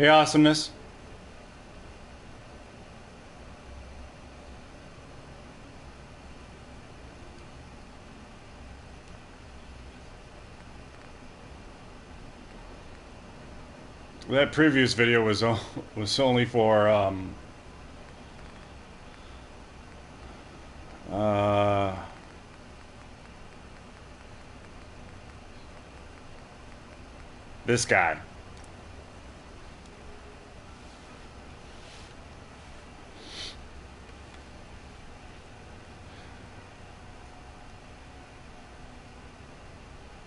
Hey, awesomeness. That previous video was only for uh, this guy.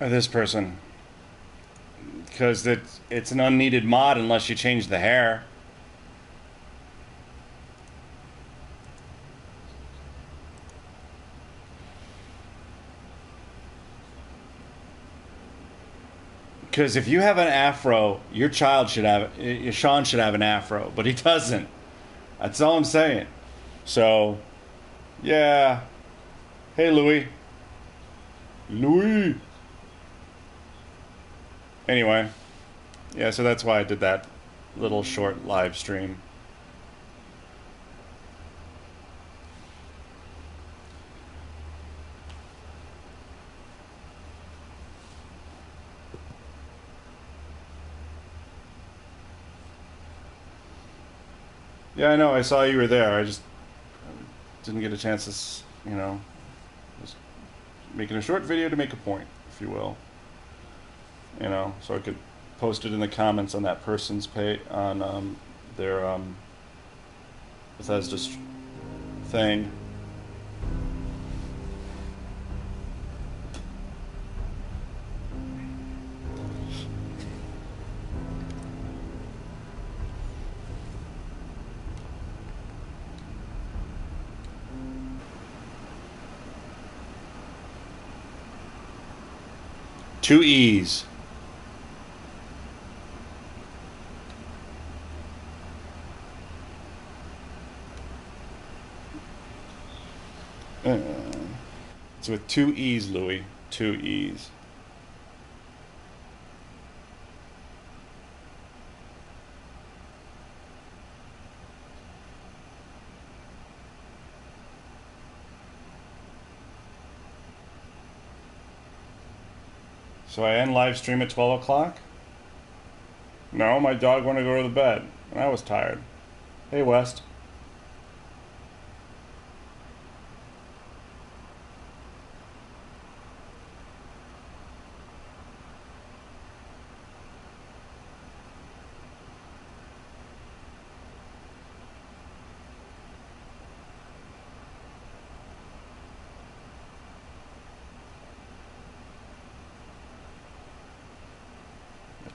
Or this person. Because it's an unneeded mod unless you change the hair. Because if you have an afro, your child should have, Sean should have an afro, but he doesn't. That's all I'm saying. So, yeah. Hey, Louis. Louis. Anyway, yeah, so that's why I did that little short live stream. Yeah, I know, I saw you were there. I just didn't get a chance to, you know, just making a short video to make a point, if you will. You know, so I could post it in the comments on that person's page, on their Bethesda thing. Two E's. It's with two E's, Louis. Two E's. So I end live stream at 12 o'clock? No, my dog wanted to go to the bed, and I was tired. Hey, West.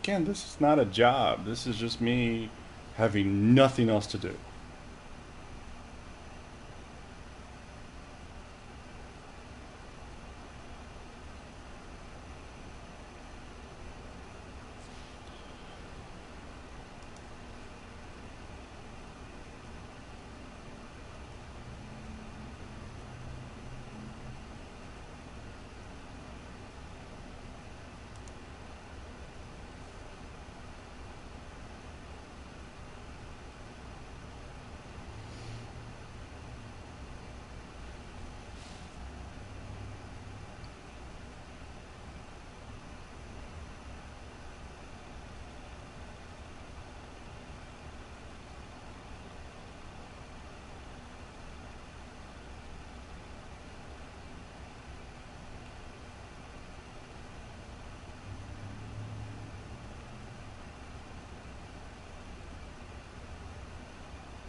Again, this is not a job. This is just me having nothing else to do.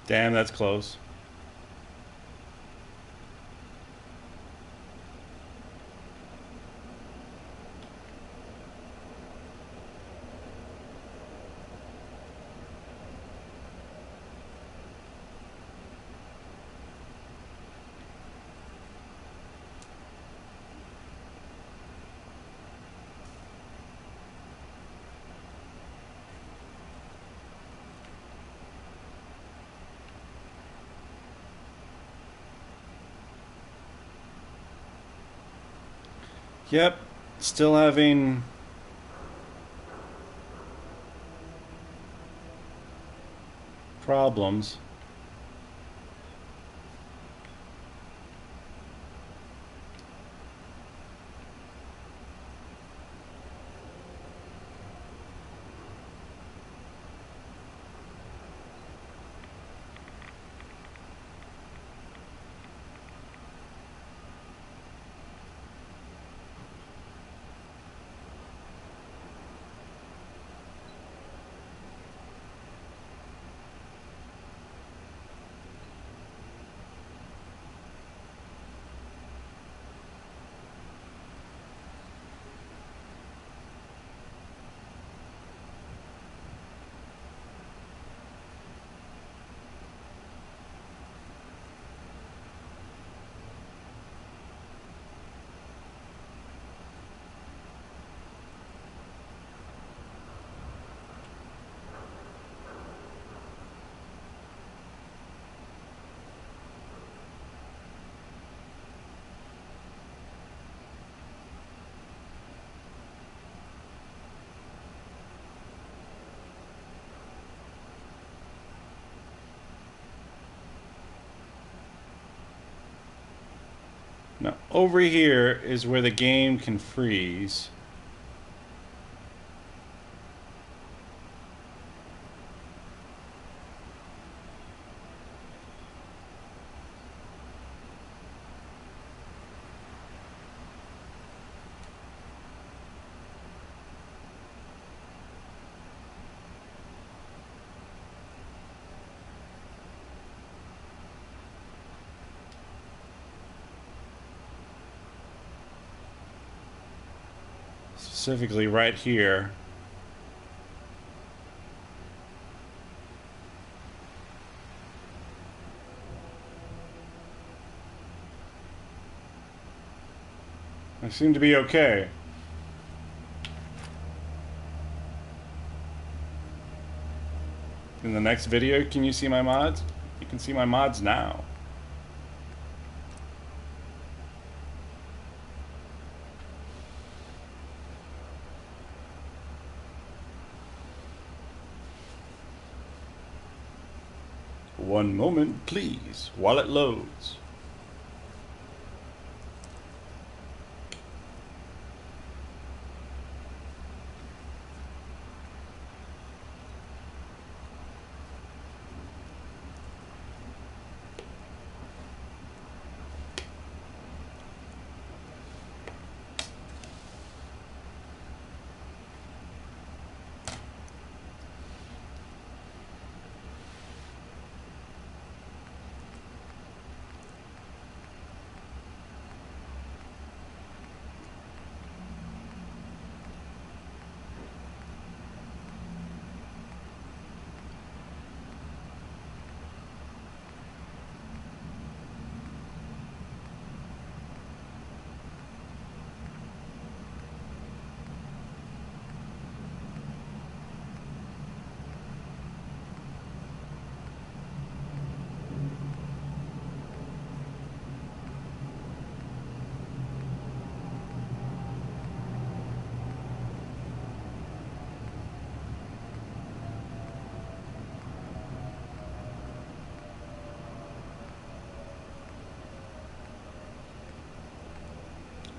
Damn, that's close. Yep, still having problems. Now, over here is where the game can freeze. Specifically right here. I seem to be okay. In the next video, can you see my mods? You can see my mods now. One moment, please, while it loads.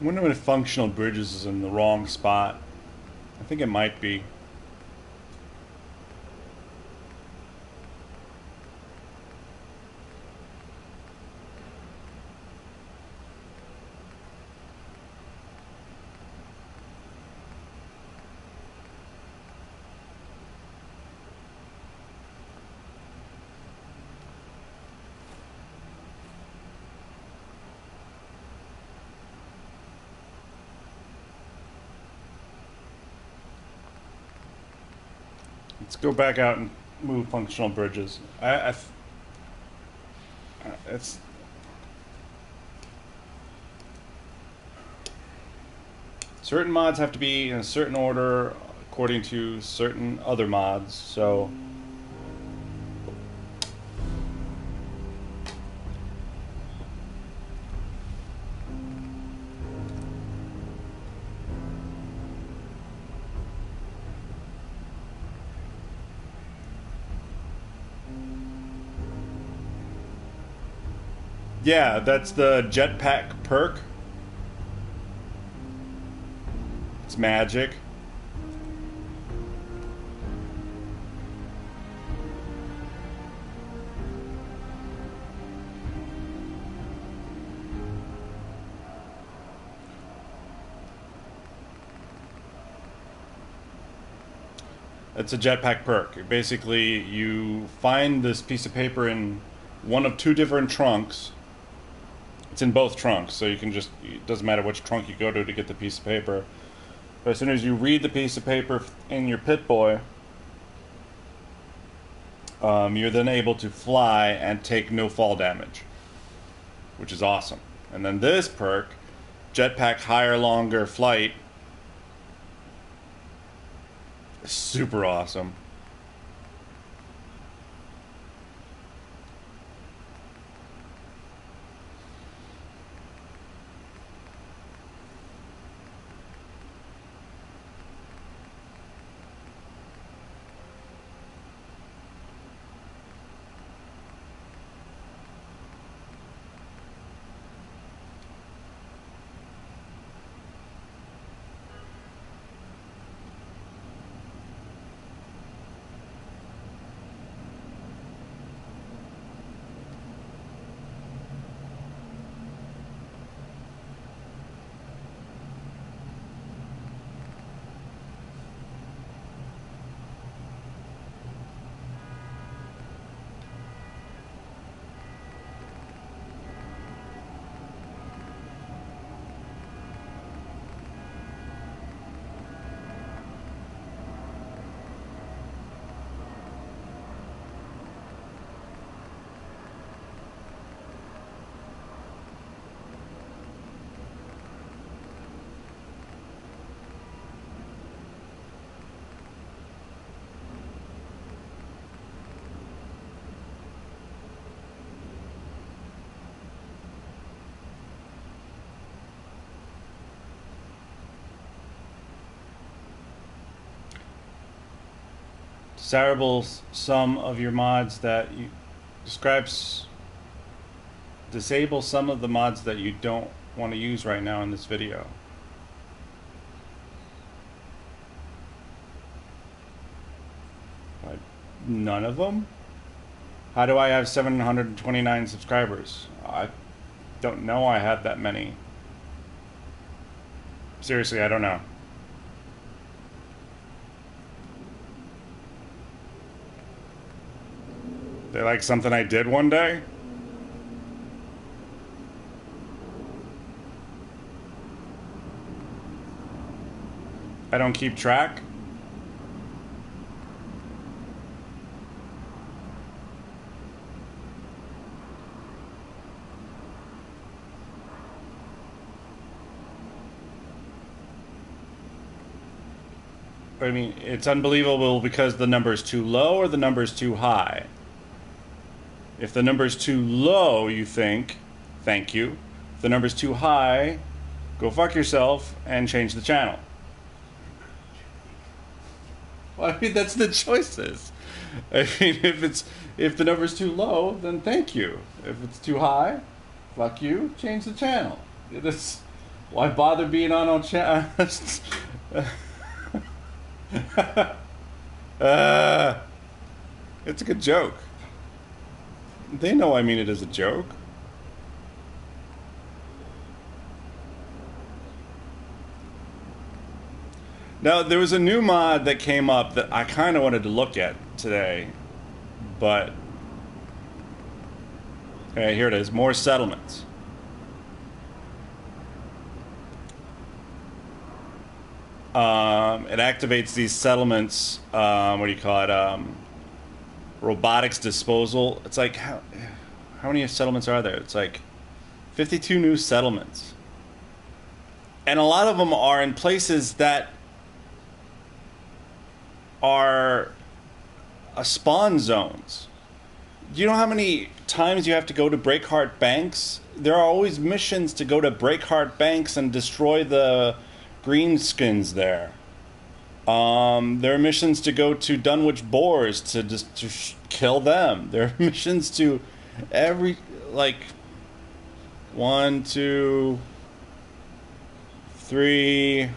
I wonder if functional bridges is in the wrong spot. I think it might be. Let's go back out and move functional bridges. It's certain mods have to be in a certain order according to certain other mods. So Yeah, that's the jetpack perk. It's magic. It's a jetpack perk. Basically, you find this piece of paper in one of two different trunks. It's in both trunks, so you can just, it doesn't matter which trunk you go to get the piece of paper. But as soon as you read the piece of paper in your Pip-Boy, you're then able to fly and take no fall damage, which is awesome. And then this perk, Jetpack Higher Longer Flight, is super awesome. Desirable some of your mods that you disable some of the mods that you don't want to use right now in this video. None of them? How do I have 729 subscribers? I don't know I have that many. Seriously, I don't know. They like something I did one day? I don't keep track? I mean, it's unbelievable because the number is too low or the number is too high. If the number's too low, you think, thank you. If the number's too high, go fuck yourself and change the channel. Well, I mean, that's the choices. I mean, if the number's too low, then thank you. If it's too high, fuck you, change the channel. Why bother being on channel? It's a good joke. They know I mean it as a joke. Now, there was a new mod that came up that I kind of wanted to look at today, but... Okay, here it is. More settlements. It activates these settlements, what do you call it, robotics disposal. It's like, how many settlements are there? It's like 52 new settlements. And a lot of them are in places that are spawn zones. Do you know how many times you have to go to Breakheart Banks? There are always missions to go to Breakheart Banks and destroy the greenskins there. There are missions to go to Dunwich Boars to kill them. There are missions to 1, 2, 3,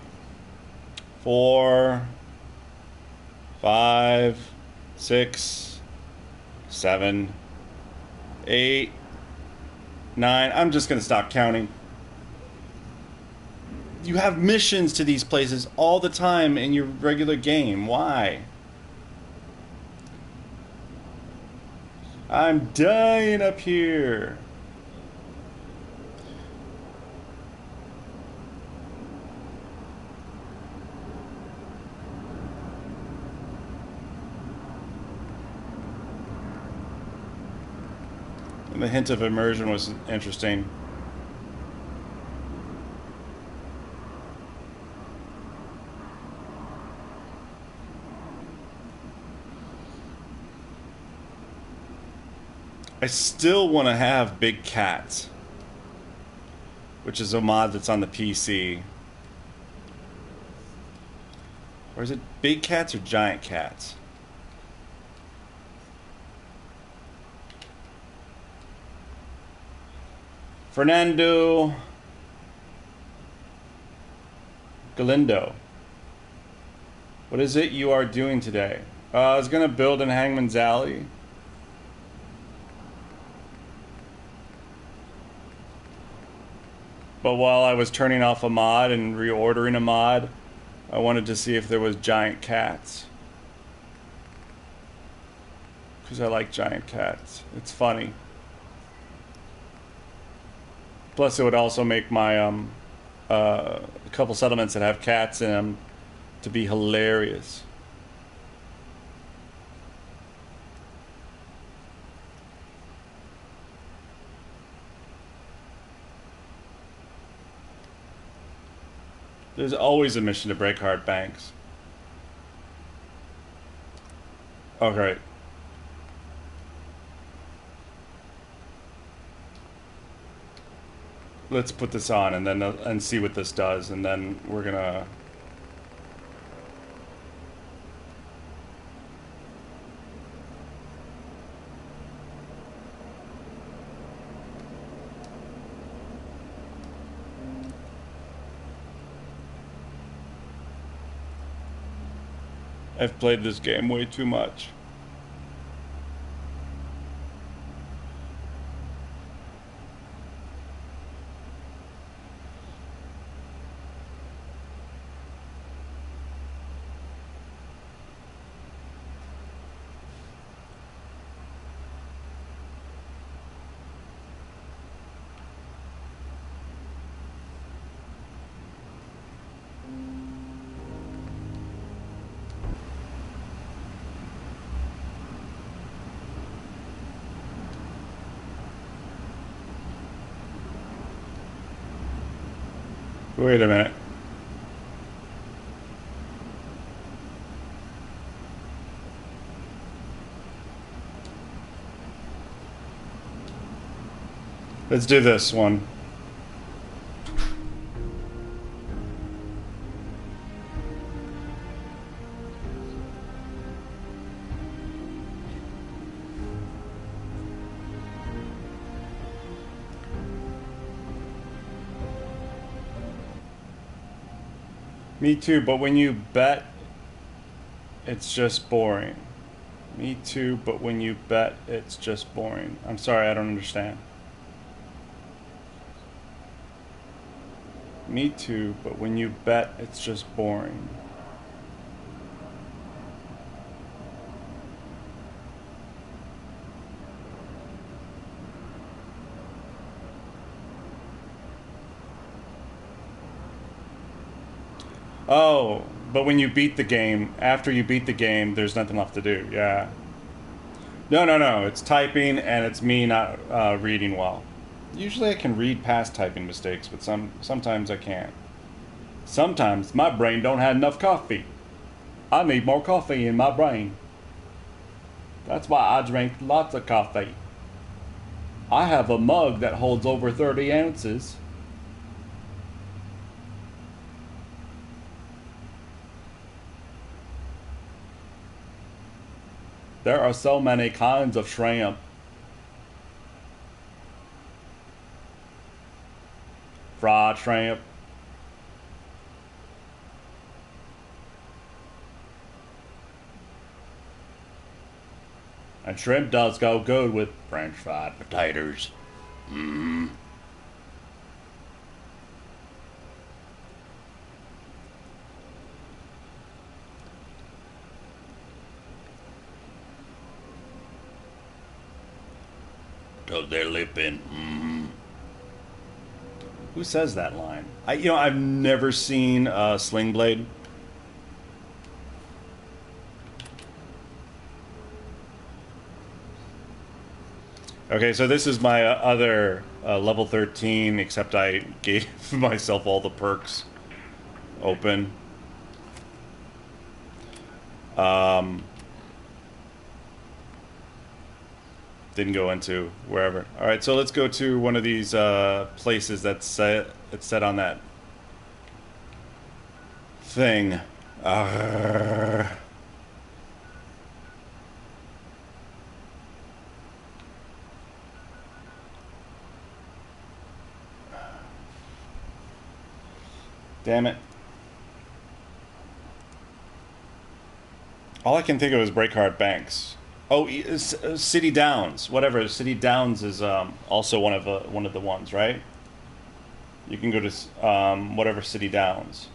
4, 5, 6, 7, 8, 9. I'm just gonna stop counting. You have missions to these places all the time in your regular game. Why? I'm dying up here. And the hint of immersion was interesting. I still want to have Big Cats, which is a mod that's on the PC. Or is it Big Cats or Giant Cats? Fernando Galindo. What is it you are doing today? I was going to build in Hangman's Alley. But while I was turning off a mod and reordering a mod, I wanted to see if there was giant cats. Because I like giant cats. It's funny. Plus, it would also make my a couple settlements that have cats in them to be hilarious. There's always a mission to break hard banks. Okay. Let's put this on and then and see what this does, and then we're gonna. I've played this game way too much. Wait a minute. Let's do this one. Me too, but when you bet, it's just boring. Me too, but when you bet, it's just boring. I'm sorry, I don't understand. Me too, but when you bet, it's just boring. Oh, but when you beat the game, after you beat the game, there's nothing left to do. Yeah. No. It's typing, and it's me not reading well. Usually I can read past typing mistakes, but sometimes I can't. Sometimes my brain don't have enough coffee. I need more coffee in my brain. That's why I drink lots of coffee. I have a mug that holds over 30 ounces. There are so many kinds of shrimp. raw shrimp. And shrimp does go good with French fried potatoes. Mmm. Cause they're lipping. Mm-hmm. Who says that line? I've never seen Sling Blade. Okay, so this is my other level 13, except I gave myself all the perks open. Didn't go into wherever. All right, so let's go to one of these places that's set on that thing. Damn it. All I can think of is Breakheart Banks. Oh, City Downs. Whatever. City Downs is also one of the ones, right? You can go to whatever City Downs.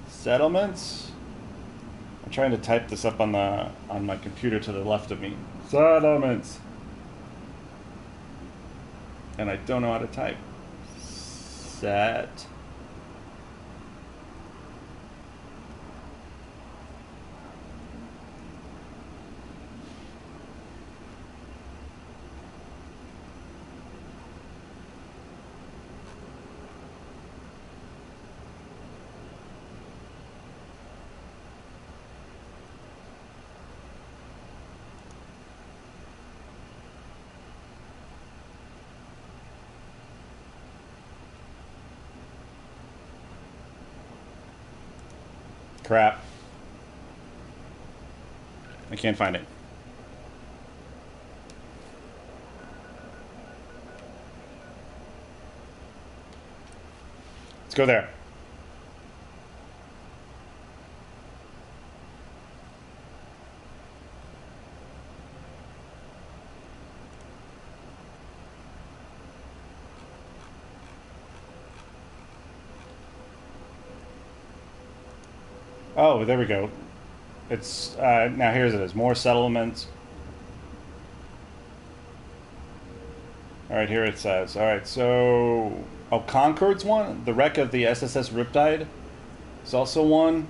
Settlements. I'm trying to type this up on my computer to the left of me. Settlements. And I don't know how to type. Set. Crap. I can't find it. Let's go there. Oh, there we go. It's now here's it is. More settlements. All right, here it says. All right, so Concord's one. The wreck of the SSS Riptide is also one.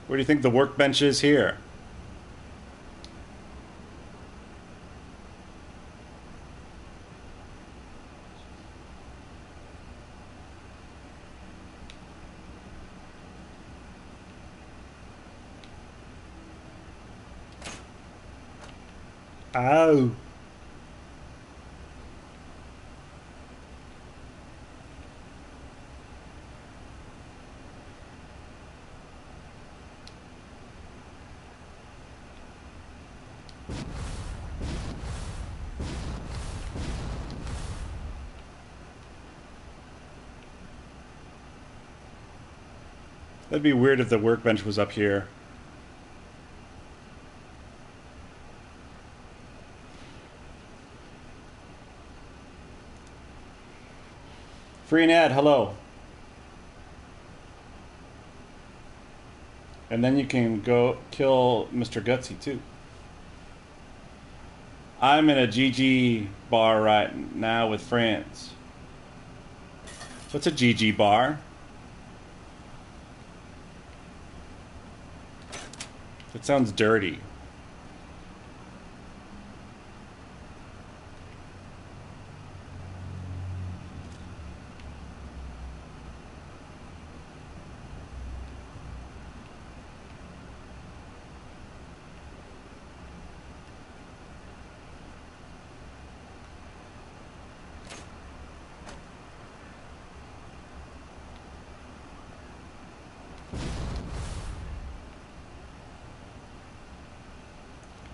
Where do you think the workbench is here? Oh. That'd be weird if the workbench was up here. Free and ad, hello. And then you can go kill Mr. Gutsy too. I'm in a GG bar right now with friends. What's a GG bar? That sounds dirty.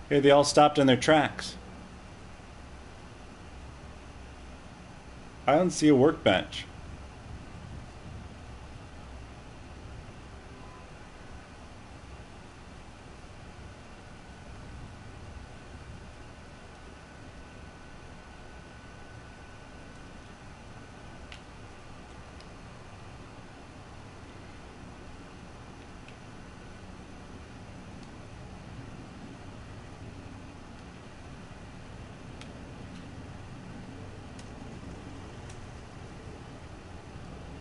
Hey, they all stopped in their tracks. I don't see a workbench.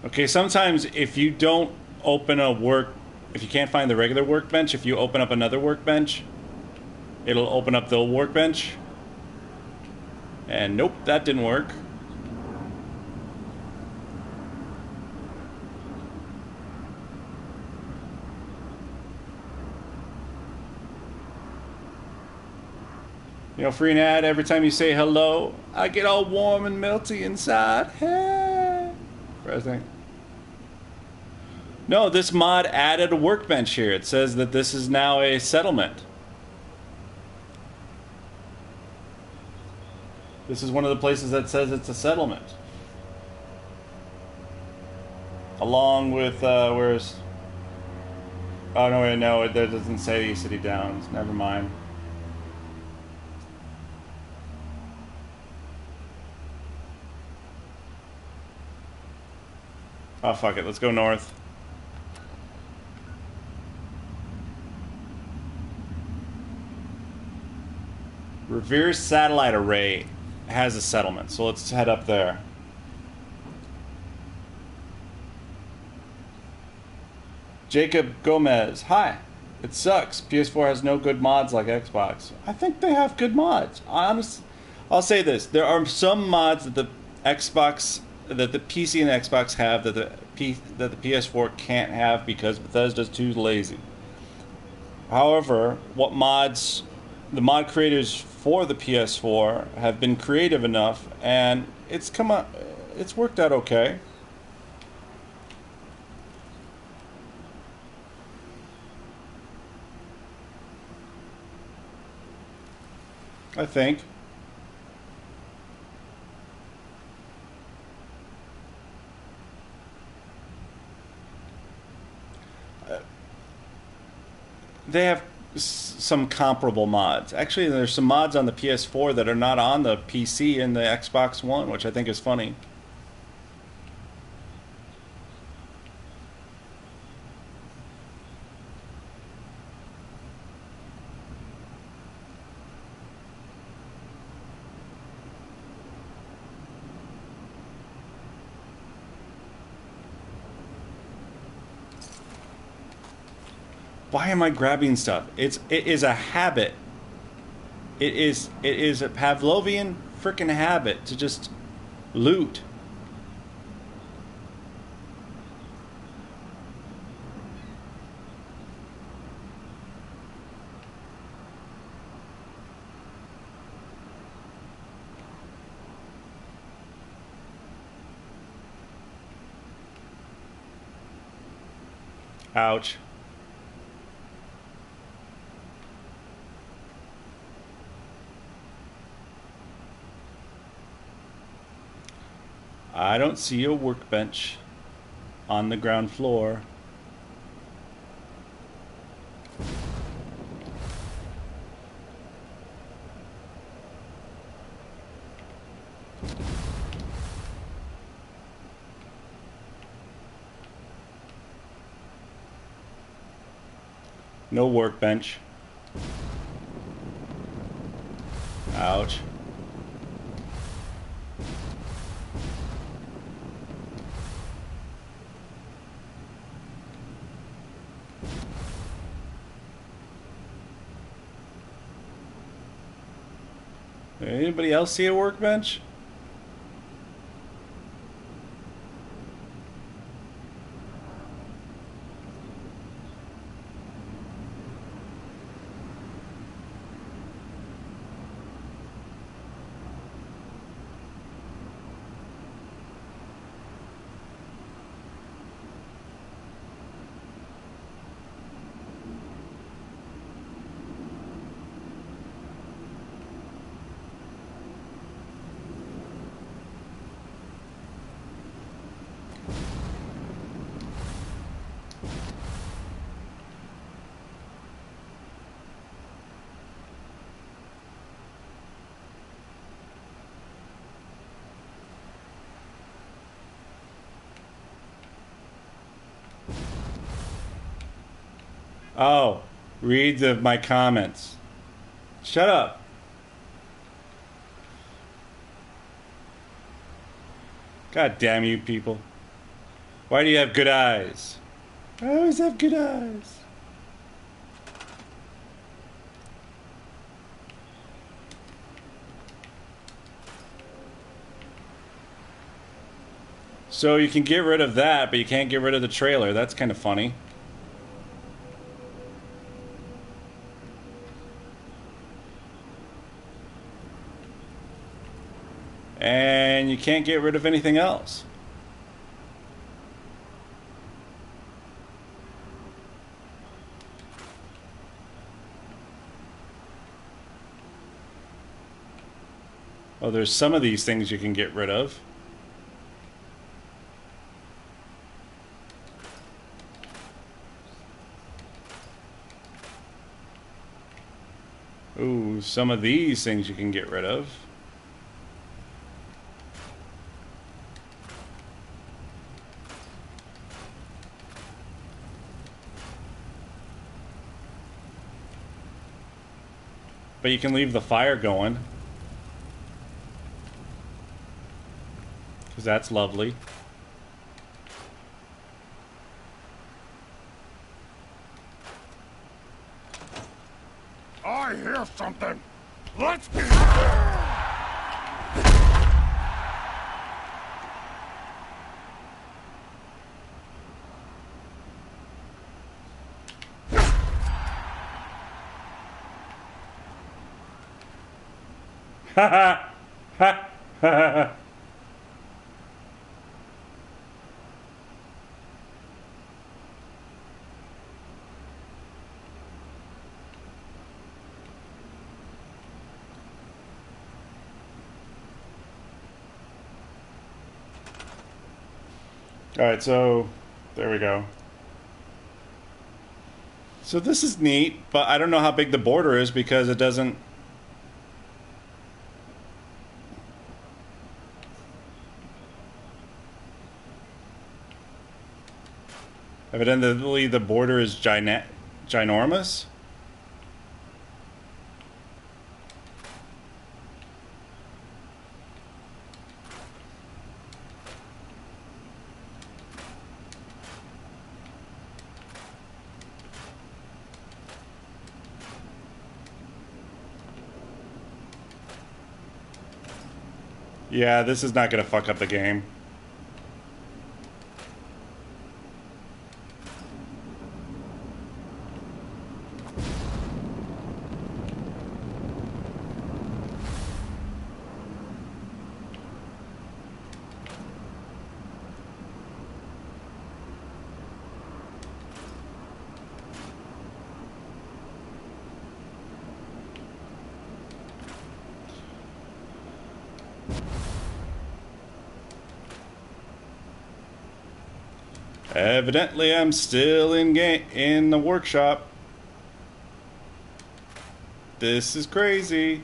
Okay, sometimes if you don't open if you can't find the regular workbench, if you open up another workbench, it'll open up the old workbench. And nope, that didn't work. You know, free ad, every time you say hello, I get all warm and melty inside. Hey. Present. No, this mod added a workbench here. It says that this is now a settlement. This is one of the places that says it's a settlement. Along with, where's... Oh, no, wait, no, it doesn't say City Downs. Never mind. Oh, fuck it. Let's go north. Revere's satellite array has a settlement, so let's head up there. Jacob Gomez, hi. It sucks. PS4 has no good mods like Xbox. I think they have good mods. I'll say this: there are some mods that the PC and the Xbox have that the PS4 can't have because Bethesda's too lazy. However, the mod creators for the PS4 have been creative enough, and it's worked out okay. I think. They have some comparable mods. Actually, there's some mods on the PS4 that are not on the PC and the Xbox One, which I think is funny. Why am I grabbing stuff? It is a habit. It is a Pavlovian freaking habit to just loot. Ouch. I don't see a workbench on the ground floor. No workbench. Ouch. Anybody else see a workbench? Oh, read my comments. Shut up. God damn you people. Why do you have good eyes? I always have good eyes. So you can get rid of that, but you can't get rid of the trailer. That's kind of funny. And you can't get rid of anything else. Oh, there's some of these things you can get rid of. Ooh, some of these things you can get rid of. But you can leave the fire going. Because that's lovely. I hear something. Let's get... Ha ha! Ha ha! Alright, so there we go. So this is neat, but I don't know how big the border is because it doesn't... Evidently the border is ginormous. Yeah, this is not gonna fuck up the game. Evidently, I'm still in the workshop. This is crazy.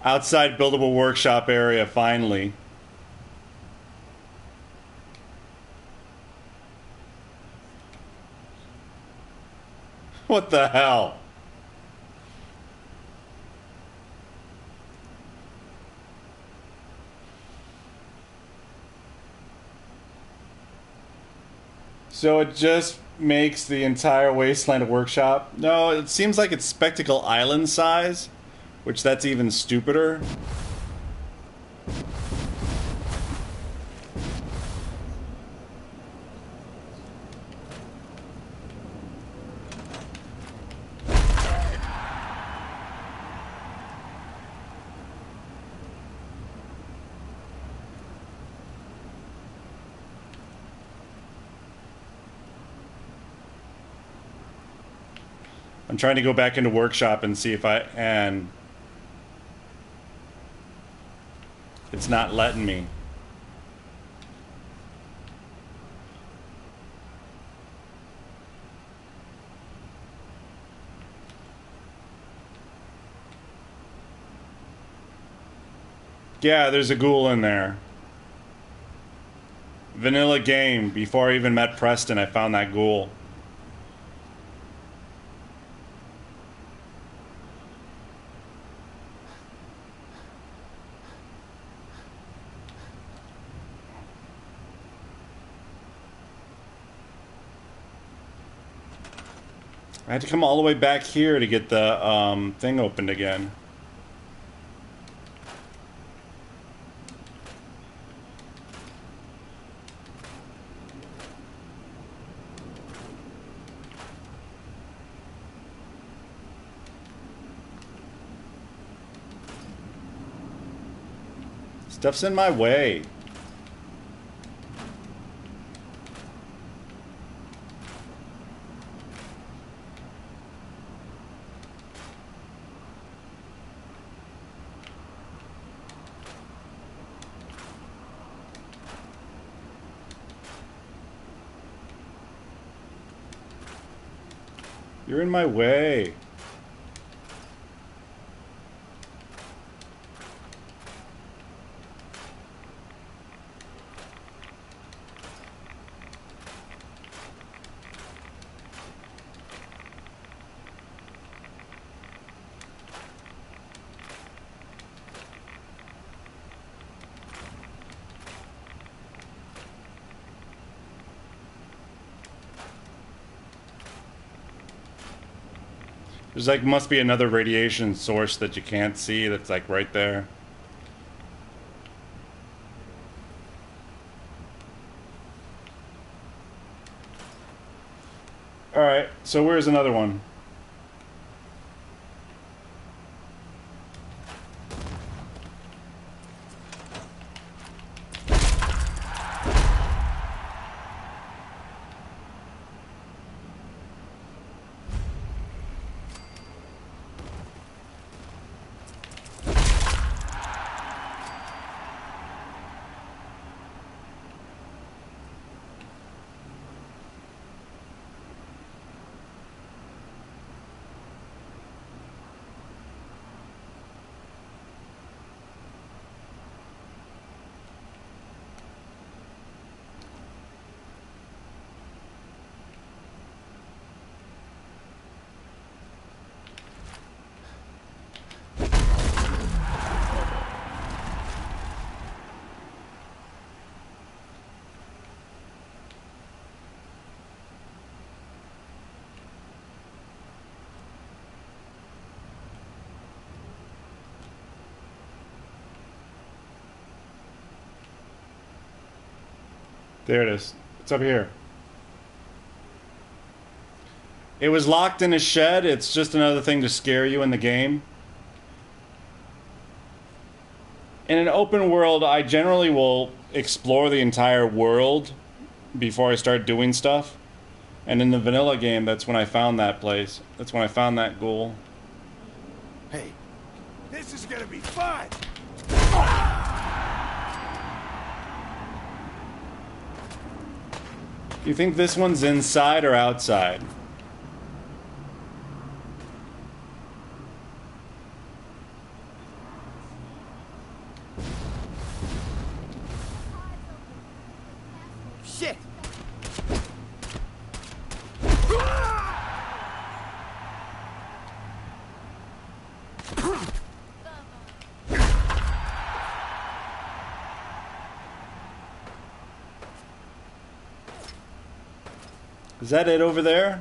Outside buildable workshop area, finally. What the hell? So it just makes the entire wasteland a workshop? No, it seems like it's Spectacle Island size, which that's even stupider. I'm trying to go back into workshop and see if and it's not letting me. Yeah, there's a ghoul in there. Vanilla game. Before I even met Preston, I found that ghoul. I had to come all the way back here to get the thing opened again. Stuff's in my way. You're in my way. There's like, must be another radiation source that you can't see that's like right there. Alright, so where's another one? There it is. It's up here. It was locked in a shed. It's just another thing to scare you in the game. In an open world, I generally will explore the entire world before I start doing stuff. And in the vanilla game, that's when I found that place. That's when I found that ghoul. Hey, this is gonna be fun! Do you think this one's inside or outside? Shit! Is that it over there?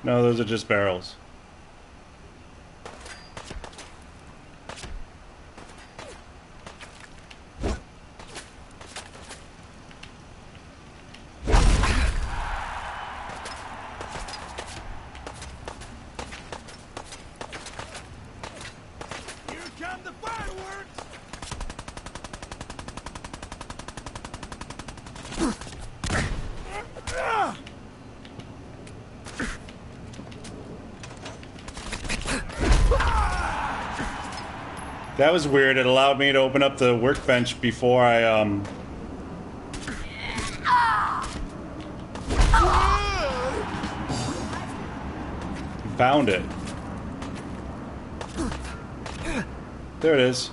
No, those are just barrels. That was weird. It allowed me to open up the workbench before I Found it. There it is.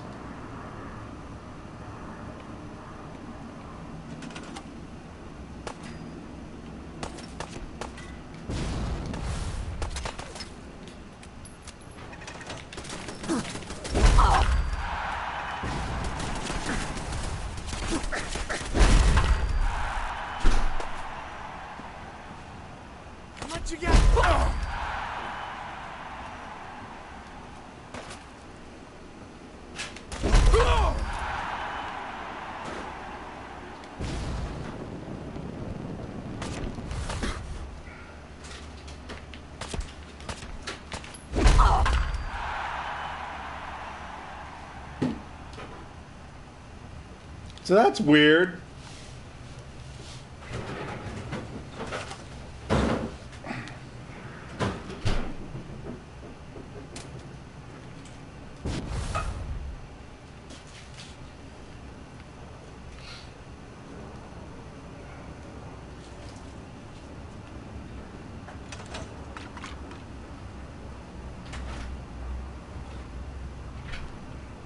So that's weird.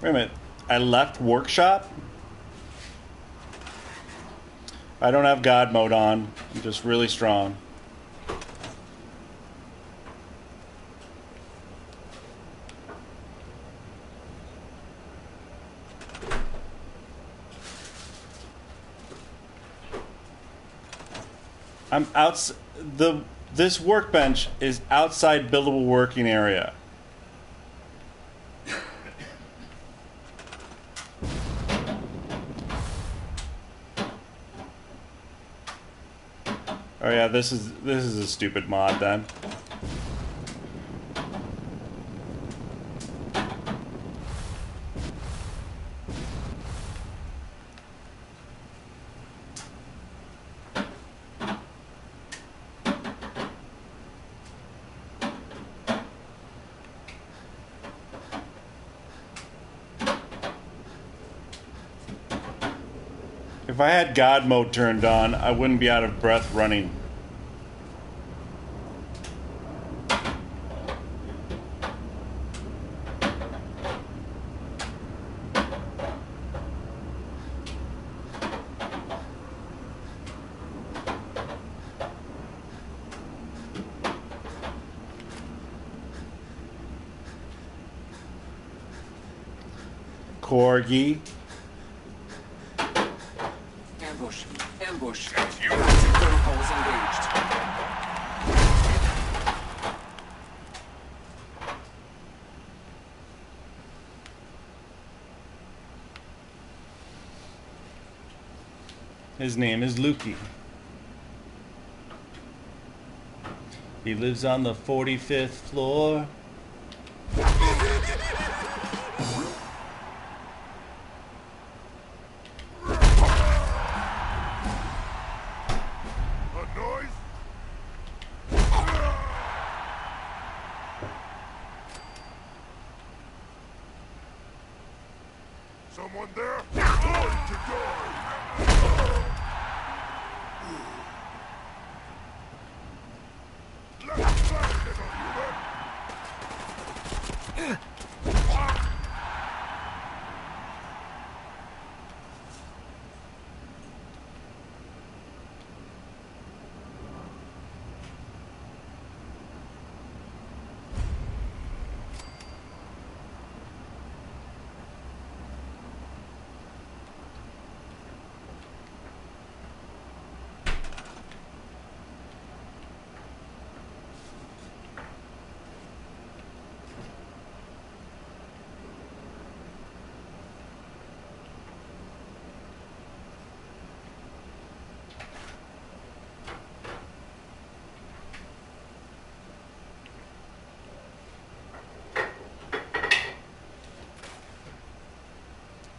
Wait a minute. I left workshop? I don't have God mode on. I'm just really strong. I'm outside. This workbench is outside buildable working area. Oh yeah, this is a stupid mod then. If I had God mode turned on, I wouldn't be out of breath running. Corgi. Ambush. Ambush. Galactic protocols engaged. His name is Lukey. He lives on the 45th floor. Someone there? Going to die! Let's go, little human!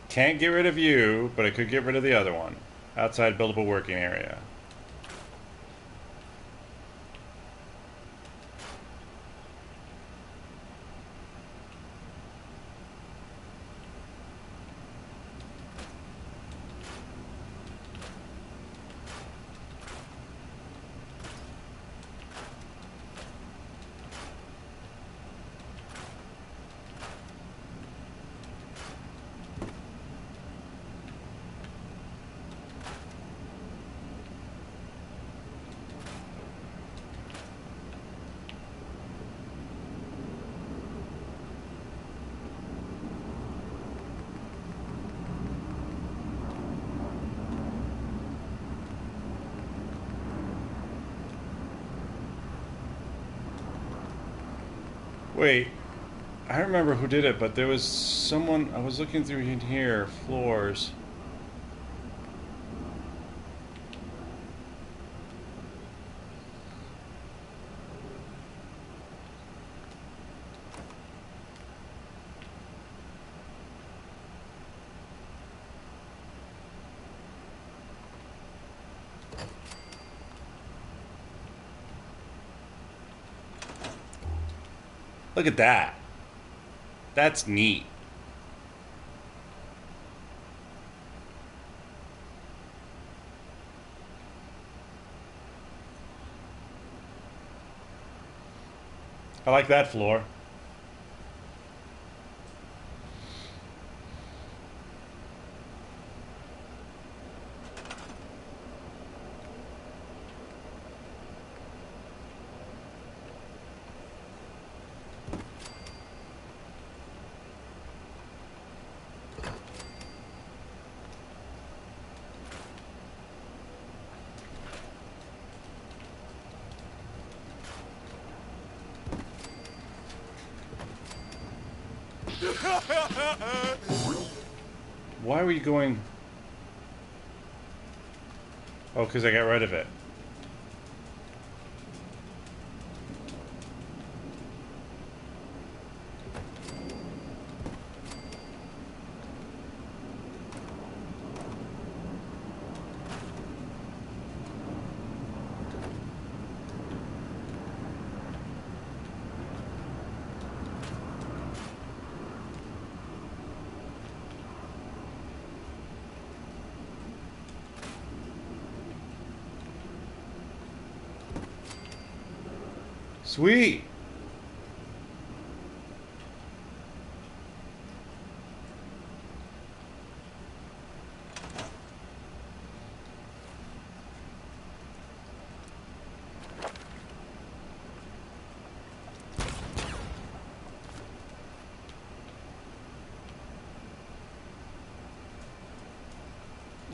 Can't get rid of you, but I could get rid of the other one. Outside buildable working area. Wait, I remember who did it, but there was someone... I was looking through in here, floors. Look at that. That's neat. I like that floor. Why were you going... Oh, because I got rid of it. Sweet.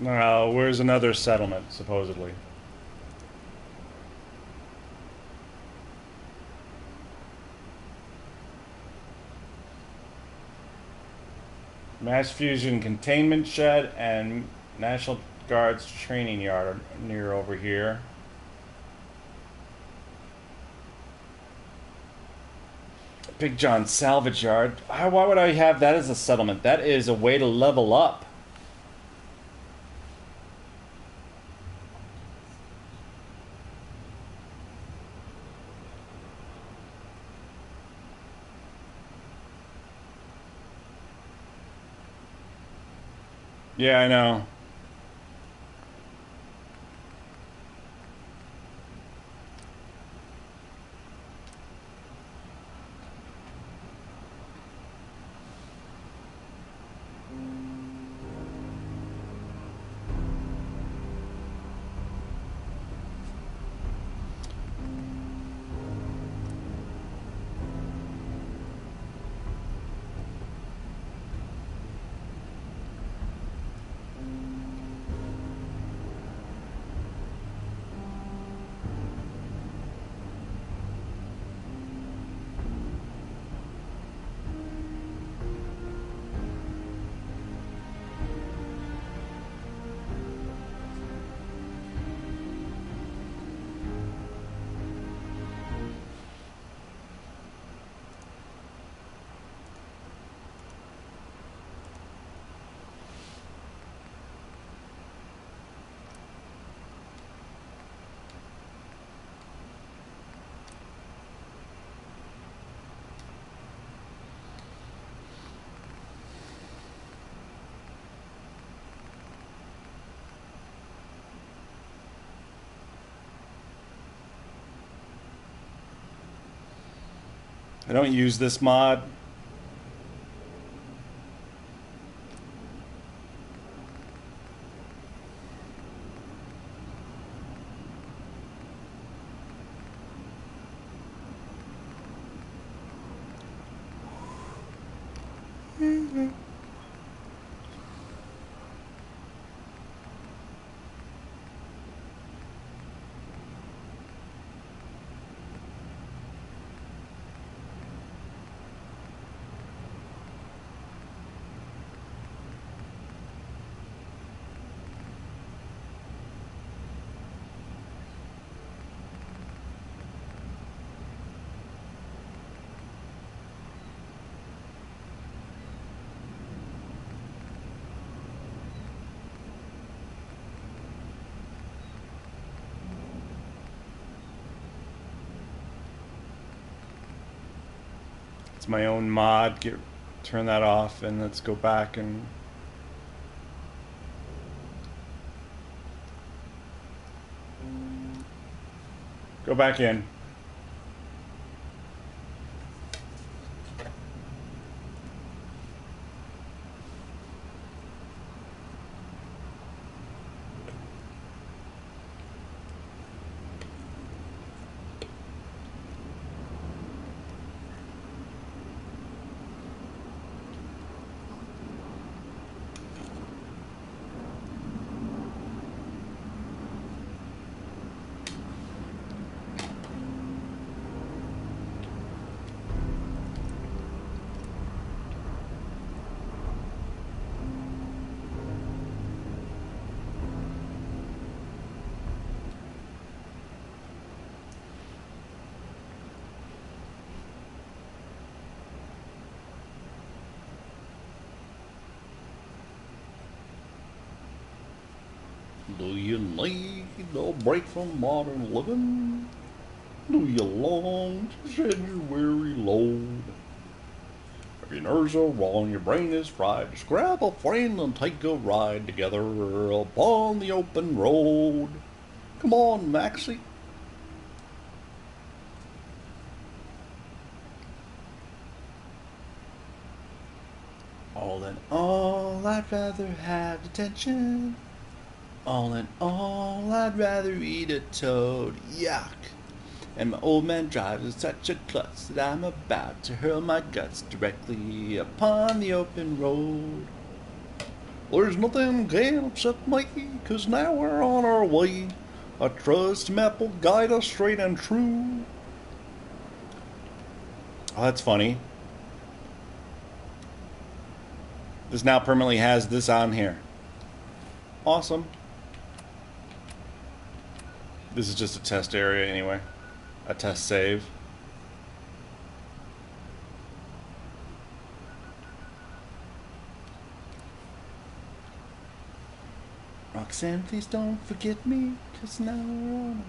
Now, where's another settlement, supposedly? Mass Fusion Containment Shed and National Guard's Training Yard are near over here. Big John Salvage Yard. Why would I have that as a settlement? That is a way to level up. Yeah, I know. I don't use this mod. It's my own mod. Turn that off and let's go back and go back in. Do you need a break from modern living? Do you long to shed your weary load? If your nerves are raw and your brain is fried, just grab a friend and take a ride together upon the open road. Come on, Maxie. All in all, I'd rather have detention. All in all, I'd rather eat a toad. Yuck. And my old man drives with such a klutz that I'm about to hurl my guts directly upon the open road. There's nothing can upset me, 'cause now we're on our way. I trust map will guide us straight and true. Oh, that's funny. This now permanently has this on here. Awesome. This is just a test area anyway. A test save. Roxanne, please don't forget me, 'cause now we're on.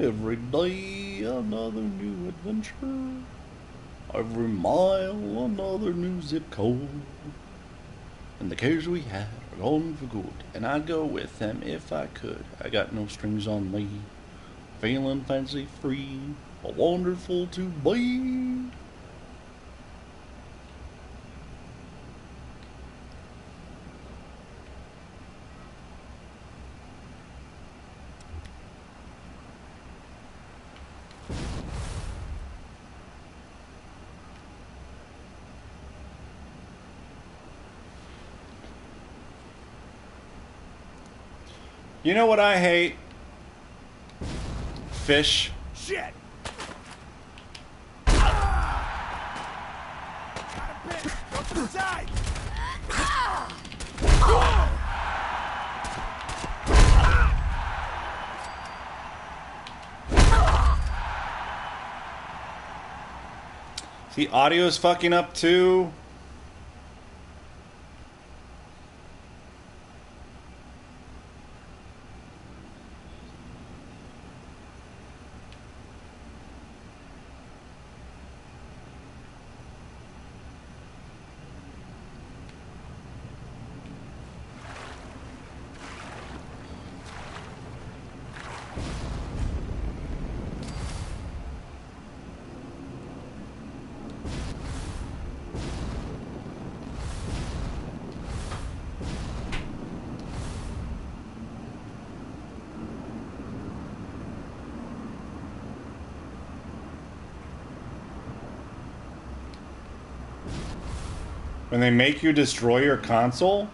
Every day another new adventure. Every mile another new zip code. And the cares we had are gone for good, and I'd go with them if I could. I got no strings on me, Feeling fancy free, a wonderful to be. You know what I hate? Fish. Shit! Go to the side! See, audio's fucking up too. When they make you destroy your console?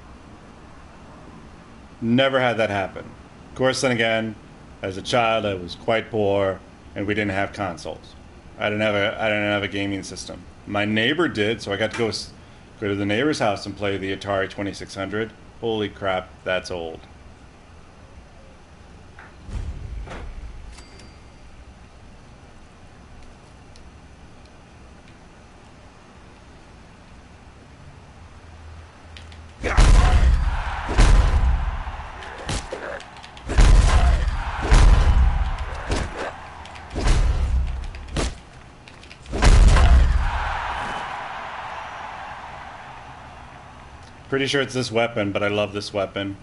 Never had that happen. Of course, then again, as a child, I was quite poor, and we didn't have consoles. I didn't have a gaming system. My neighbor did, so I got to go to the neighbor's house and play the Atari 2600. Holy crap, that's old. Pretty sure it's this weapon, but I love this weapon.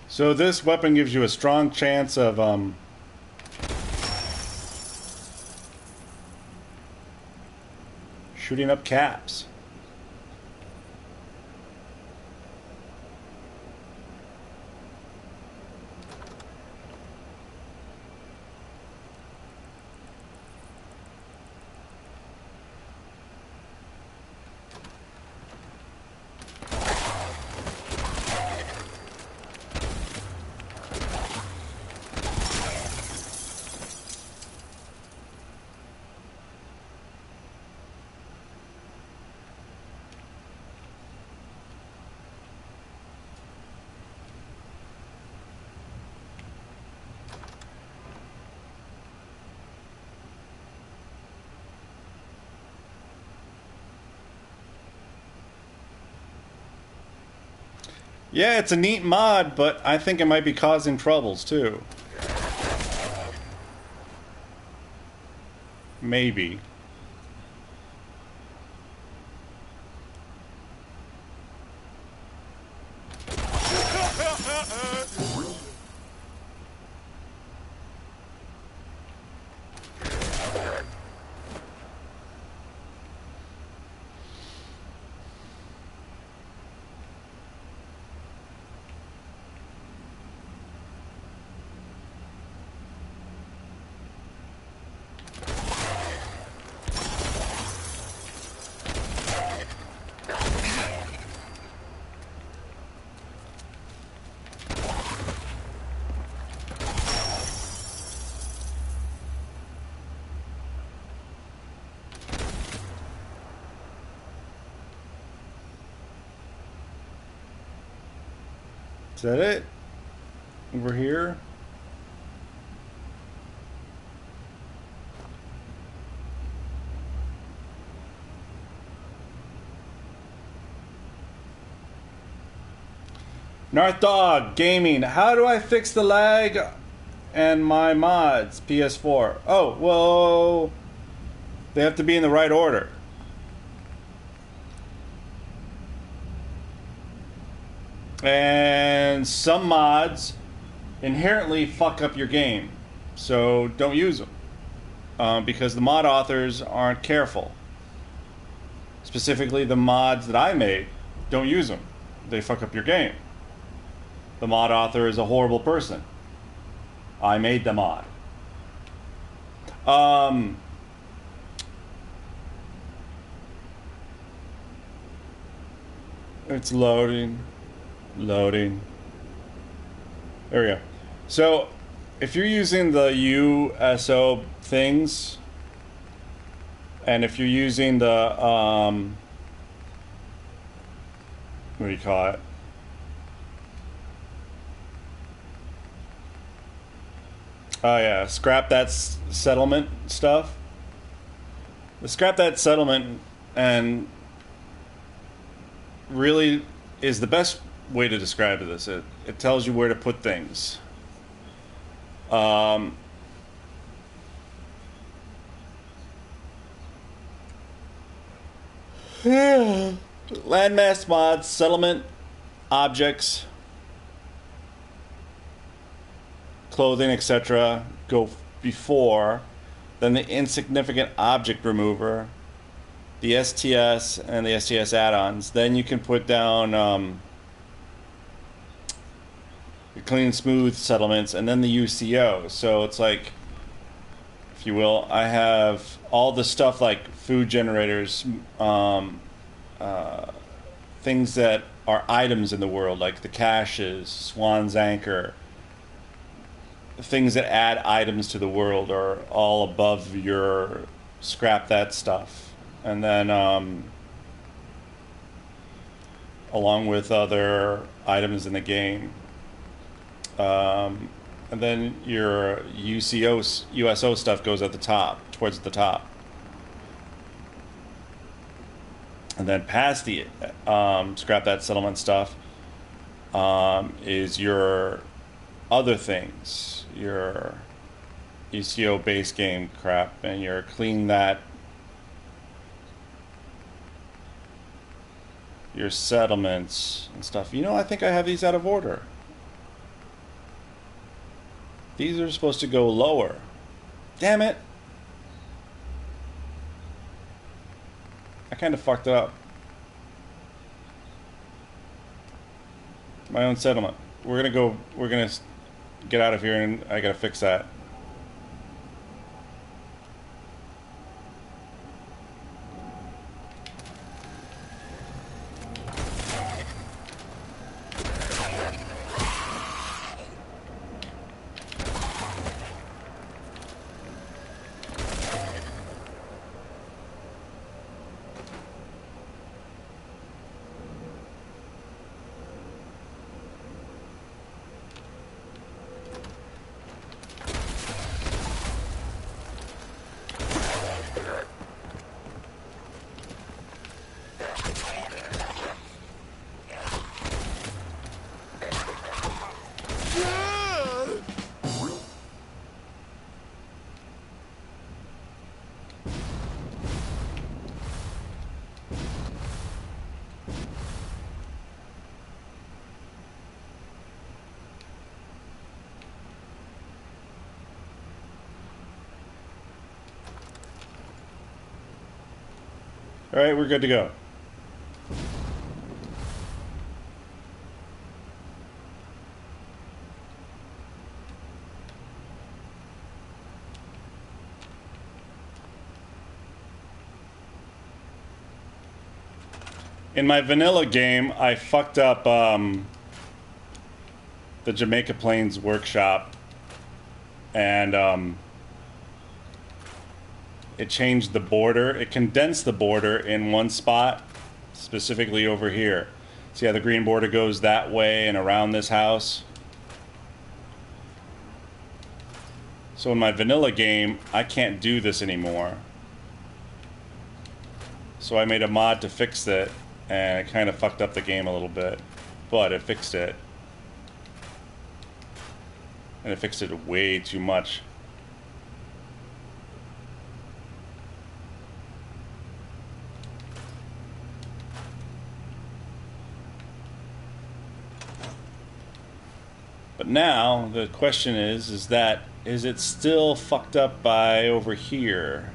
So this weapon gives you a strong chance of shooting up caps. Yeah, it's a neat mod, but I think it might be causing troubles too. Maybe. Is that it? Over here? North Dog Gaming. How do I fix the lag and my mods? PS4. Oh, well, they have to be in the right order. And some mods inherently fuck up your game, so don't use them because the mod authors aren't careful. Specifically, the mods that I made, don't use them. They fuck up your game. The mod author is a horrible person. I made the mod. It's loading. Loading. There we go. So, if you're using the USO things, and if you're using the, what do you call it? Oh yeah, scrap that settlement stuff. Scrap that settlement and really is the best way to describe this. It tells you where to put things. Landmass mods, settlement, objects, clothing, etc. go before. Then the insignificant object remover, the STS, and the STS add-ons. Then you can put down the clean, smooth settlements, and then the UCO. So it's like, if you will, I have all the stuff like food generators, things that are items in the world, like the caches, Swan's Anchor. Things that add items to the world are all above your scrap that stuff. And then along with other items in the game. And then your USO stuff goes at the top, towards the top. And then past the scrap that settlement stuff is your other things, your ECO base game crap, and your clean that, your settlements and stuff. You know, I think I have these out of order. These are supposed to go lower. Damn it. I kind of fucked up. My own settlement. We're gonna get out of here, and I gotta fix that. All right, we're good to go. In my vanilla game, I fucked up the Jamaica Plains workshop, and it changed the border. It condensed the border in one spot, specifically over here. See how the green border goes that way and around this house? So in my vanilla game, I can't do this anymore. So I made a mod to fix it, and it kind of fucked up the game a little bit. But it fixed it. And it fixed it way too much. But now the question is it still fucked up by over here?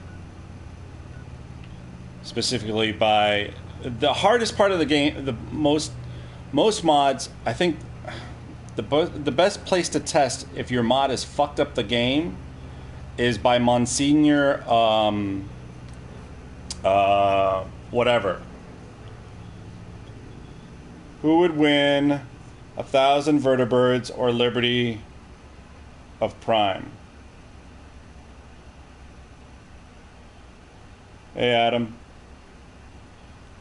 Specifically by the hardest part of the game, the most mods, I think the best place to test if your mod has fucked up the game is by Monsignor whatever. Who would win 1,000 vertibirds or Liberty of Prime? Hey Adam,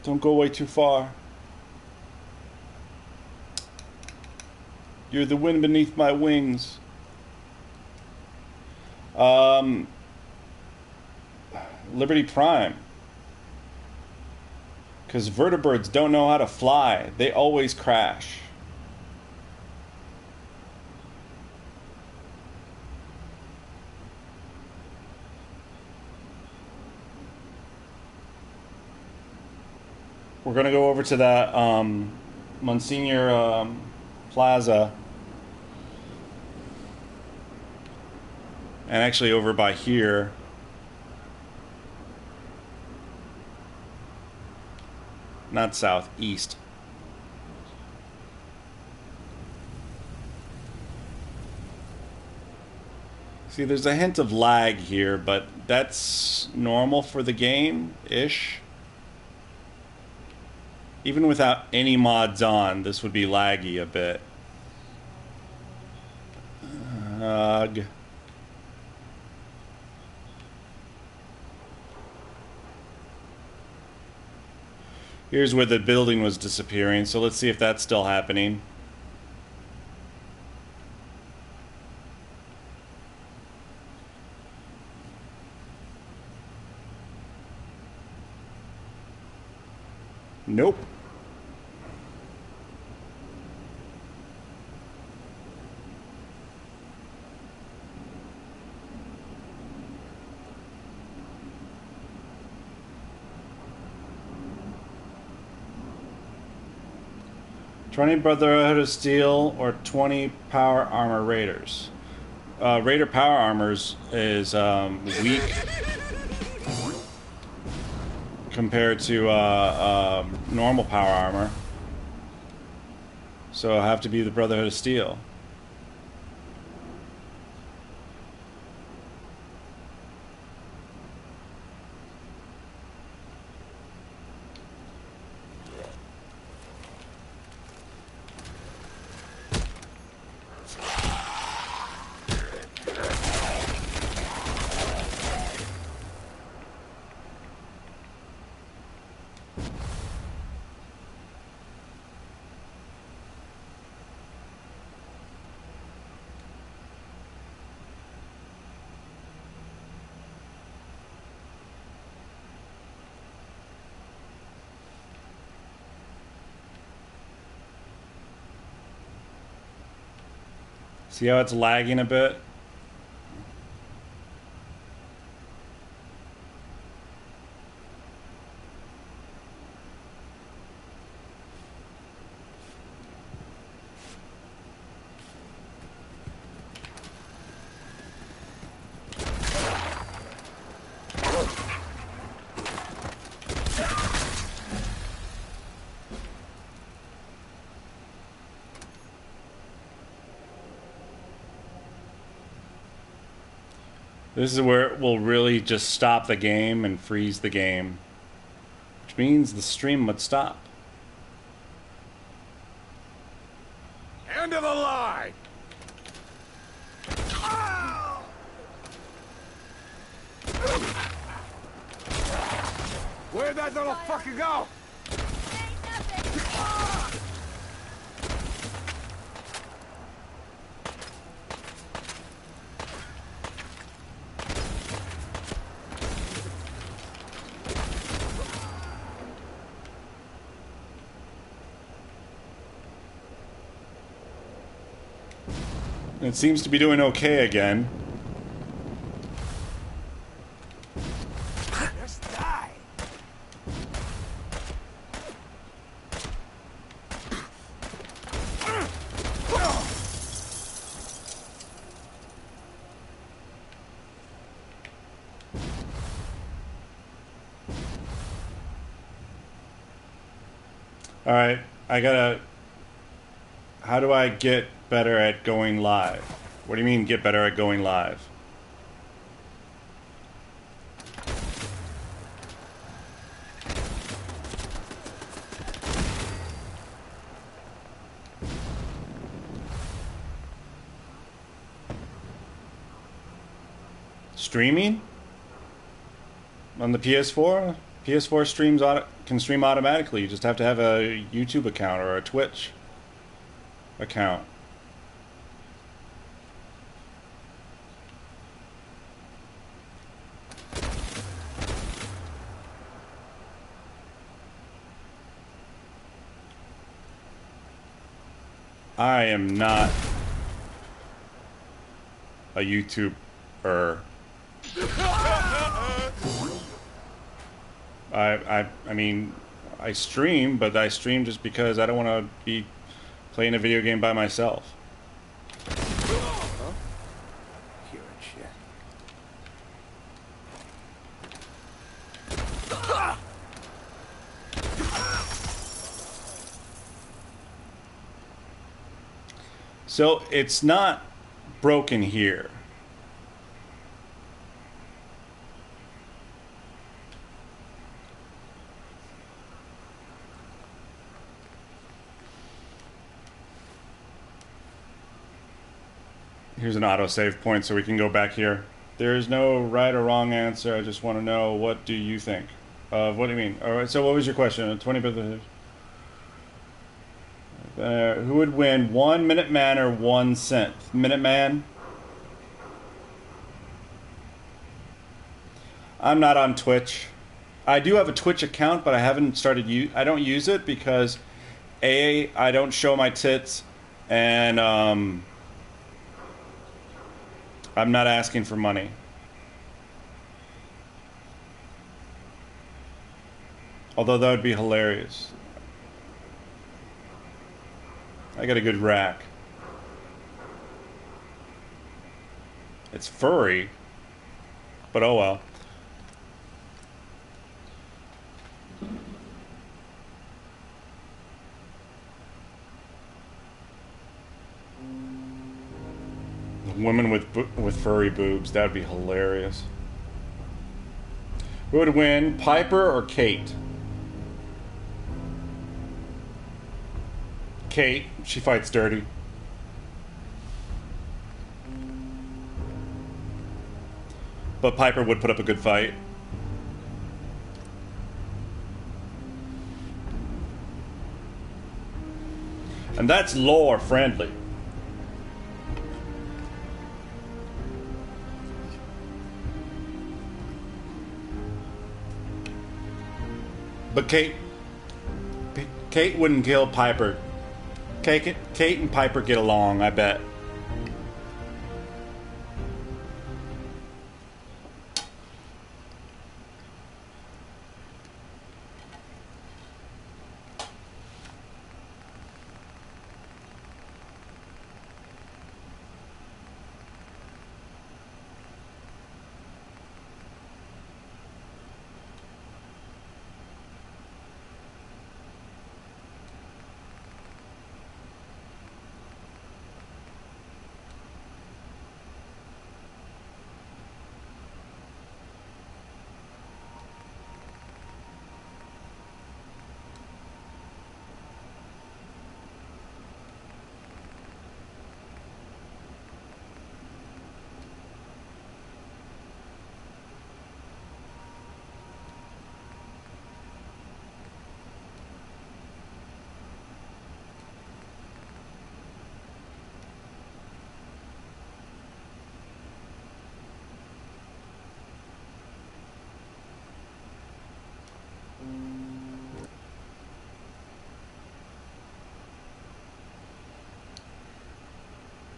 don't go away too far. You're the wind beneath my wings. Liberty Prime. Because vertebrates don't know how to fly. They always crash. We're going to go over to that Monsignor Plaza. And actually over by here. Not south, east. See, there's a hint of lag here, but that's normal for the game-ish. Even without any mods on, this would be laggy a bit. Ugh. Here's where the building was disappearing, so let's see if that's still happening. Nope. Brotherhood of Steel or 20 Power Armor Raiders. Raider Power Armors is weak compared to normal Power Armor. So it'll have to be the Brotherhood of Steel. See how it's lagging a bit? This is where it will really just stop the game and freeze the game, which means the stream would stop. End of the line! Where'd that little fucker go? It seems to be doing okay again. Just die! Alright, I gotta... How do I get better at going live? What do you mean, get better at going live? Streaming? On the PS4? PS4 streams can stream automatically. You just have to have a YouTube account or a Twitch account. I am not a YouTuber. I mean, I stream, but I stream just because I don't want to be playing a video game by myself. Huh? Hearing shit. So it's not broken here. Here's an autosave point so we can go back here. There is no right or wrong answer. I just want to know, what do you think? What do you mean? All right, so what was your question? 20%. Who would win, 1 Minuteman or 1 synth? Minuteman? I'm not on Twitch. I do have a Twitch account, but I haven't started. I don't use it because A, I don't show my tits, and I'm not asking for money. Although that would be hilarious. I got a good rack. It's furry, but oh well. Women with furry boobs, that would be hilarious. Who would win, Piper or Cait? Cait, she fights dirty. But Piper would put up a good fight. And that's lore friendly. But Cait wouldn't kill Piper. Cait and Piper get along, I bet.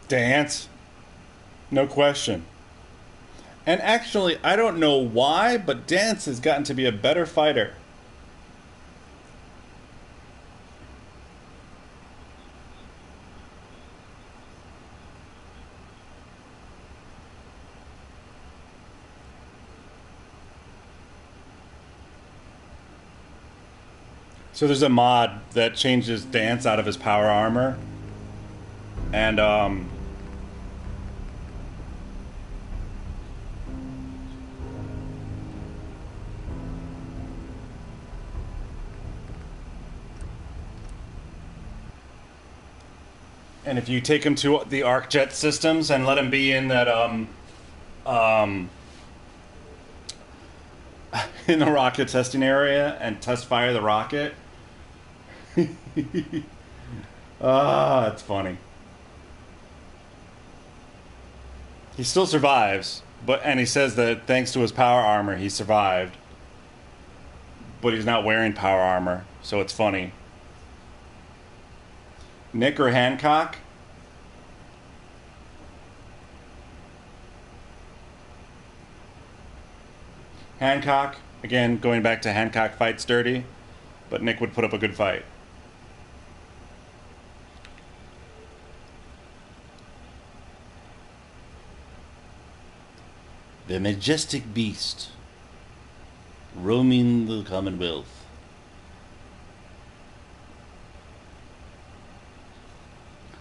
Dance. No question. And actually, I don't know why, but Dance has gotten to be a better fighter. So there's a mod that changes Dance out of his power armor. And if you take him to the arc jet systems and let him be in that in the rocket testing area and test fire the rocket. Ah, it's funny. He still survives, and he says that thanks to his power armor, he survived. But he's not wearing power armor, so it's funny. Nick or Hancock? Hancock. Again, going back to Hancock fights dirty, but Nick would put up a good fight. The majestic beast roaming the Commonwealth.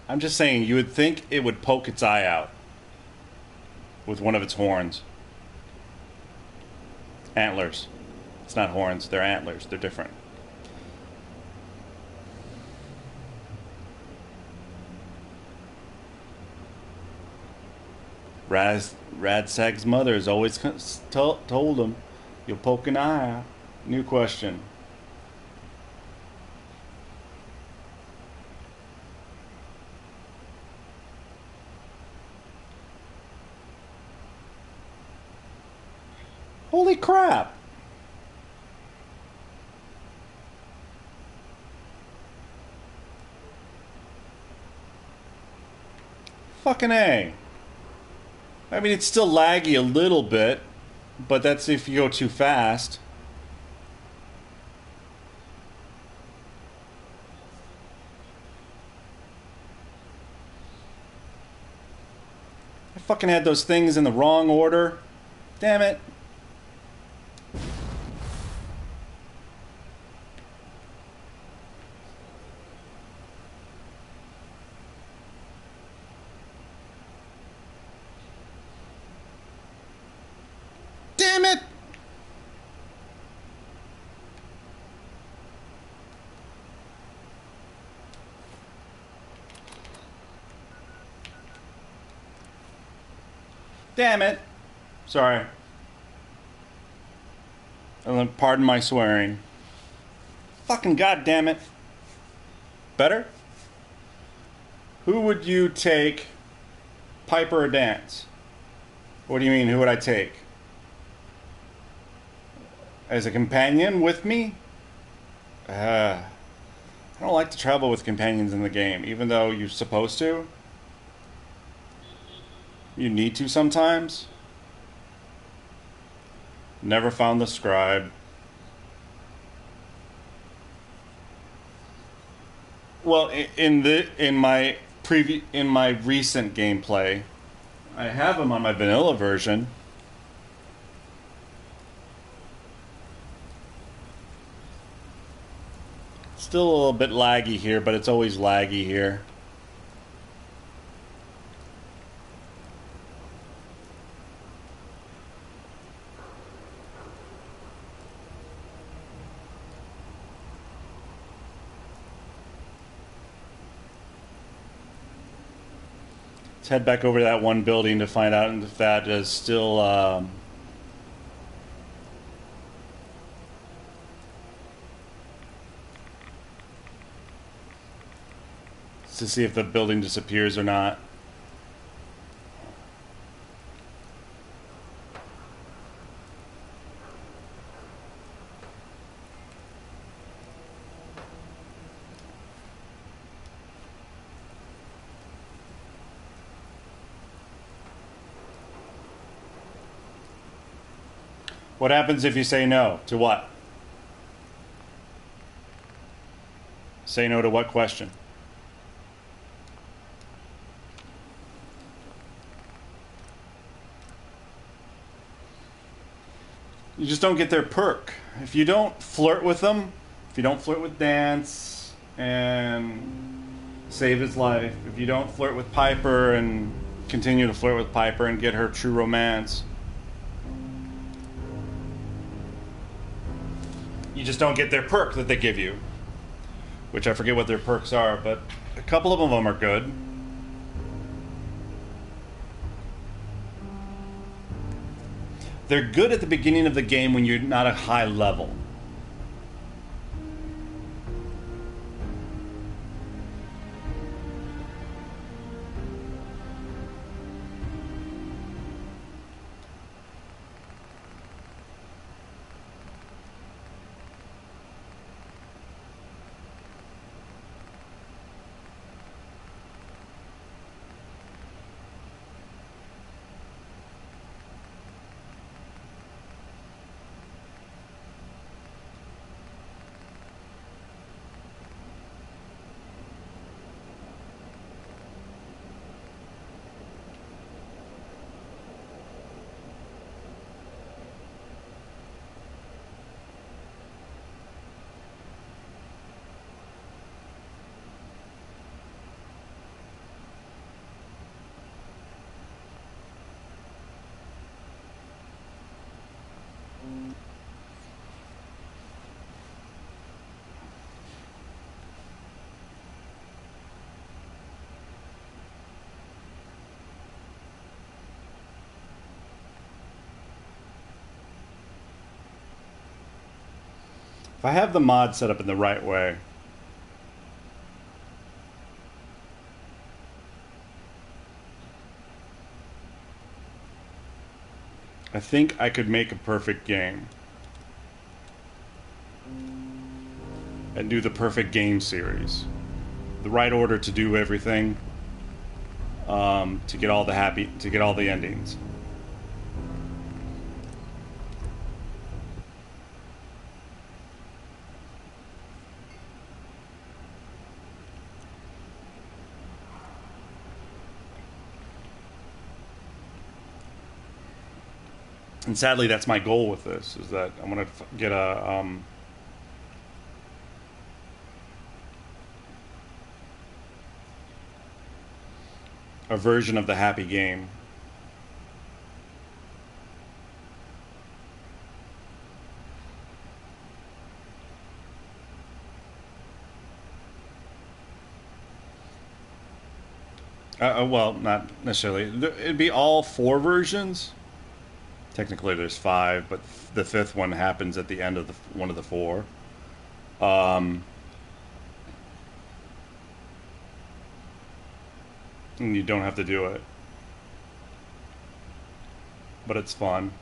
I'm just saying, you would think it would poke its eye out with one of its horns. Antlers. It's not horns, they're antlers. They're different. Radsag's mother has always told him, you'll poke an eye out. New question. Holy crap! Fucking A. I mean, it's still laggy a little bit, but that's if you go too fast. I fucking had those things in the wrong order. Damn it. Damn it! Damn it! Sorry. Pardon my swearing. Fucking goddamn it. Better? Who would you take, Piper or Dance? What do you mean, who would I take? As a companion with me? I don't like to travel with companions in the game, even though you're supposed to. You need to sometimes. Never found the scribe. Well, in my recent gameplay, I have him on my vanilla version. Still a little bit laggy here, but it's always laggy here. Let's head back over to that one building to find out if that is still to see if the building disappears or not. What happens if you say no? To what? Say no to what question? You just don't get their perk. If you don't flirt with them, if you don't flirt with Dance and save his life, if you don't flirt with Piper and continue to flirt with Piper and get her true romance, you just don't get their perk that they give you. Which I forget what their perks are, but a couple of them are good. They're good at the beginning of the game when you're not at high level. If I have the mod set up in the right way, I think I could make a perfect game. And do the perfect game series. The right order to do everything. To get all the endings. And sadly, that's my goal with this, is that I'm going to get a version of the happy game. Well, not necessarily. It'd be all 4 versions. Technically, there's 5, but the 5th one happens at the end of one of the 4. And you don't have to do it. But it's fun.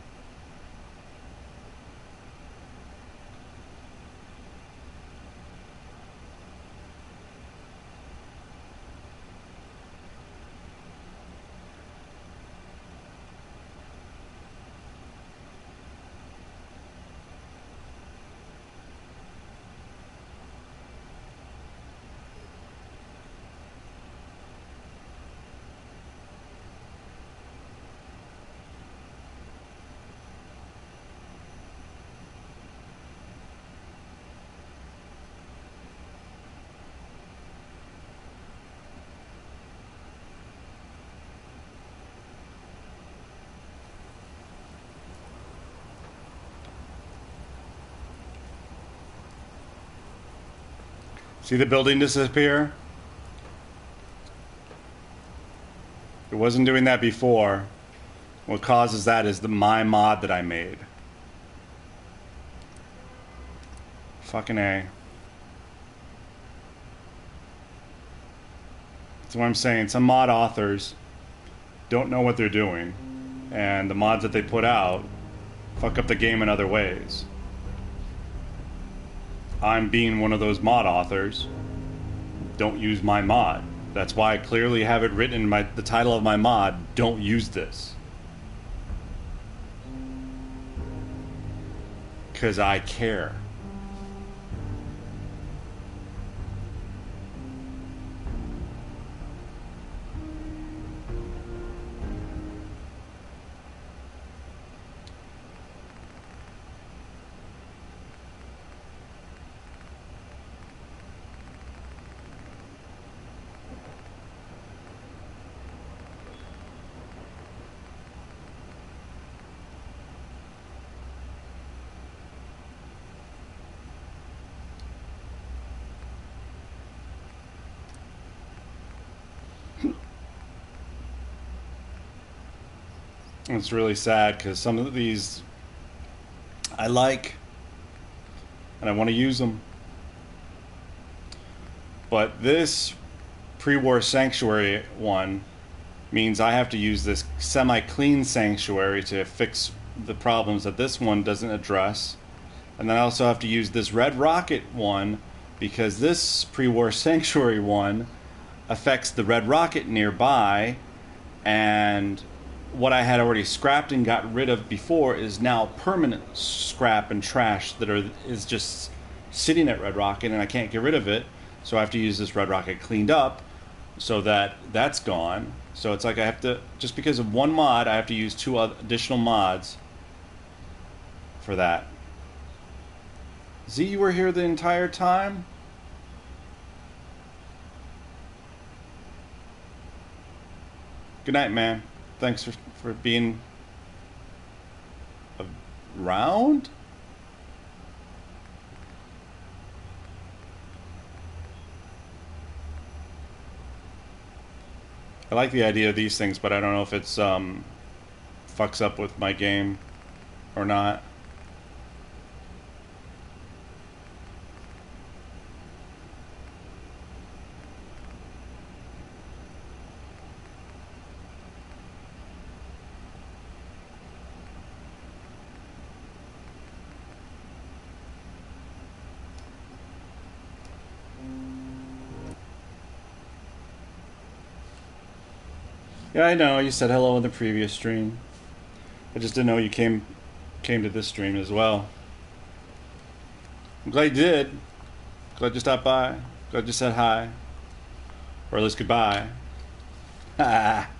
See the building disappear? It wasn't doing that before. What causes that is my mod that I made. Fucking A. That's what I'm saying. Some mod authors don't know what they're doing. And the mods that they put out fuck up the game in other ways. I'm being one of those mod authors. Don't use my mod. That's why I clearly have it written in the title of my mod, don't use this. Because I care. It's really sad because some of these I like and I want to use them, but this pre-war sanctuary one means I have to use this semi-clean sanctuary to fix the problems that this one doesn't address, and then I also have to use this red rocket one because this pre-war sanctuary one affects the red rocket nearby, and what I had already scrapped and got rid of before is now permanent scrap and trash that is just sitting at Red Rocket, and I can't get rid of it. So I have to use this Red Rocket cleaned up so that that's gone. So it's like I have to, just because of one mod, I have to use 2 additional mods for that. Z, you were here the entire time? Good night, man. Thanks for being around. I like the idea of these things, but I don't know if it's fucks up with my game or not. Yeah, I know. You said hello in the previous stream. I just didn't know you came to this stream as well. I'm glad you did. Glad you stopped by. Glad you said hi. Or at least goodbye. Ha.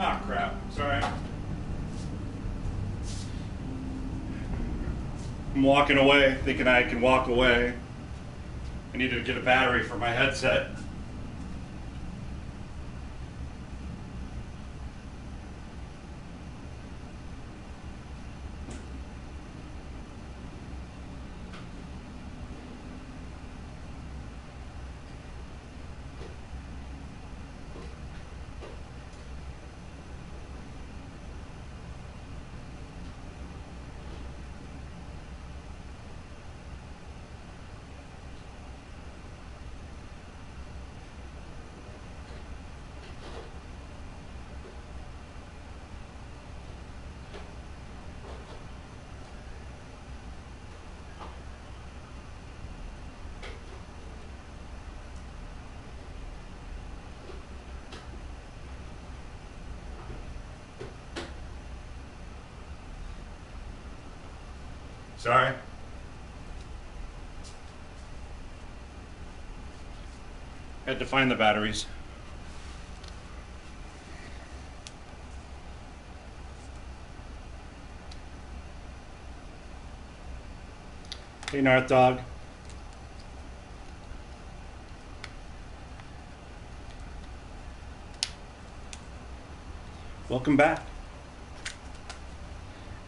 Ah, crap. Sorry. I'm walking away, thinking I can walk away. I need to get a battery for my headset. Sorry. Had to find the batteries. Hey, North Dog. Welcome back.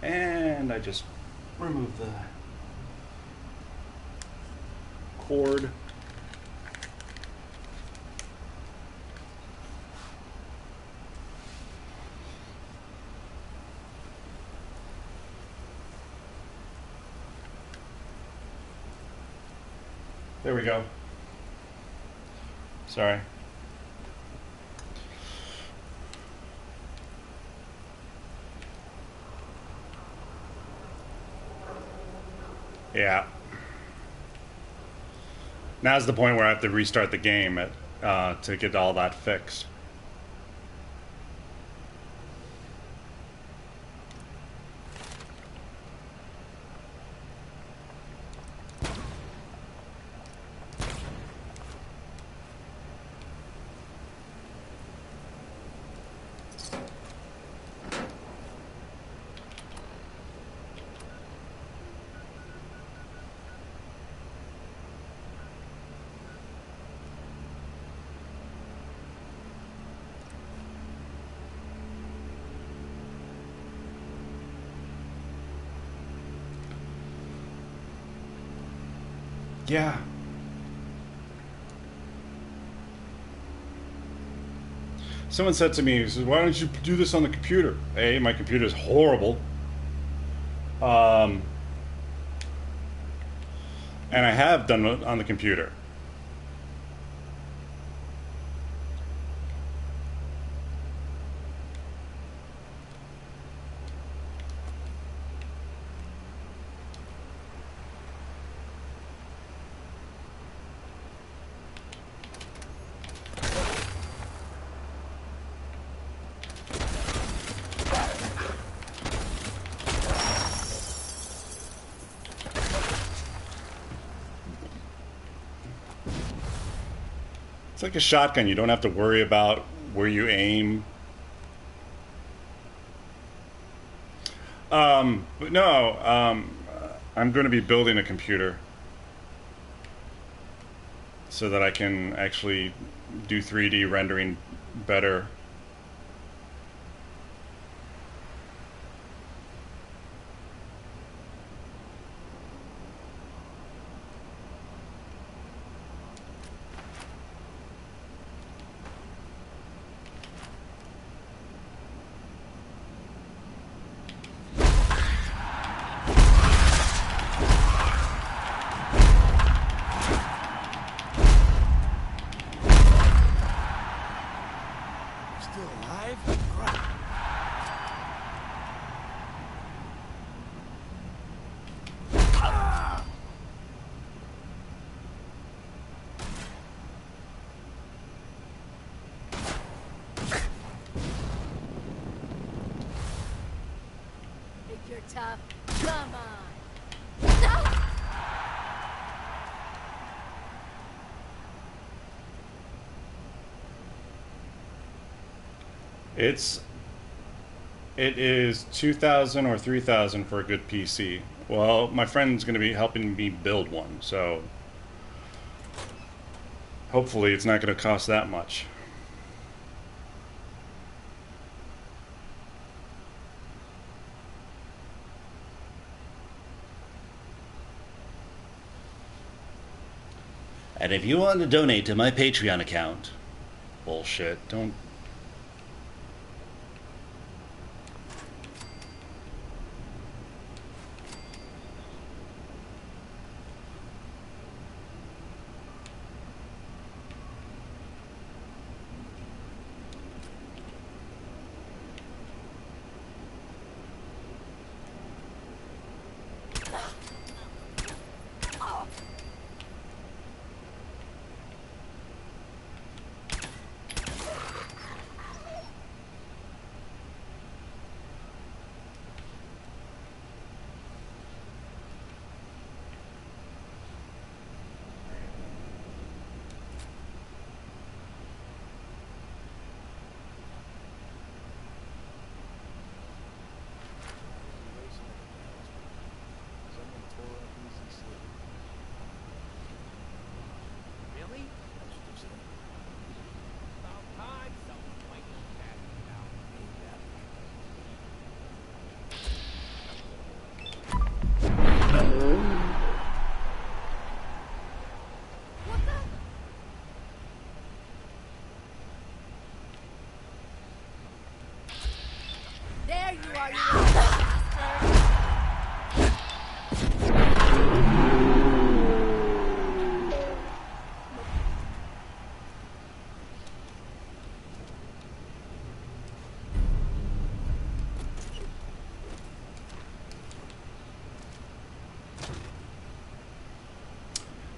And I just remove the cord. There we go. Sorry. Yeah. Now's the point where I have to restart the game to get all that fixed. Yeah. Someone said to me, he says, why don't you do this on the computer? A, my computer is horrible. And I have done it on the computer. It's like a shotgun. You don't have to worry about where you aim. But no, I'm going to be building a computer so that I can actually do 3D rendering better. tough. Come on. No! It is 2,000 or 3,000 for a good PC. Well, my friend's going to be helping me build one, so hopefully it's not going to cost that much. And if you want to donate to my Patreon account, Bullshit. Don't. Really? About time someone wiped the cat out. What the? There you are, you little bastard!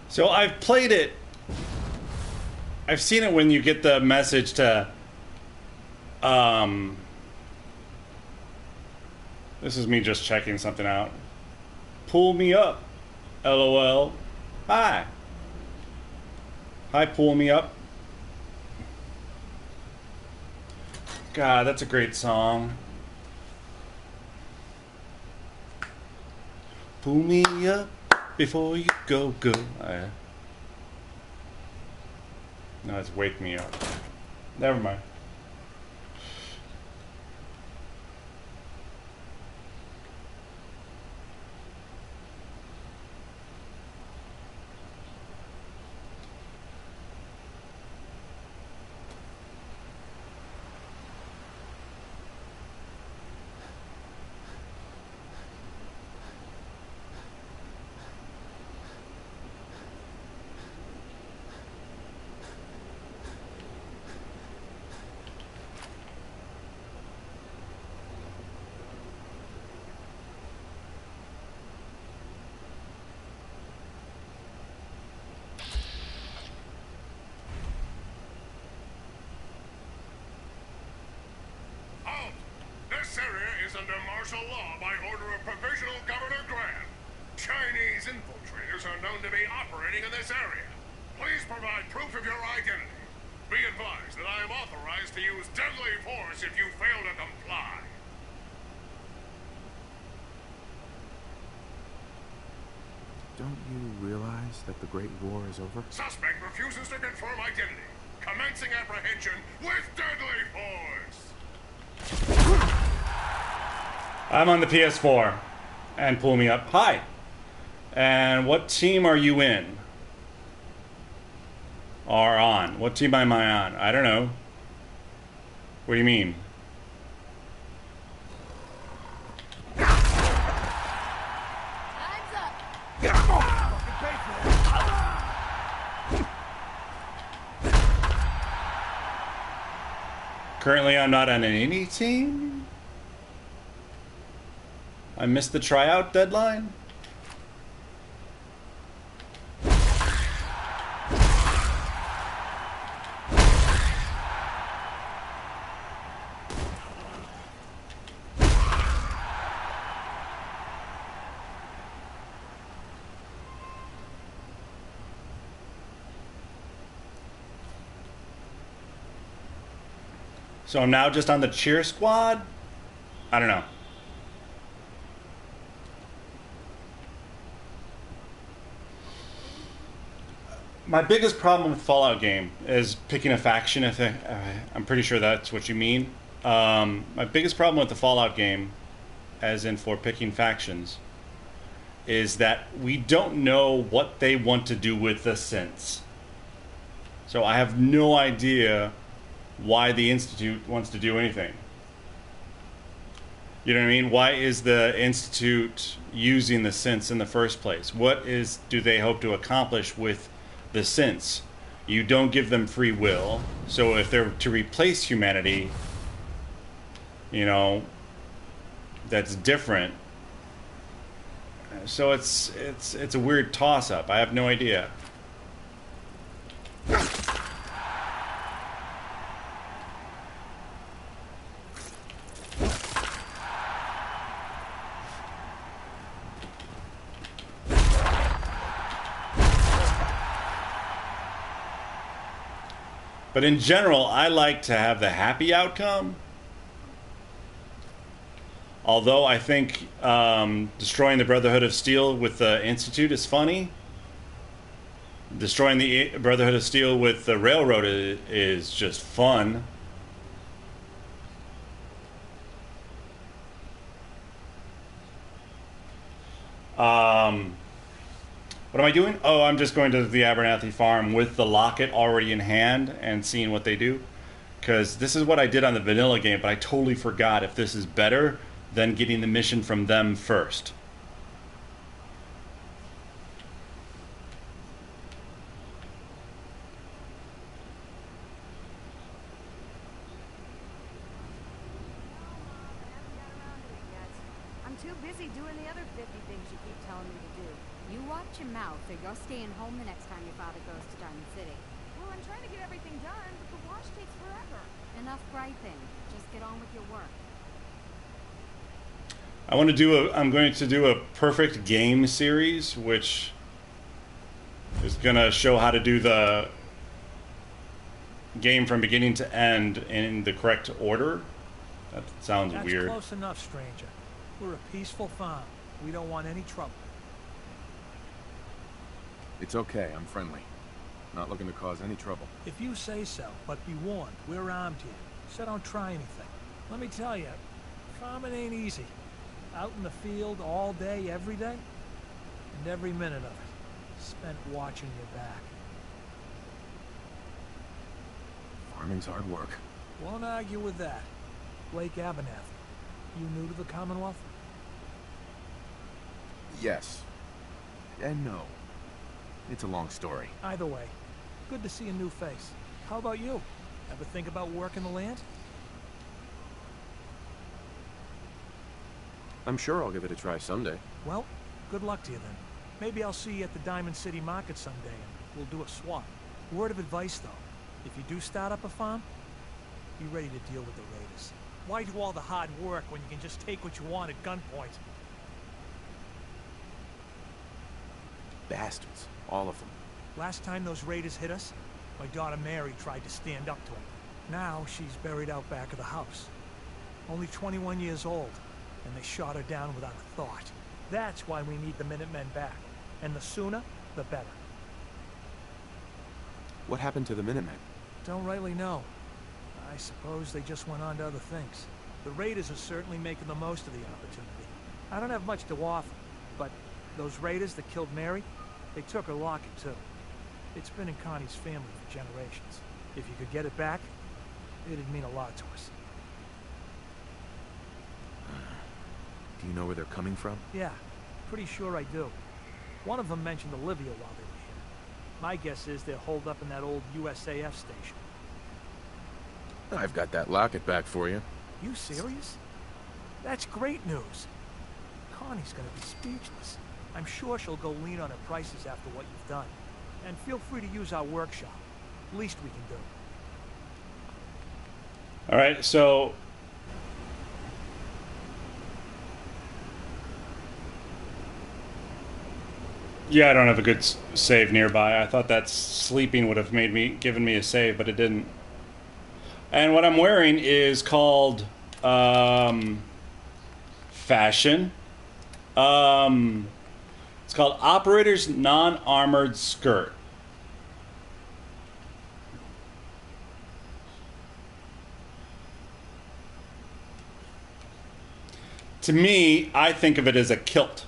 So I've played it. I've seen it when you get the message to, this is me just checking something out. Pull me up, LOL. Hi. Hi, pull me up. God, that's a great song. Pull me up before you go. No, it's wake me up. Never mind. This area is under martial law by order of Provisional Governor Graham. Chinese infiltrators are known to be operating in this area. Please provide proof of your identity. Be advised that I am authorized to use deadly force if you fail to comply. Don't you realize that the Great War is over? Suspect refuses to confirm identity. Commencing apprehension with deadly force. I'm on the PS4. And pull me up. Hi. And what team are you in? Or on? What team am I on? I don't know. What do you mean? Time's up! Currently, I'm not on any team. I missed the tryout deadline. So I'm now just on the cheer squad? I don't know. My biggest problem with Fallout game is picking a faction. I'm pretty sure that's what you mean. My biggest problem with the Fallout game, as in for picking factions, is that we don't know what they want to do with the synths. So I have no idea why the Institute wants to do anything. You know what I mean? Why is the Institute using the synths in the first place? What do they hope to accomplish with the synths? You don't give them free will. So if they're to replace humanity, you know, that's different. So it's a weird toss-up. I have no idea. But in general, I like to have the happy outcome. Although I think destroying the Brotherhood of Steel with the Institute is funny. Destroying the Brotherhood of Steel with the Railroad is just fun. What am I doing? Oh, I'm just going to the Abernathy farm with the locket already in hand and seeing what they do. Because this is what I did on the vanilla game, but I totally forgot if this is better than getting the mission from them first. I'm too busy doing the other 50 things you keep telling me to do. You watch your mouth, or you're staying home the next time your father goes to Diamond City. Well, I'm trying to get everything done, but the wash takes forever. Enough griping. Just get on with your work. I'm going to do a perfect game series, which is going to show how to do the game from beginning to end in the correct order. That sounds weird. That's close enough, stranger. We're a peaceful farm. We don't want any trouble. It's okay, I'm friendly. Not looking to cause any trouble. If you say so, but be warned, we're armed here. So don't try anything. Let me tell you, farming ain't easy. Out in the field all day, every day, and every minute of it spent watching your back. Farming's hard work. Won't argue with that. Blake Abernathy, you new to the Commonwealth? Yes. And no. It's a long story. Either way, good to see a new face. How about you? Ever think about working the land? I'm sure I'll give it a try someday. Well, good luck to you then. Maybe I'll see you at the Diamond City Market someday and we'll do a swap. Word of advice though, if you do start up a farm, be ready to deal with the raiders. Why do all the hard work when you can just take what you want at gunpoint? Bastards. All of them. Last time those raiders hit us, my daughter Mary tried to stand up to them. Now she's buried out back of the house. Only 21 years old, and they shot her down without a thought. That's why we need the Minutemen back. And the sooner, the better. What happened to the Minutemen? Don't rightly know. I suppose they just went on to other things. The raiders are certainly making the most of the opportunity. I don't have much to offer, but those raiders that killed Mary, they took her locket too. It's been in Connie's family for generations. If you could get it back, it'd mean a lot to us. Do you know where they're coming from? Yeah, pretty sure I do. One of them mentioned Olivia while they were here. My guess is they're holed up in that old USAF station. I've got that locket back for you. You serious? That's great news. Connie's gonna be speechless. I'm sure she'll go lean on her prices after what you've done. And feel free to use our workshop. Least we can do. All right, so yeah, I don't have a good save nearby. I thought that sleeping would have given me a save, but it didn't. And what I'm wearing is called fashion. It's called Operator's Non-Armored Skirt. To me, I think of it as a kilt.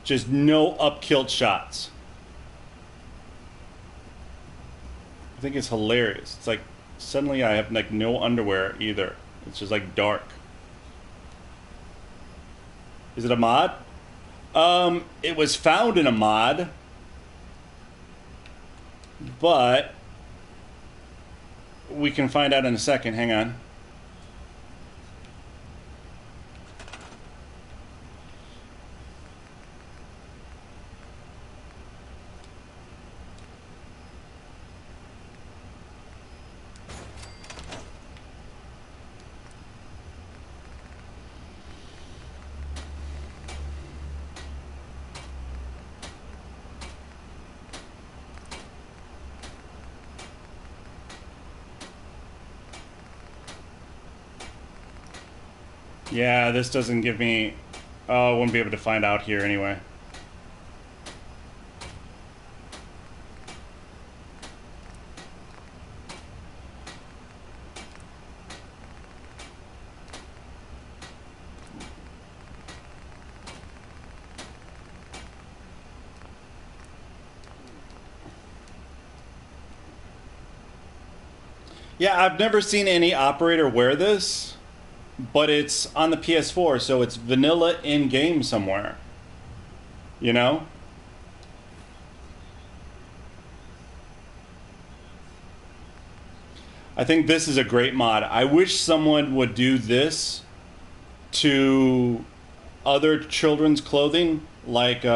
Just no up kilt shots. I think it's hilarious. It's like suddenly I have like no underwear either. It's just like dark. Is it a mod? It was found in a mod, but we can find out in a second. Hang on. Yeah, this doesn't give me... Oh, I won't be able to find out here anyway. Yeah, I've never seen any operator wear this. But it's on the PS4, so it's vanilla in-game somewhere. You know? I think this is a great mod. I wish someone would do this to other children's clothing, like the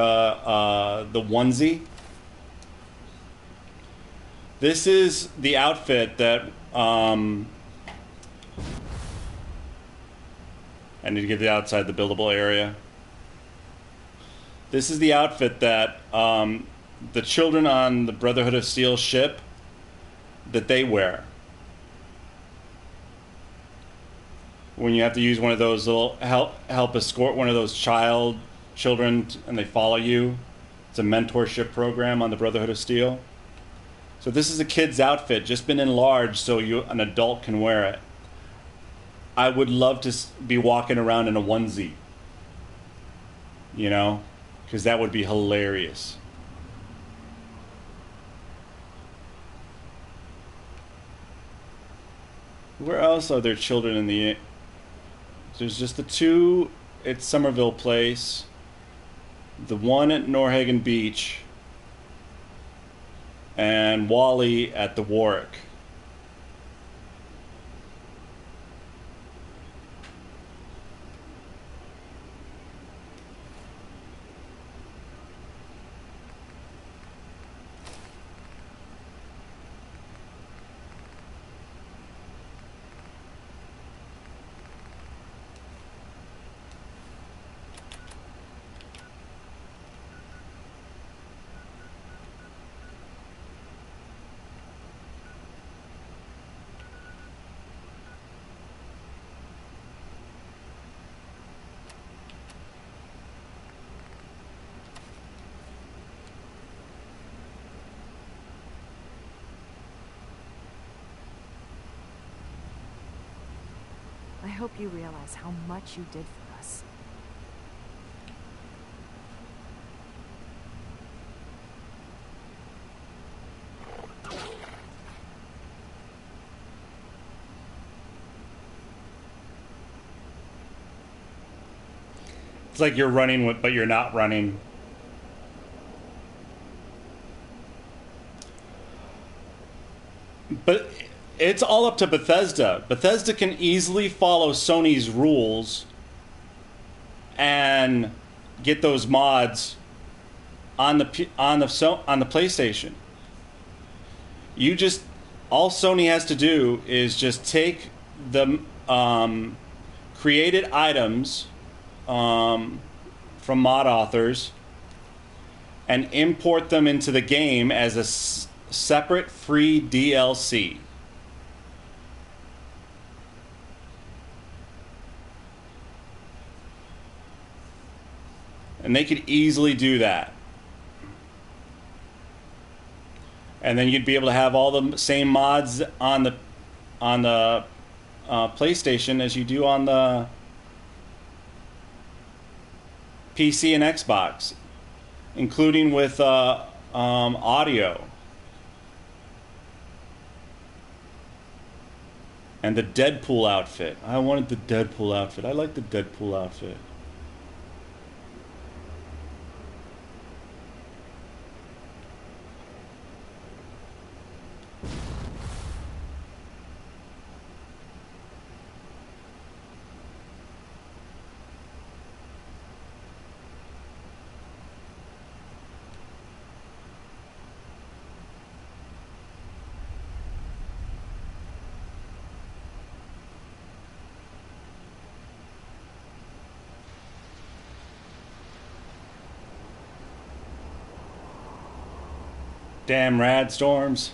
onesie. This is the outfit that... I need to get it outside the buildable area. This is the outfit that the children on the Brotherhood of Steel ship, that they wear. When you have to use one of those little help escort one of those children and they follow you. It's a mentorship program on the Brotherhood of Steel. So this is a kid's outfit, just been enlarged so an adult can wear it. I would love to be walking around in a onesie, you know, because that would be hilarious. Where else are there children in the... There's just the two at Somerville Place, the one at Norhagen Beach, and Wally at the Warick. I hope you realize how much you did for us. It's like you're running, but you're not running. But it's all up to Bethesda. Bethesda can easily follow Sony's rules and get those mods on the PlayStation. You just, all Sony has to do is just take the created items from mod authors and import them into the game as a separate free DLC. And they could easily do that. And then you'd be able to have all the same mods on the PlayStation as you do on the PC and Xbox, including with audio. And the Deadpool outfit. I wanted the Deadpool outfit. I like the Deadpool outfit. Damn rad storms.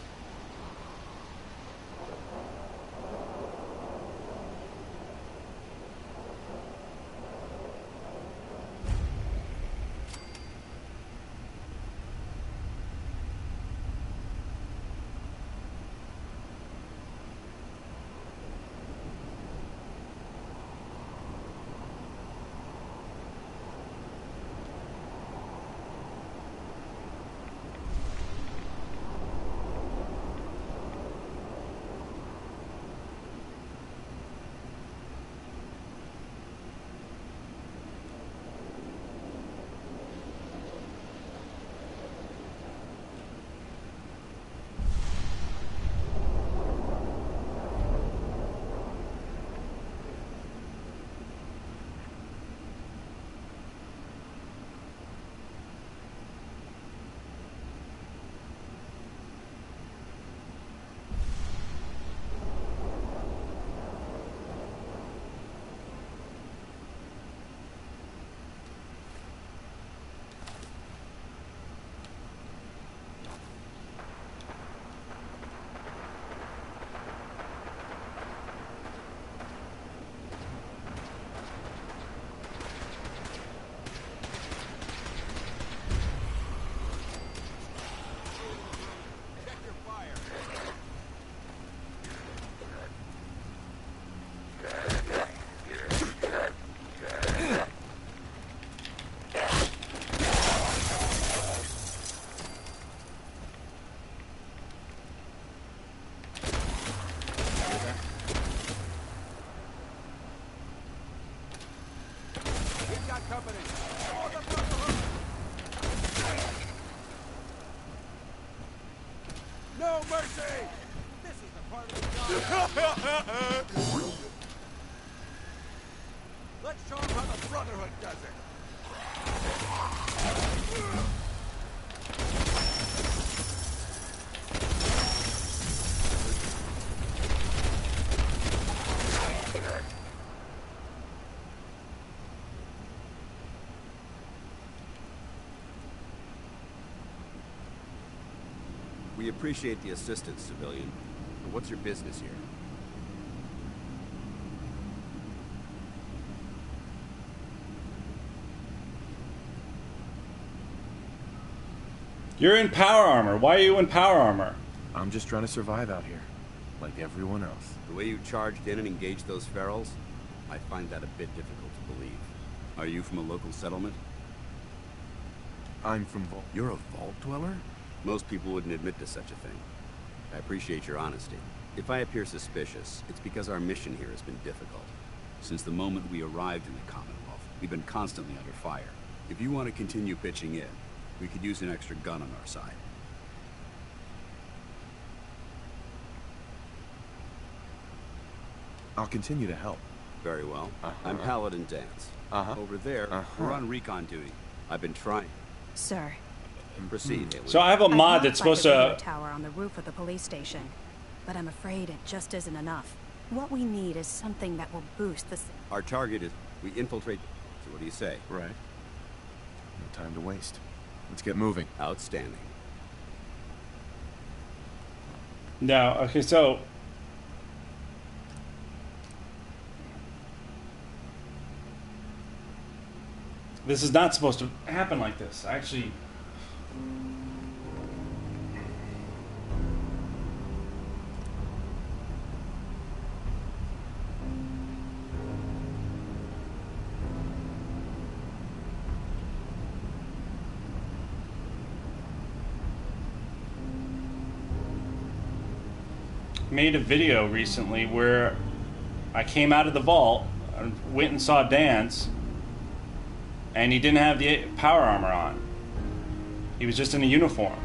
No mercy! This is the part of the job. Let's show them how the Brotherhood does it. We appreciate the assistance, civilian. But what's your business here? You're in power armor. Why are you in power armor? I'm just trying to survive out here, like everyone else. The way you charged in and engaged those ferals, I find that a bit difficult to believe. Are you from a local settlement? I'm from Vault. You're a vault dweller? Most people wouldn't admit to such a thing. I appreciate your honesty. If I appear suspicious, it's because our mission here has been difficult. Since the moment we arrived in the Commonwealth, we've been constantly under fire. If you want to continue pitching in, we could use an extra gun on our side. I'll continue to help. Very well. I'm Paladin Dance. Over there, we're on recon duty. I've been trying. Sir. Proceed, Haley. So I have a mod that's supposed to... tower on the roof of the police station, but I'm afraid it just isn't enough. What we need is something that will boost the... Our target is... we infiltrate... So what do you say? Right. No time to waste. Let's get moving. Outstanding. Now, okay, so this is not supposed to happen like this. Actually, made a video recently where I came out of the vault and went and saw Dance, and he didn't have the power armor on. He was just in a uniform.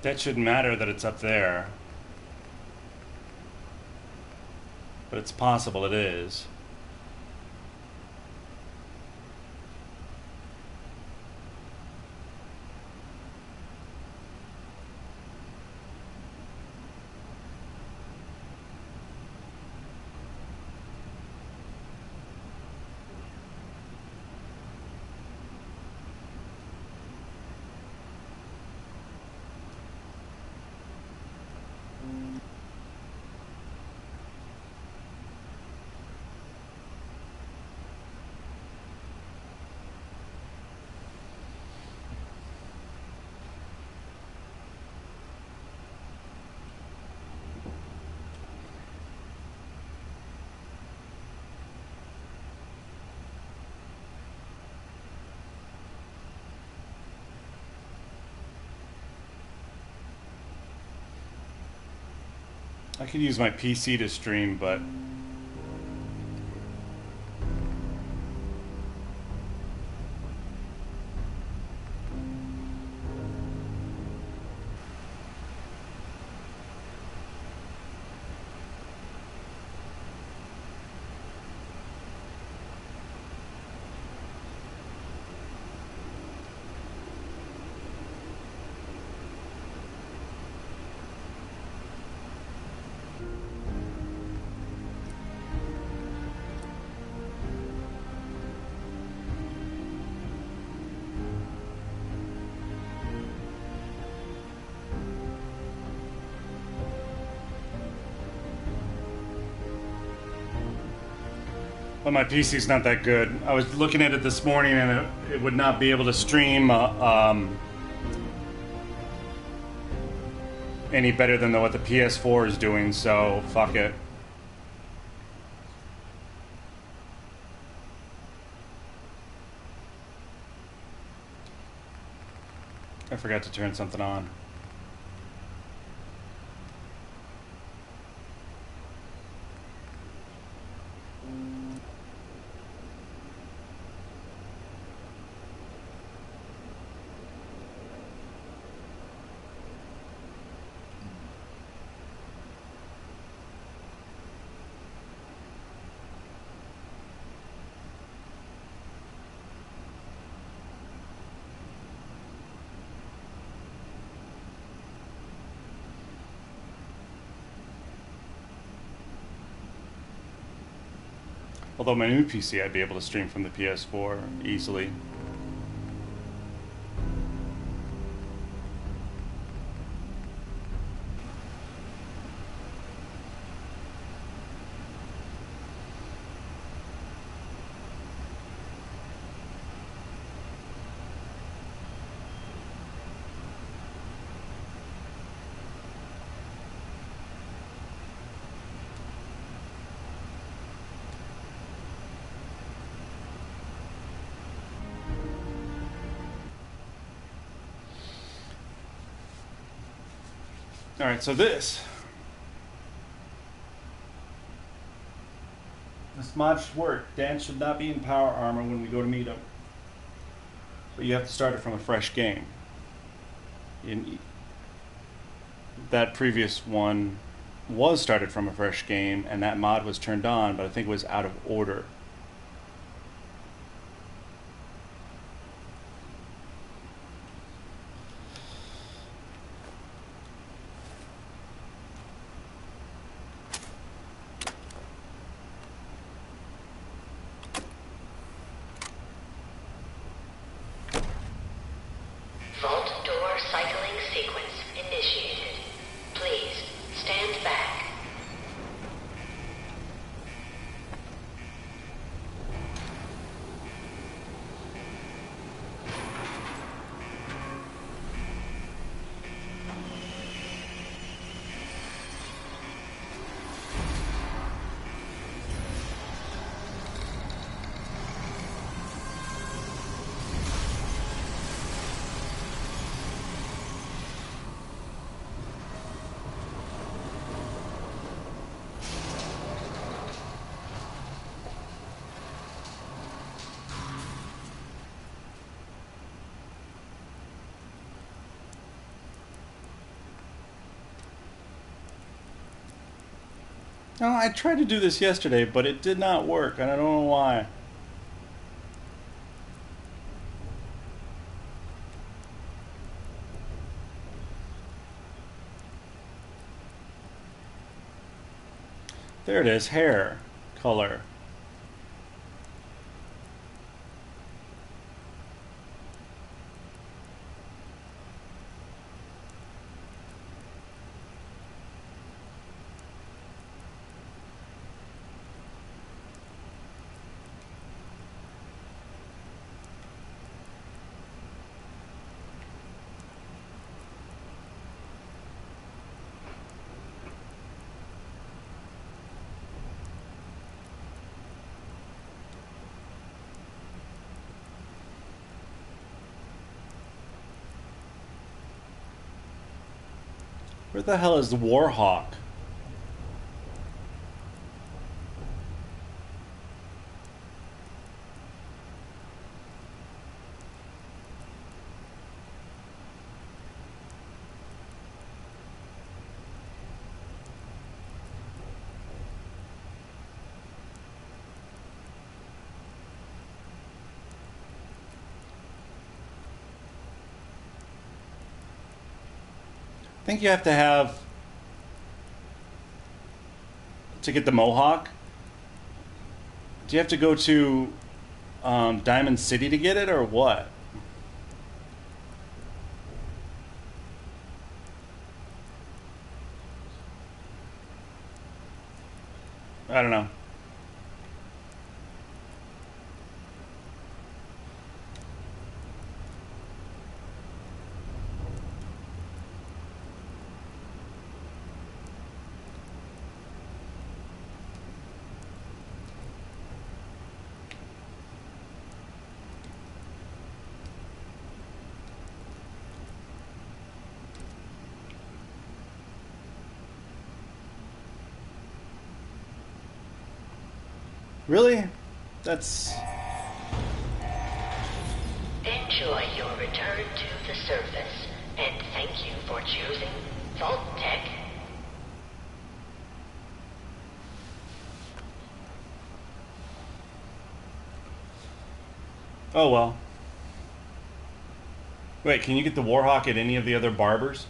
That shouldn't matter that it's up there. But it's possible it is. I could use my PC to stream, but my PC's not that good. I was looking at it this morning, and it would not be able to stream any better than what the PS4 is doing, so fuck it. I forgot to turn something on. Although my new PC, I'd be able to stream from the PS4 easily. Alright, so this mod should work. Dan should not be in power armor when we go to meet him. But you have to start it from a fresh game. That previous one was started from a fresh game, and that mod was turned on, but I think it was out of order. Vault door cycling sequence initiated. Please stand back. No, I tried to do this yesterday, but it did not work, and I don't know why. There it is, hair color. Where the hell is the Warhawk? I think you have to get the Mohawk. Do you have to go to Diamond City to get it, or what? I don't know. Really? That's... Enjoy your return to the surface, and thank you for choosing Vault Tech. Oh well. Wait, can you get the Warhawk at any of the other barbers?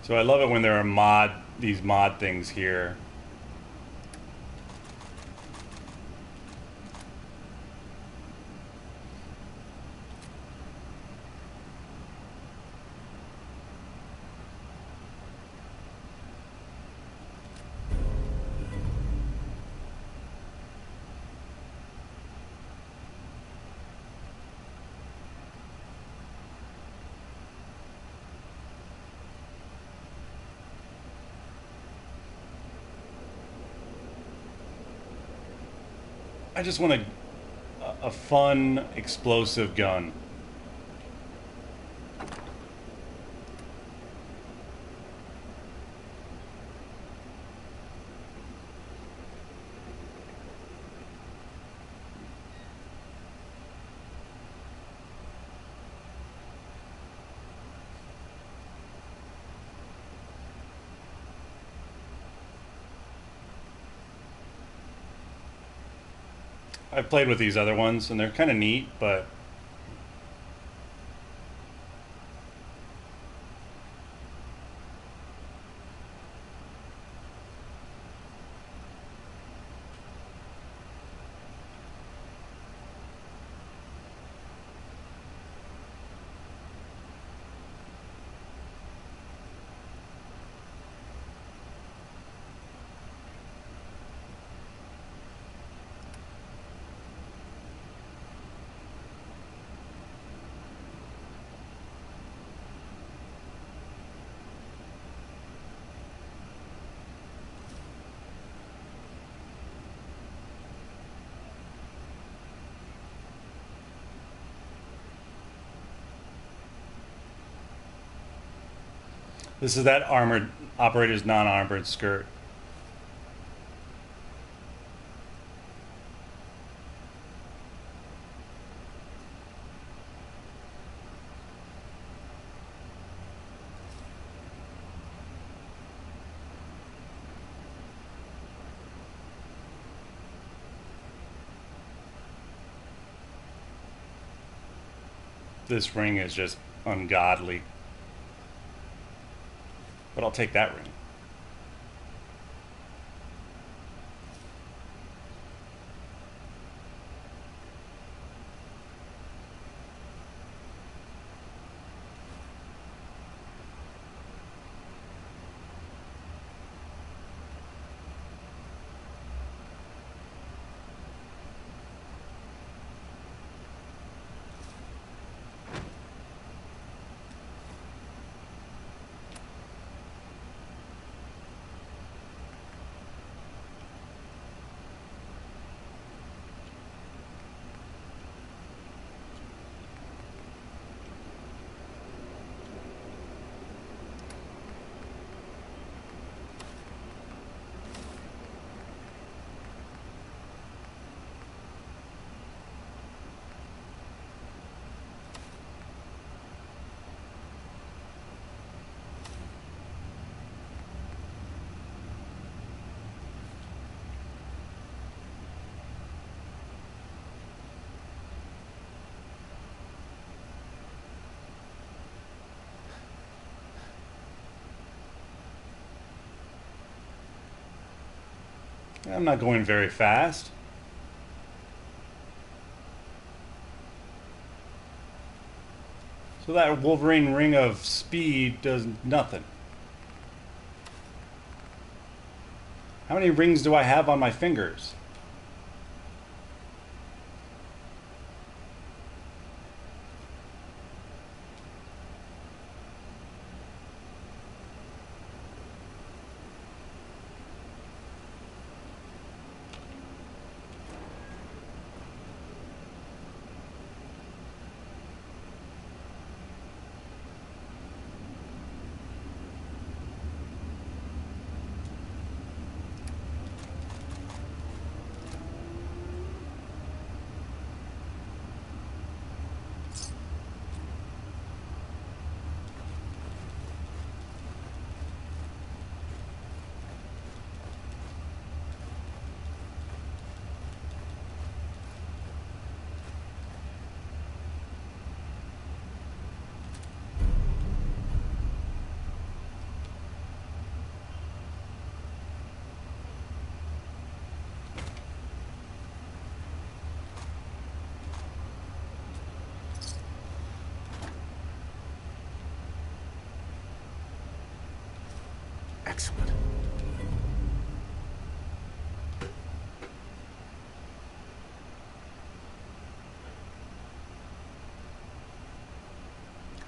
So I love it when there are these mod things here. I just want a fun, explosive gun. I've played with these other ones, and they're kind of neat, but this is that armored operator's non-armored skirt. This ring is just ungodly. But I'll take that ring. I'm not going very fast. So that Wolverine ring of speed does nothing. How many rings do I have on my fingers? Excellent.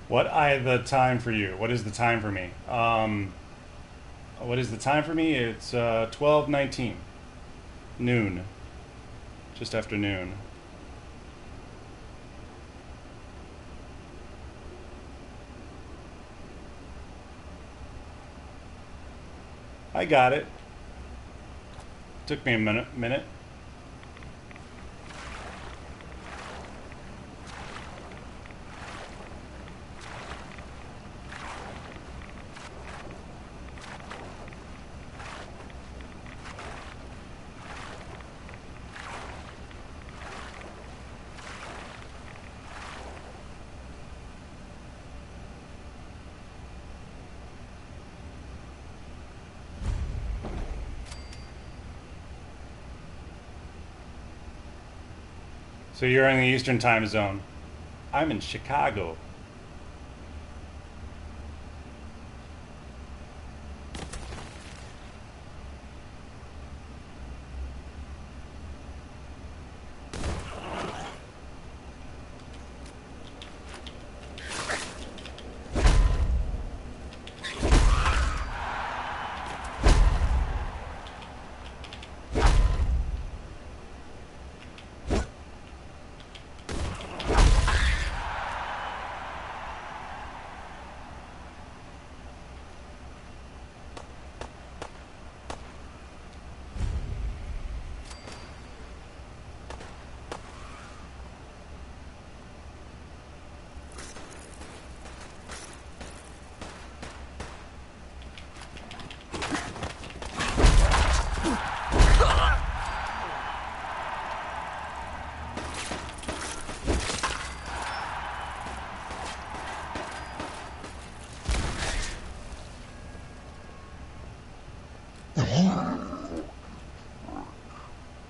What the time for you? What is the time for me? What is the time for me? It's 12:19. Noon. Just after noon. I got it. Took me a minute. So you're in the Eastern time zone. I'm in Chicago.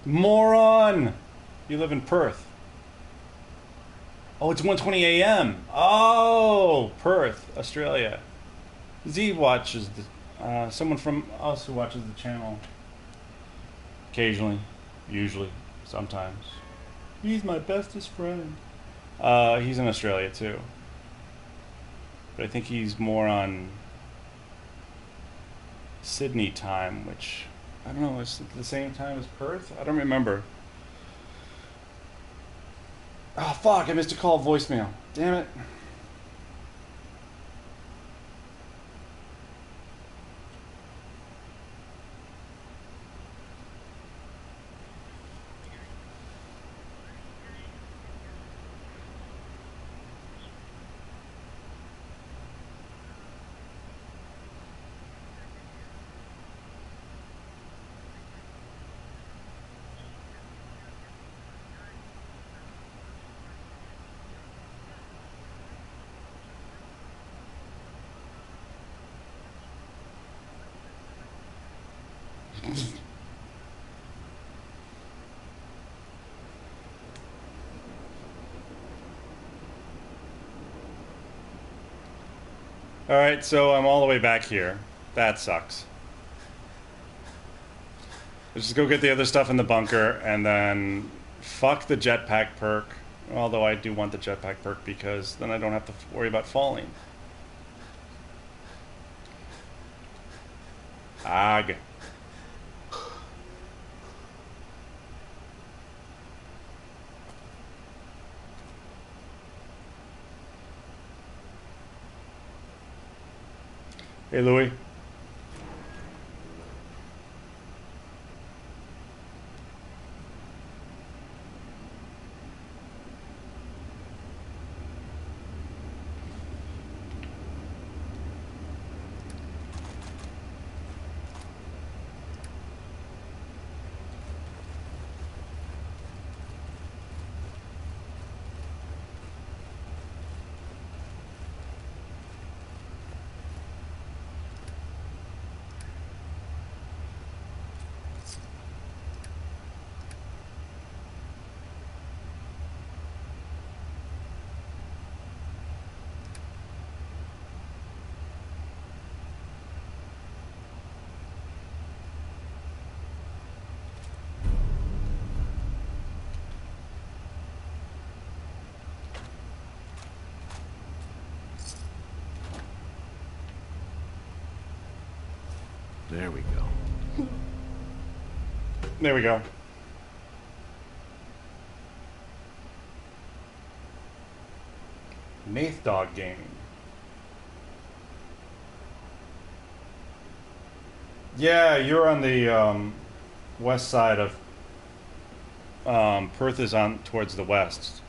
Moron! You live in Perth. Oh, it's 1:20 a.m. Oh, Perth, Australia. Z watches the someone from us who watches the channel. Occasionally, usually, sometimes. He's my bestest friend. He's in Australia too. But I think he's more on Sydney time, which I don't know, is it the same time as Perth? I don't remember. Oh fuck, I missed a call voicemail. Damn it. Alright, so I'm all the way back here. That sucks. Let's just go get the other stuff in the bunker, and then fuck the jetpack perk. Although I do want the jetpack perk because then I don't have to worry about falling. Ag. Hey, Louie. There we go. There we go. Nath Dog Gaming. Yeah, you're on the west side of Perth is on towards the west.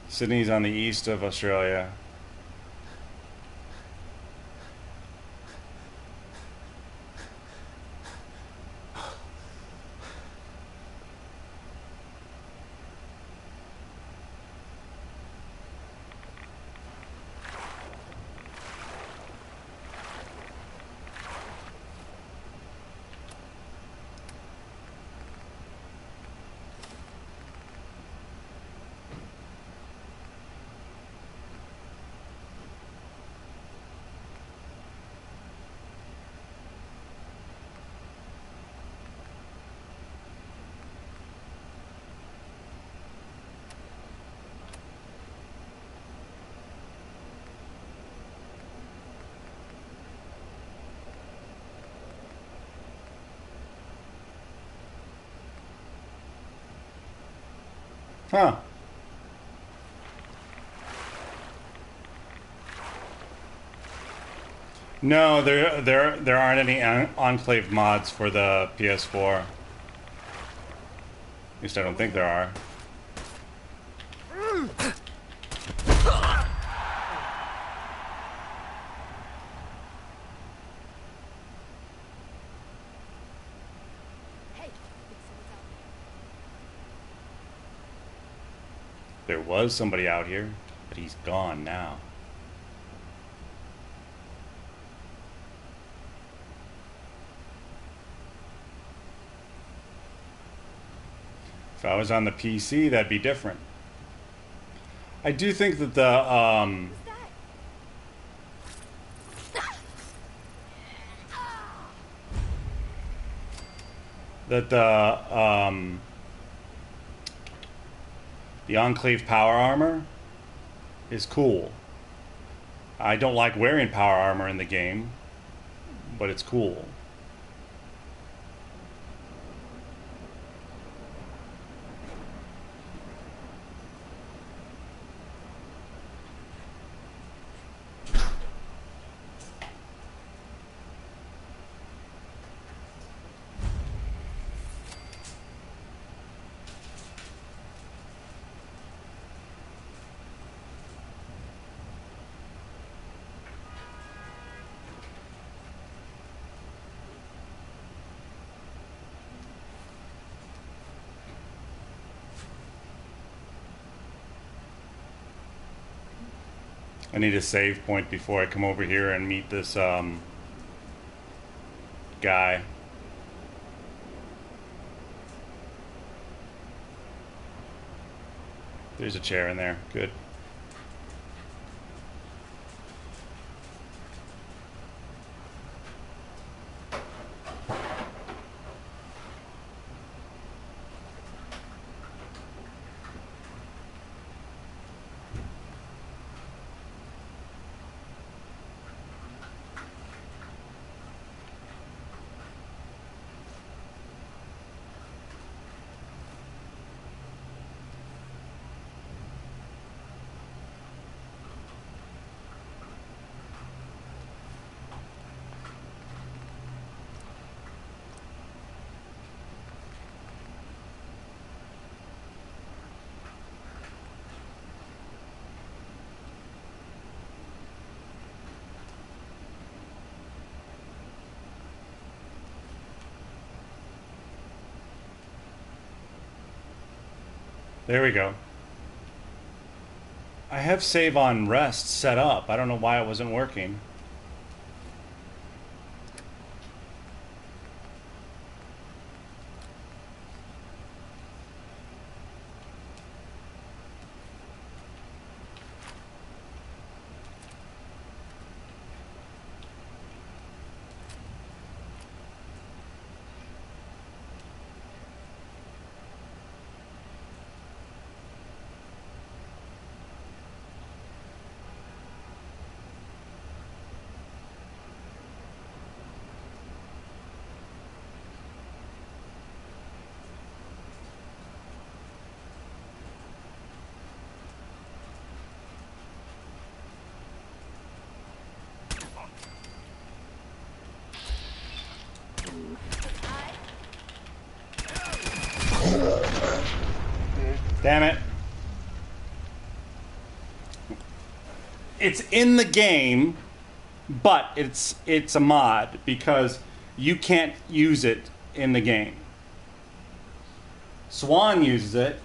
Sydney's on the east of Australia. Huh. No, there aren't any Enclave mods for the PS4. At least I don't think there are. There was somebody out here, but he's gone now. If I was on the PC, that'd be different. I do think that the Enclave power armor is cool. I don't like wearing power armor in the game, but it's cool. I need a save point before I come over here and meet this guy. There's a chair in there. Good. There we go. I have save on rest set up. I don't know why it wasn't working. Damn it. It's in the game, but it's a mod because you can't use it in the game. Swan uses it.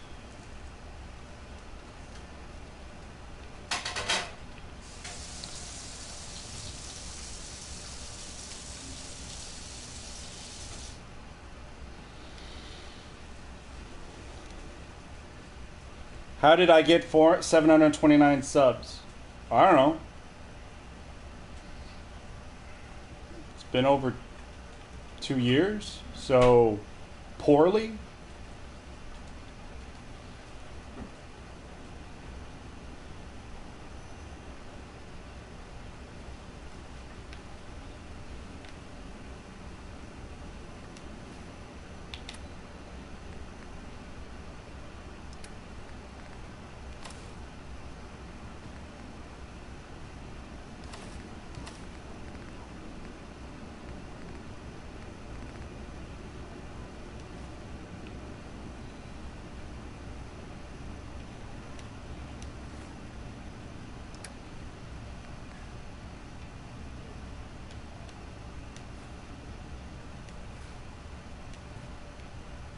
How did I get 729 subs? I don't know. It's been over 2 years, so poorly.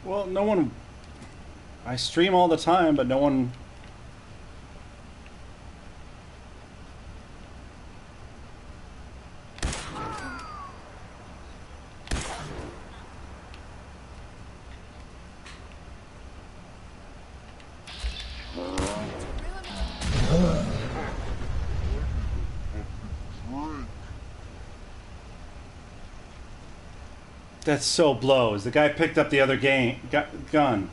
Well, no one... I stream all the time, but no one... That's so blows. The guy picked up the other gun.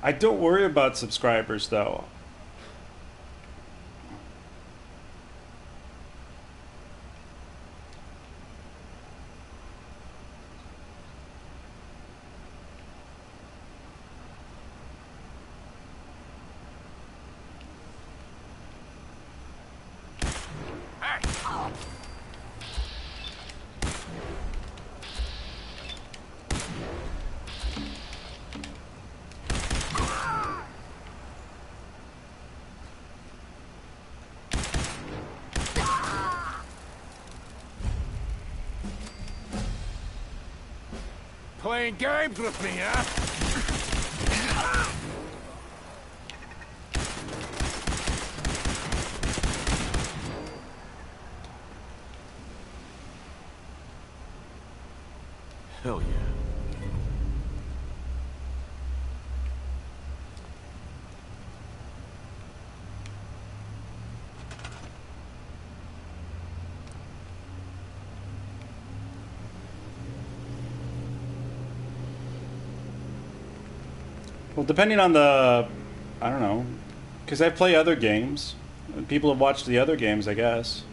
I don't worry about subscribers, though. Playing games with me, huh? Hell yeah. Well, depending on the... I don't know. Because I play other games. People have watched the other games, I guess.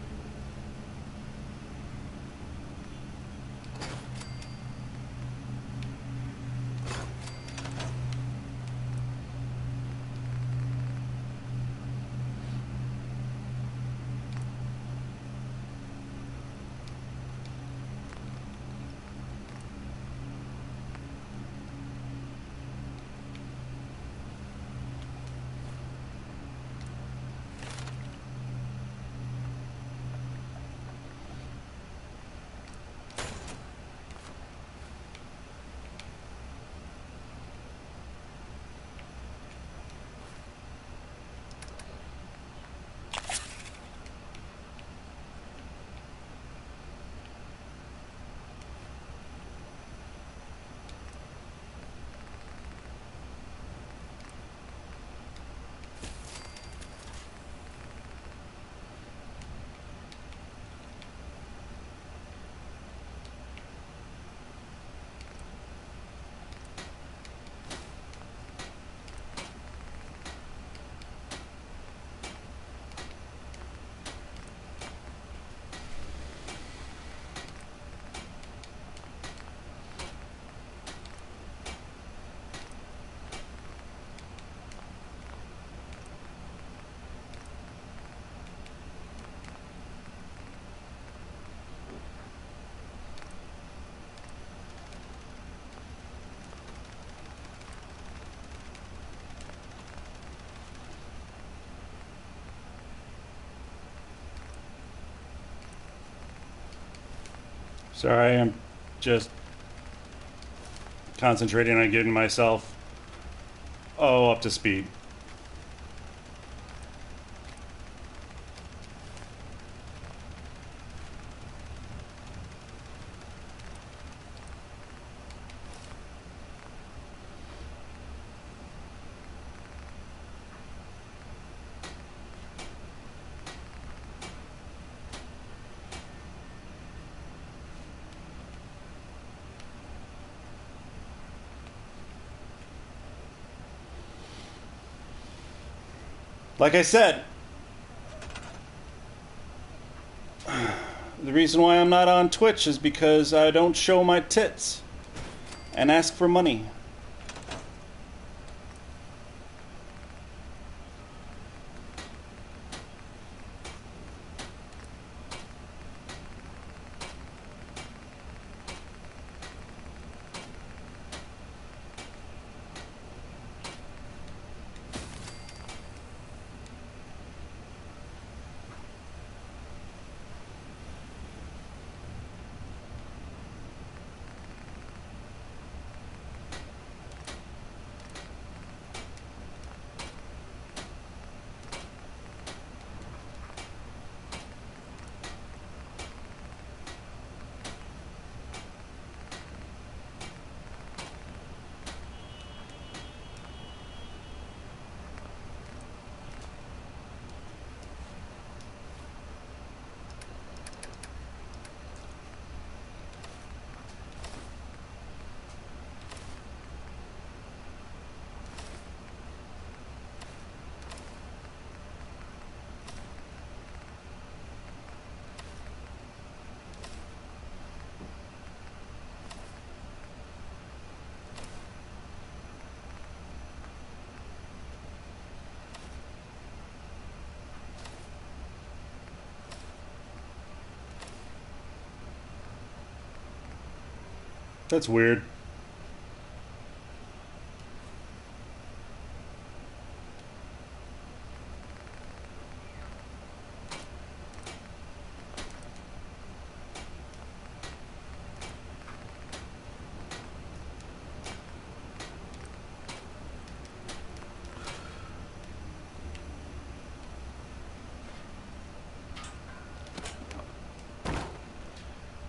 Sorry, I'm just concentrating on getting myself, up to speed. Like I said, the reason why I'm not on Twitch is because I don't show my tits and ask for money. That's weird.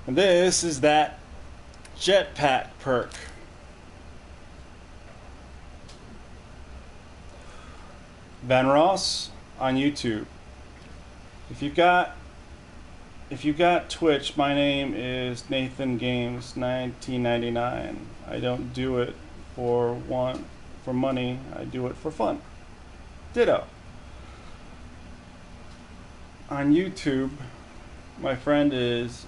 And this is that jetpack perk. Van Ross on YouTube. If you got Twitch, my name is Nathan Games 1999. I don't do it for money. I do it for fun. Ditto. On YouTube, my friend is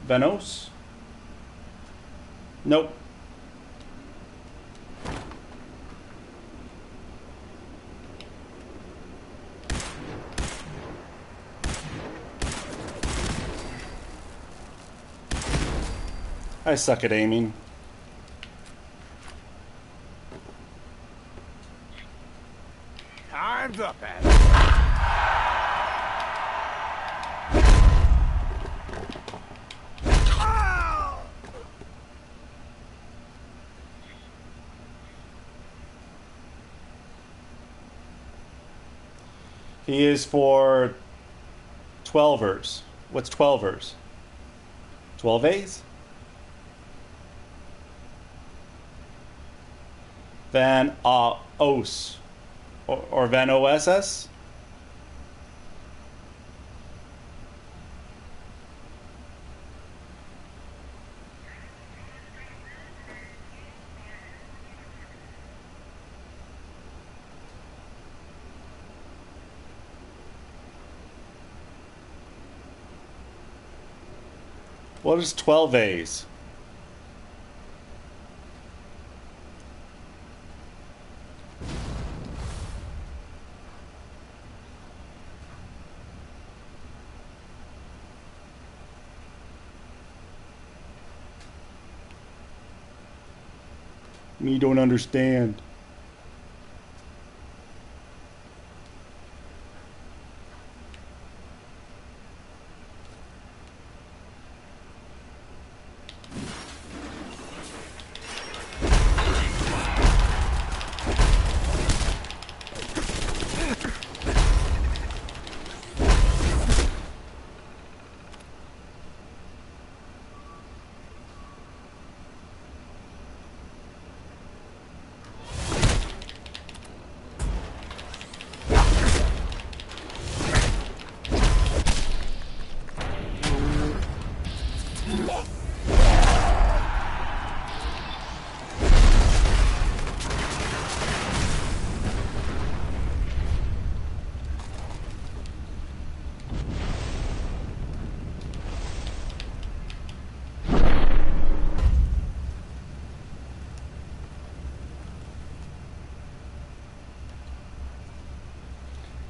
Venos? Nope. I suck at aiming. Time's up, Adam. He is for 12ers. What's 12ers? 12As? Van Os. Or Van OSS? What is 12As? Me don't understand.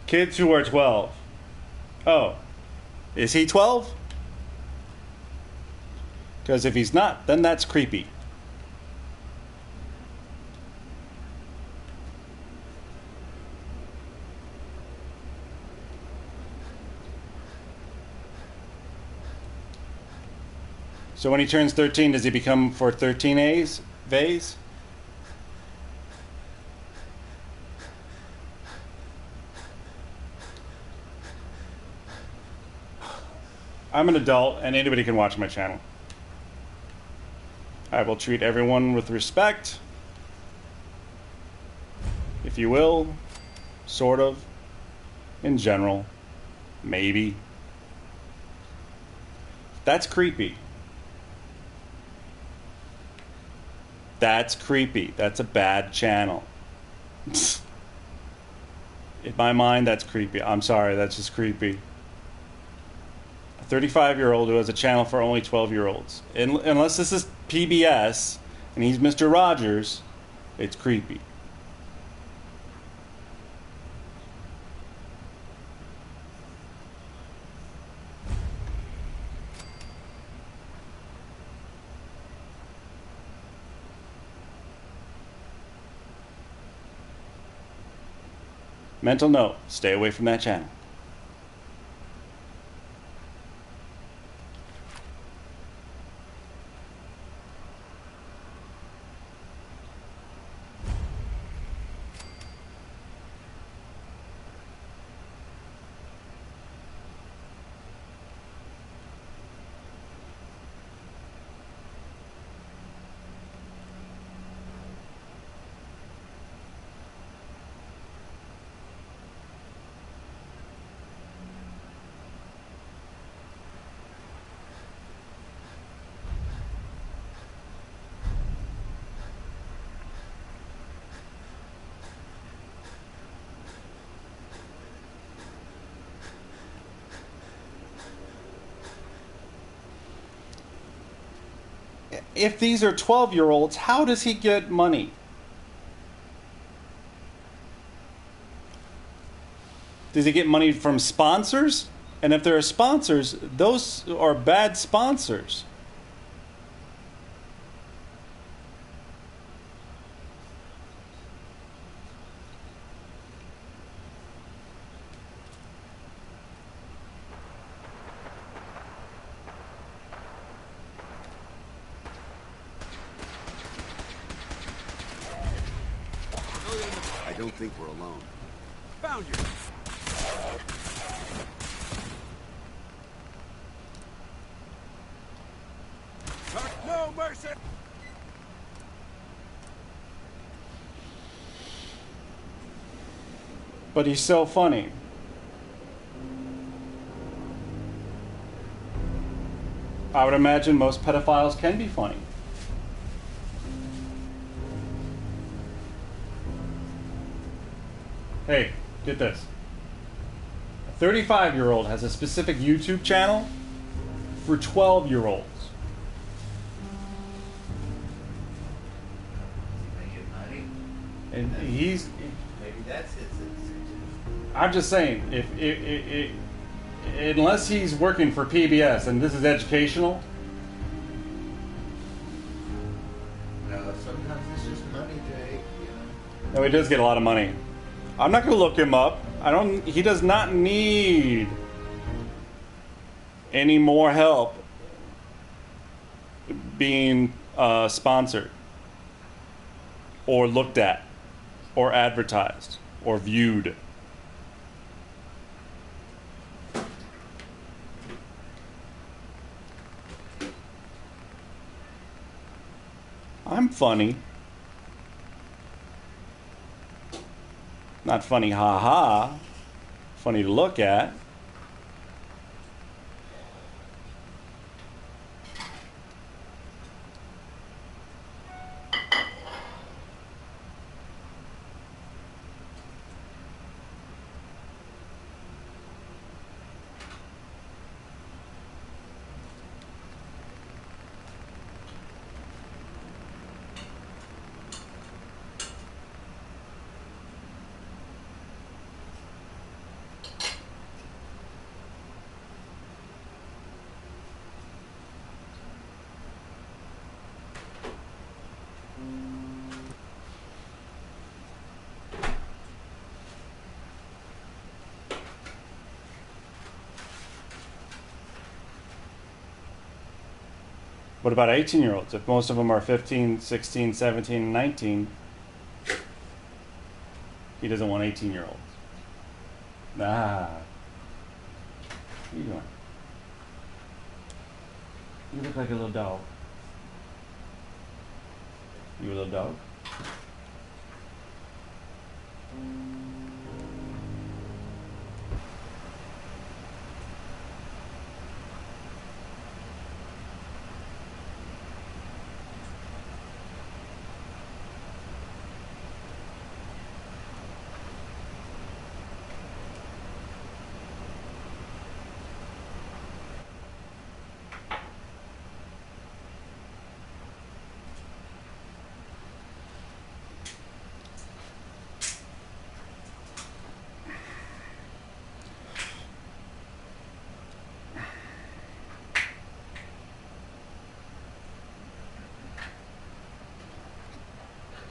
Kids who are 12. Oh. Is he 12? Because if he's not, then that's creepy. So when he turns 13, does he become for 13As? Vase? I'm an adult, and anybody can watch my channel. I will treat everyone with respect, if you will, sort of, in general, maybe. That's creepy. That's creepy. That's a bad channel. In my mind, that's creepy. I'm sorry, that's just creepy. 35-year-old who has a channel for only 12-year-olds. Unless this is PBS and he's Mr. Rogers, it's creepy. Mental note, stay away from that channel. If these are 12-year-olds, how does he get money? Does he get money from sponsors? And if there are sponsors, those are bad sponsors. I don't think we're alone. Found you. No mercy. But he's so funny. I would imagine most pedophiles can be funny. Hey, get this. A 35-year-old has a specific YouTube channel for 12-year-olds. And he's... Maybe that's his incentive. I'm just saying, if unless he's working for PBS and this is educational... No, sometimes it's just money, Jake. You know? No, he does get a lot of money. I'm not going to look him up. He does not need any more help being sponsored or looked at or advertised or viewed. I'm funny. Not funny, ha-ha. Funny to look at. What about 18-year-olds? If most of them are 15, 16, 17, and 19, he doesn't want 18-year-olds. Ah. What are you doing? You look like a little dog. You a little dog?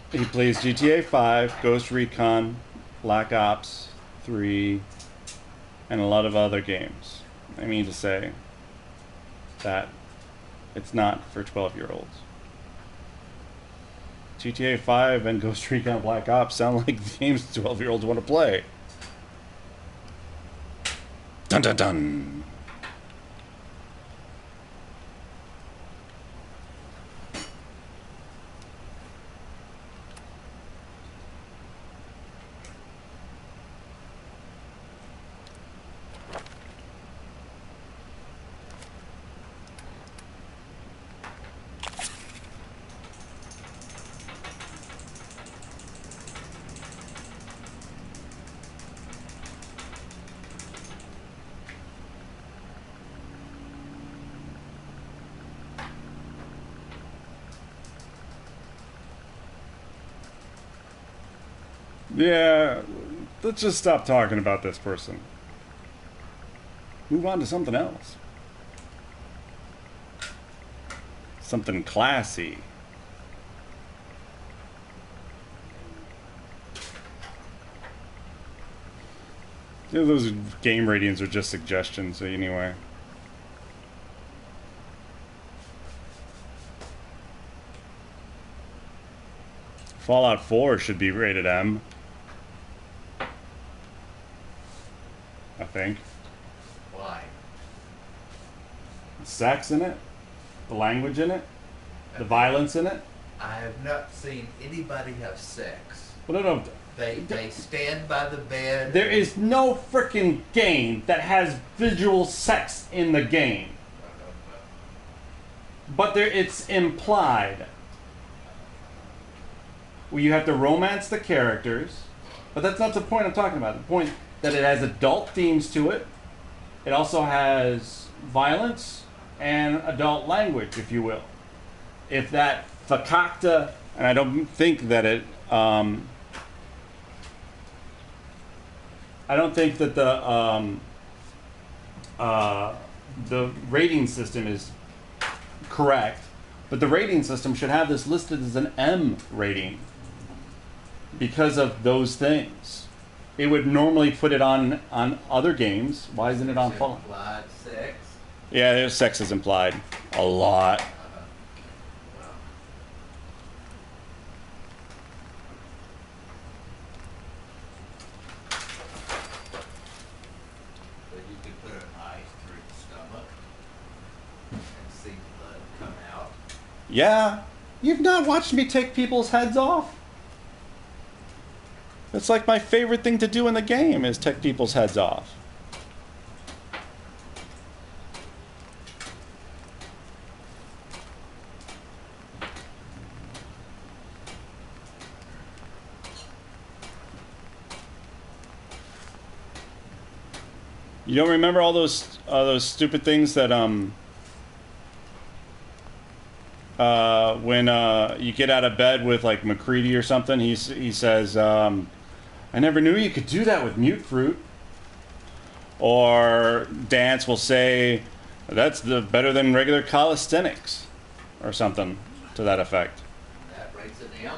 He plays GTA 5, Ghost Recon, Black Ops 3, and a lot of other games. I mean to say that it's not for 12-year-olds. GTA 5 and Ghost Recon Black Ops sound like the games 12-year-olds want to play. Dun dun dun! Yeah, let's just stop talking about this person. Move on to something else. Something classy. Yeah, those game ratings are just suggestions anyway. Fallout 4 should be rated M. I think. Why? The sex in it, the language in it, the violence in it. I have not seen anybody have sex. Well, no. They stand by the bed. There is no freaking game that has visual sex in the game. But it's implied. Well, you have to romance the characters, but that's not the point I'm talking about. The point that it has adult themes to it. It also has violence and adult language, if you will. If that fakakta, and I don't think that it, I don't think that the rating system is correct, but the rating system should have this listed as an M rating because of those things. It would normally put it on other games. Why isn't it on Fallout? Implied sex? Yeah, there's sex is implied. A lot. But you could put an ice through the stomach and see blood come out. Yeah. You've not watched me take people's heads off? It's like my favorite thing to do in the game is take people's heads off. You don't remember all those stupid things that when you get out of bed with like McCready or something, he says, I never knew you could do that with mute fruit. Or Dance will say, that's better than regular calisthenics, or something to that effect. That rates an M.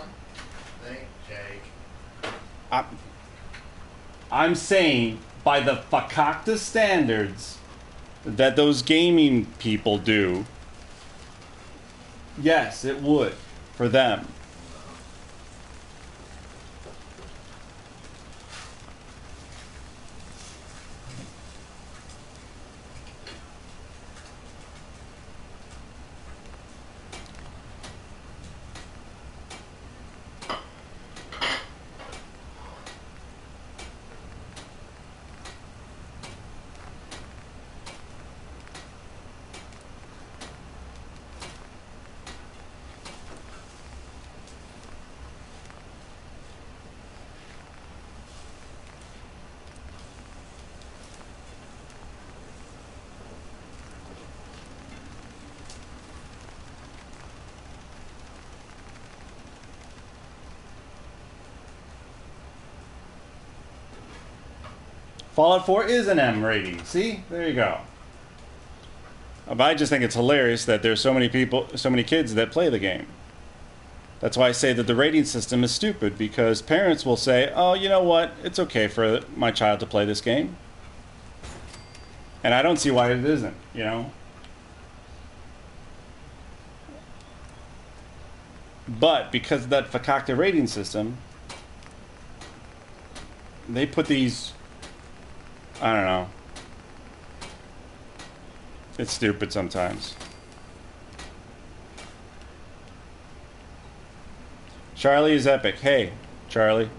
Think, Jake. I'm saying by the fakakta standards that those gaming people do, Yes, it would. For them. Fallout 4 is an M rating. See? There you go. But I just think it's hilarious that there's so many people, so many kids that play the game. That's why I say that the rating system is stupid, because parents will say, oh, you know what? It's okay for my child to play this game. And I don't see why it isn't, you know? But because of that fakakta rating system, they put these... I don't know. It's stupid sometimes. Charlie is epic. Hey, Charlie.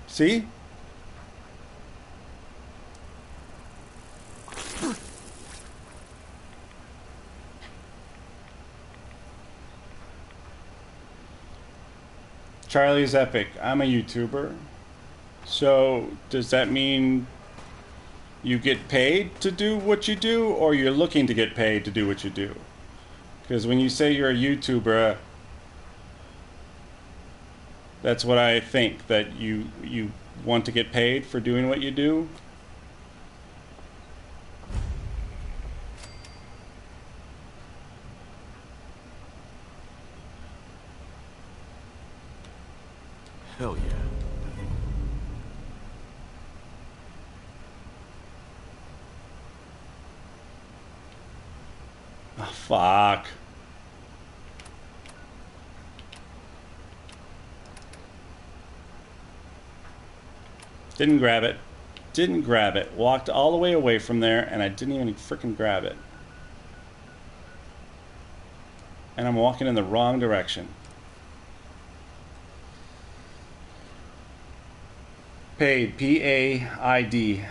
See? Charlie's epic. I'm a YouTuber. So, does that mean you get paid to do what you do, or you're looking to get paid to do what you do? Because when you say you're a YouTuber, that's what I think, that you want to get paid for doing what you do. Hell yeah. Oh, fuck. Didn't grab it. Didn't grab it. Walked all the way away from there, and I didn't even freaking grab it. And I'm walking in the wrong direction. Paid. P-A-I-D.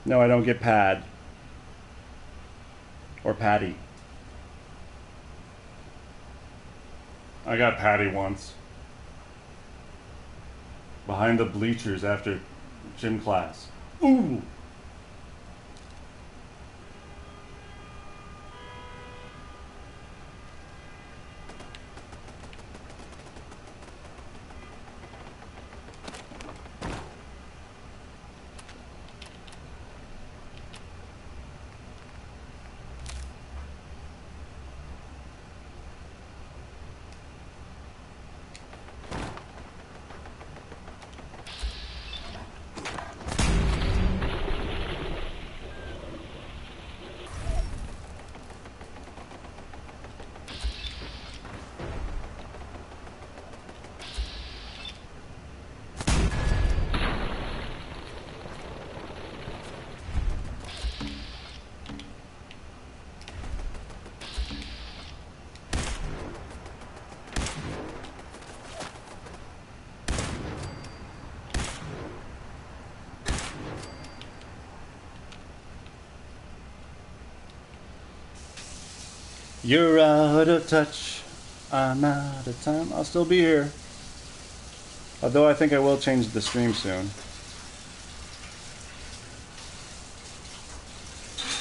No, I don't get pad. Or patty. I got patty once. Behind the bleachers after gym class. Ooh! You're out of touch. I'm out of time. I'll still be here. Although I think I will change the stream soon.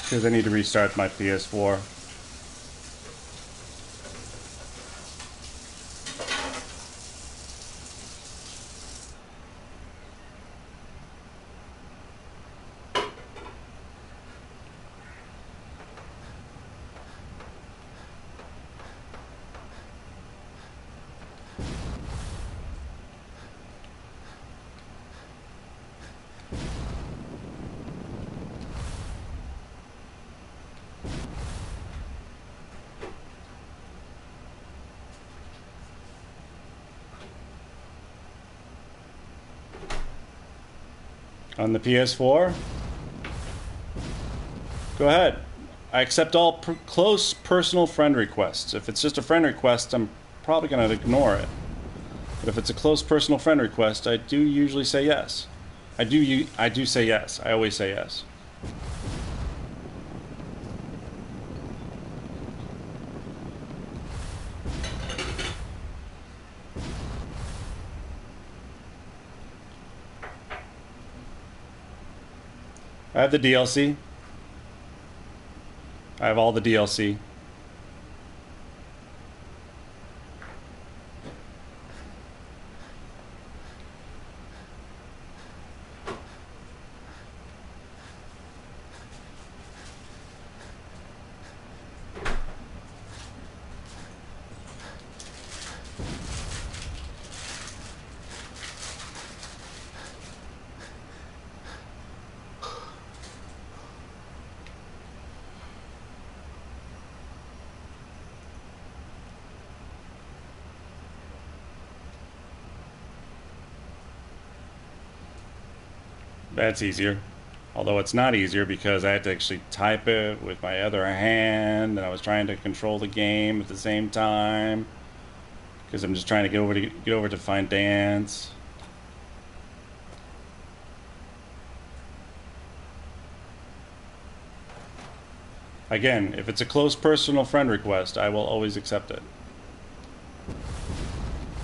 Because I need to restart my PS4. On the PS4? Go ahead. I accept all close personal friend requests. If it's just a friend request, I'm probably going to ignore it. But if it's a close personal friend request, I do usually say yes. I do say yes. I always say yes. I have the DLC. I have all the DLC. That's easier. Although it's not easier because I had to actually type it with my other hand, and I was trying to control the game at the same time. Because I'm just trying to get over to find dance. Again, if it's a close personal friend request, I will always accept it.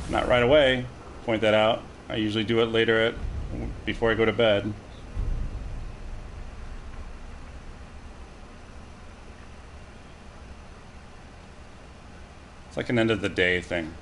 Not right away. Point that out. I usually do it later before I go to bed. It's like an end of the day thing.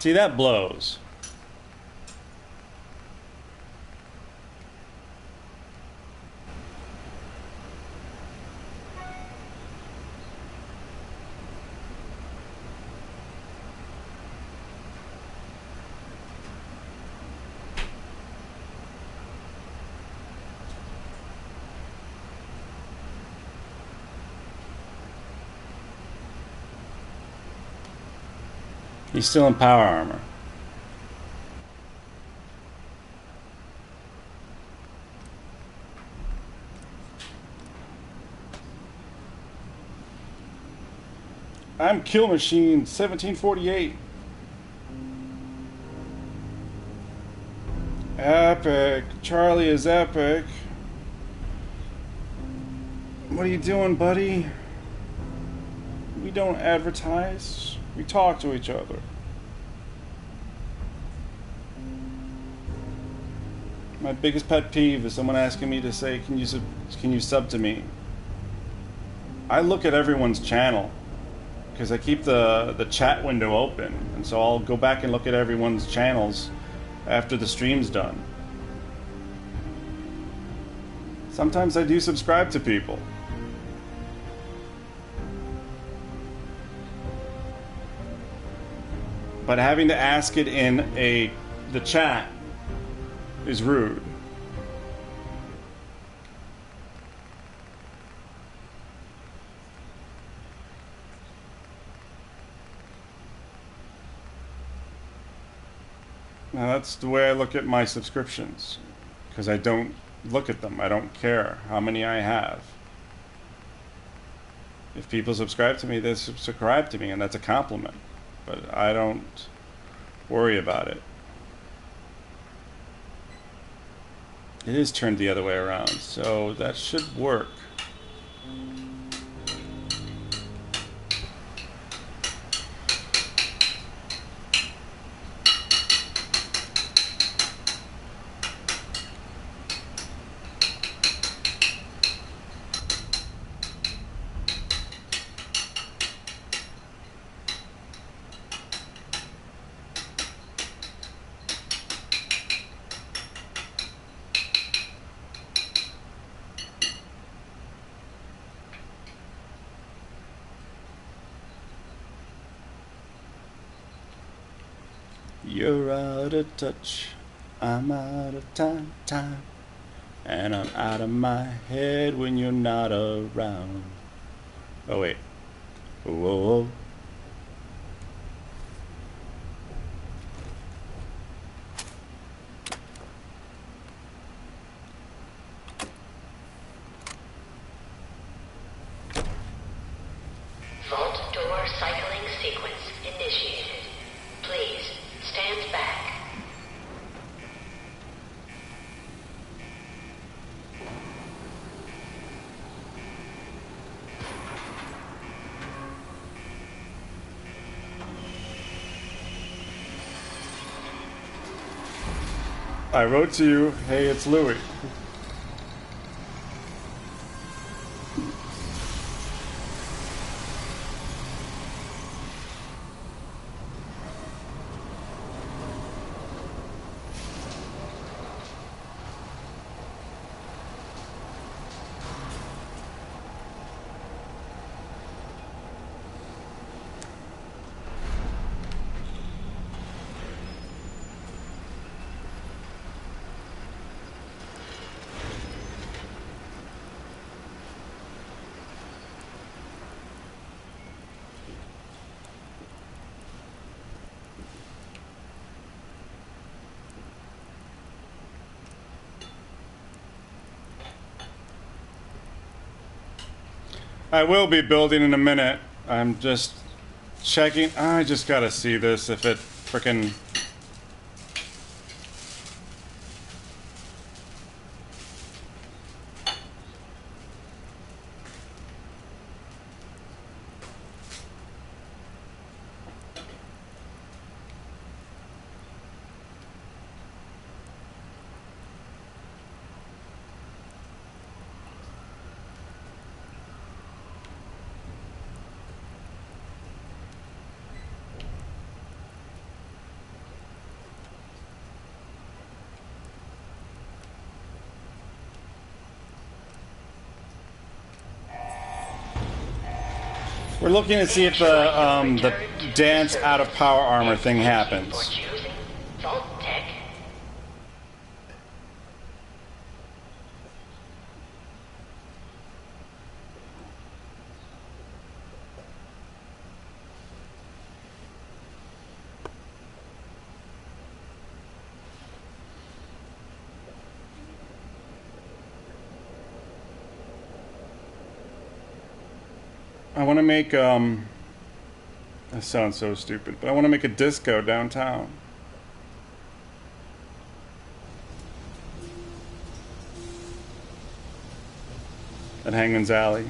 See, that blows. He's still in power armor. I'm Kill Machine 1748. Epic. Charlie is epic. What are you doing, buddy? We don't advertise. We talk to each other. My biggest pet peeve is someone asking me to say, can you sub to me? I look at everyone's channel because I keep the chat window open, and so I'll go back and look at everyone's channels after the stream's done. Sometimes I do subscribe to people. But having to ask it in the chat is rude. That's the way I look at my subscriptions, because I don't look at them. I don't care how many I have. If people subscribe to me, they subscribe to me, and that's a compliment. But I don't worry about it. It is turned the other way around, so that should work. You're out of touch, I'm out of time, and I'm out of my head when you're not around. Oh wait. Whoa. Vault door cycling sequence initiated. Please stand back. I wrote to you, hey, it's Louis. I will be building in a minute. I'm just checking. I just gotta see this if it frickin'. We're looking to see if the dance out of power armor thing happens. Vault tech. I want to make, that sounds so stupid, but I want to make a disco downtown. At Hangman's Alley.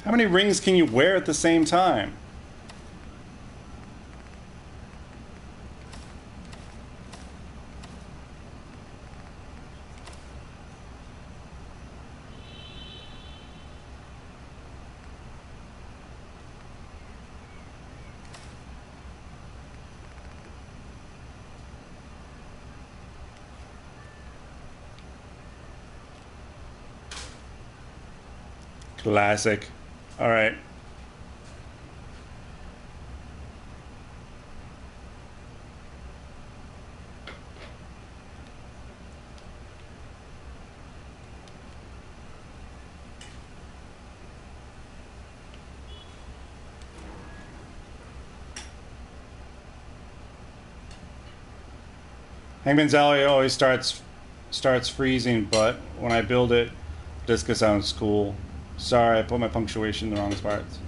How many rings can you wear at the same time? Classic. All right. Hangman's Alley always starts freezing, but when I build it, Disca sounds cool. Sorry, I put my punctuation in the wrong spots.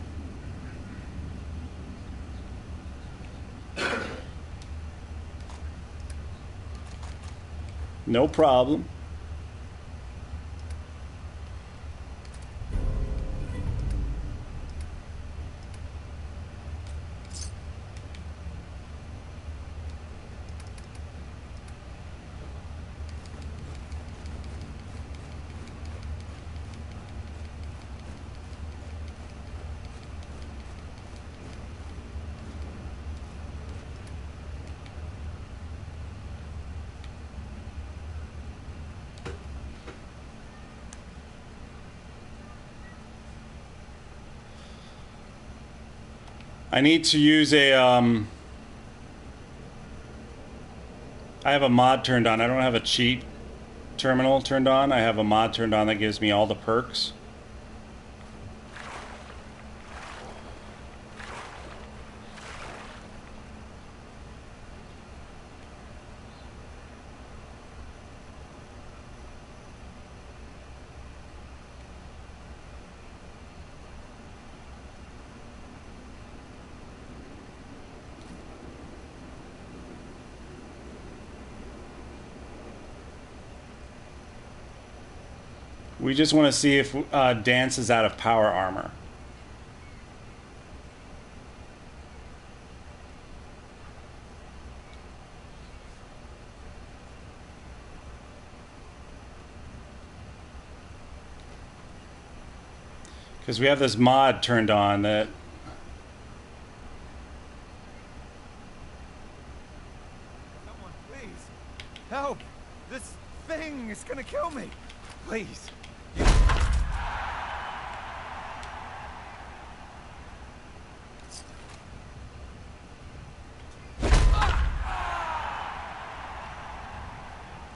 No problem. I need to use a, I have a mod turned on. I don't have a cheat terminal turned on. I have a mod turned on that gives me all the perks. We just want to see if Dance is out of power armor. Because we have this mod turned on that... Someone, please. Help! This thing is gonna kill me. Please.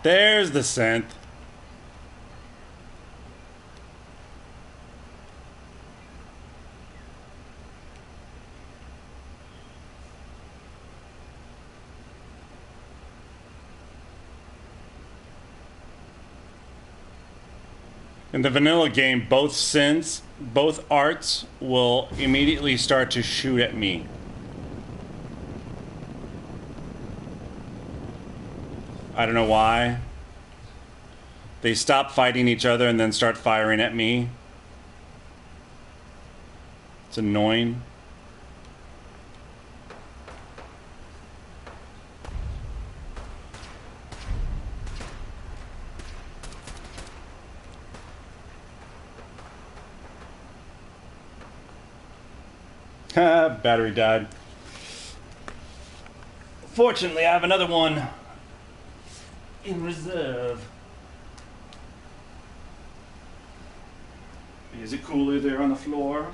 There's the synth. In the vanilla game, both synths, both arts will immediately start to shoot at me. I don't know why. They stop fighting each other and then start firing at me. It's annoying. Battery died. Fortunately, I have another one in reserve. Is it cooler there on the floor?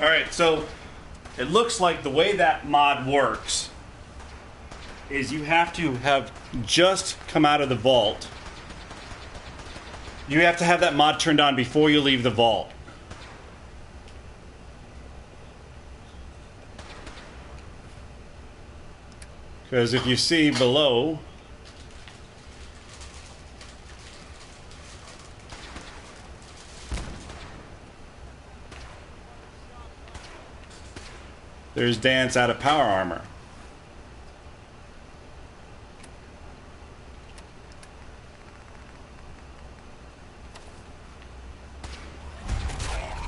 Alright, so it looks like the way that mod works is you have to have just come out of the vault. You have to have that mod turned on before you leave the vault. Because if you see below, there's Dance out of power armor.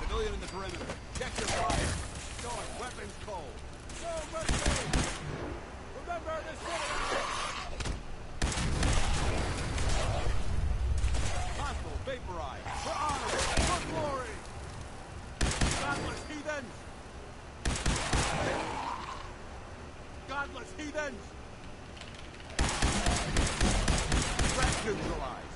Civilian in the perimeter. Check your fire. Going, weapons cold. No mercy! Remember the citadel! Hostile, vaporize. For honor, for glory! Godless heathens! Godless heathens! Threat neutralized.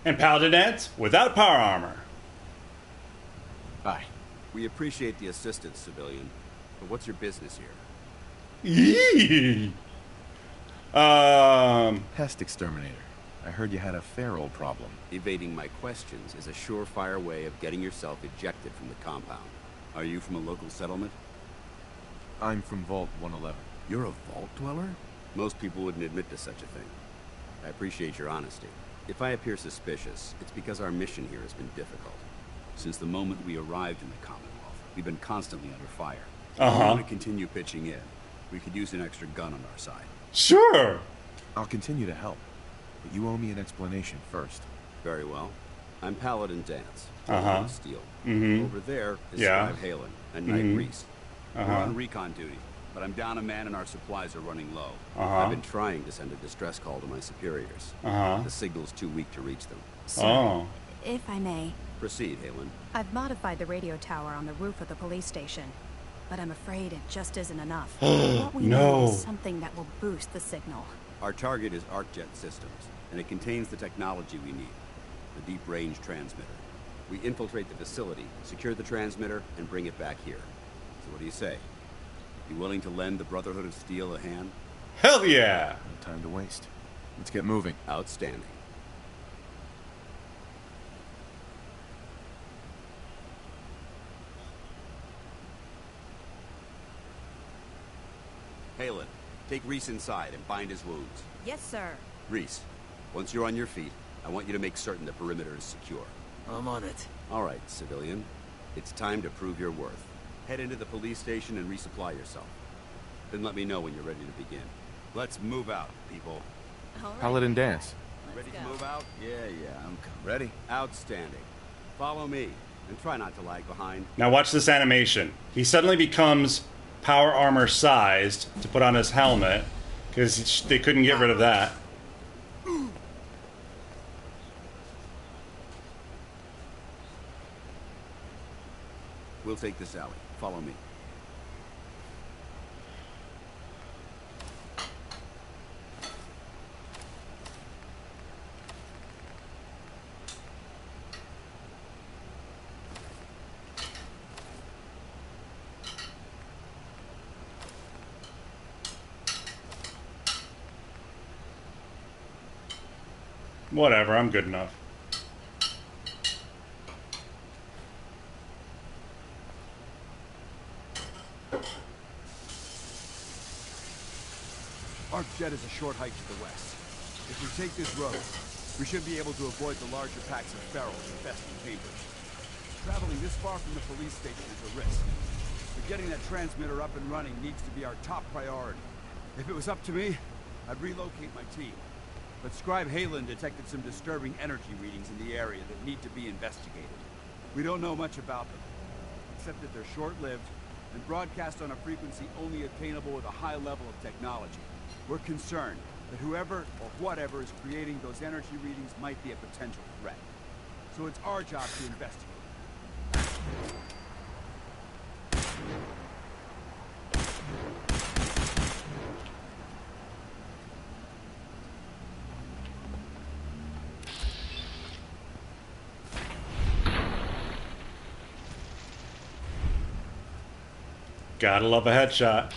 And Paladin Dance without power armor. Hi. We appreciate the assistance, civilian. But what's your business here? Yee. Pest exterminator. I heard you had a feral problem. Evading my questions is a surefire way of getting yourself ejected from the compound. Are you from a local settlement? I'm from Vault 111. You're a vault dweller? Most people wouldn't admit to such a thing. I appreciate your honesty. If I appear suspicious, it's because our mission here has been difficult. Since the moment we arrived in the Commonwealth, we've been constantly under fire. If we want to continue pitching in, we could use an extra gun on our side. Sure. I'll continue to help, but you owe me an explanation first. Very well. I'm Paladin Dance, Uh-huh. of Steel. Mhm. Over there is Yeah. Scribe Halen and Knight Mhm. Reese. We're on recon duty, but I'm down a man and our supplies are running low. I've been trying to send a distress call to my superiors. The signal's too weak to reach them. Sir, if I may. Proceed, Halen. I've modified the radio tower on the roof of the police station, but I'm afraid it just isn't enough. What we need is something that will boost the signal. Our target is ArcJet Systems, and it contains the technology we need. The deep-range transmitter. We infiltrate the facility, secure the transmitter, and bring it back here. So what do you say? You willing to lend the Brotherhood of Steel a hand? Hell yeah! No time to waste. Let's get moving. Outstanding. Halen, take Reese inside and bind his wounds. Yes, sir. Reese, once you're on your feet, I want you to make certain the perimeter is secure. I'm on it. All right, civilian. It's time to prove your worth. Head into the police station and resupply yourself. Then let me know when you're ready to begin. Let's move out, people. Paladin Dance. Ready to move out? Yeah, I'm coming. Ready? Outstanding. Follow me, and try not to lag behind. Now watch this animation. He suddenly becomes power armor sized to put on his helmet because they couldn't get rid of that. We'll take this alley. Follow me. Whatever, I'm good enough. ArcJet is a short hike to the west. If we take this road, we should be able to avoid the larger packs of ferals infesting Cambridge. Traveling this far from the police station is a risk. But getting that transmitter up and running needs to be our top priority. If it was up to me, I'd relocate my team. But Scribe Halen detected some disturbing energy readings in the area that need to be investigated. We don't know much about them, except that they're short-lived and broadcast on a frequency only attainable with a high level of technology. We're concerned that whoever or whatever is creating those energy readings might be a potential threat. So it's our job to investigate. Gotta love a headshot.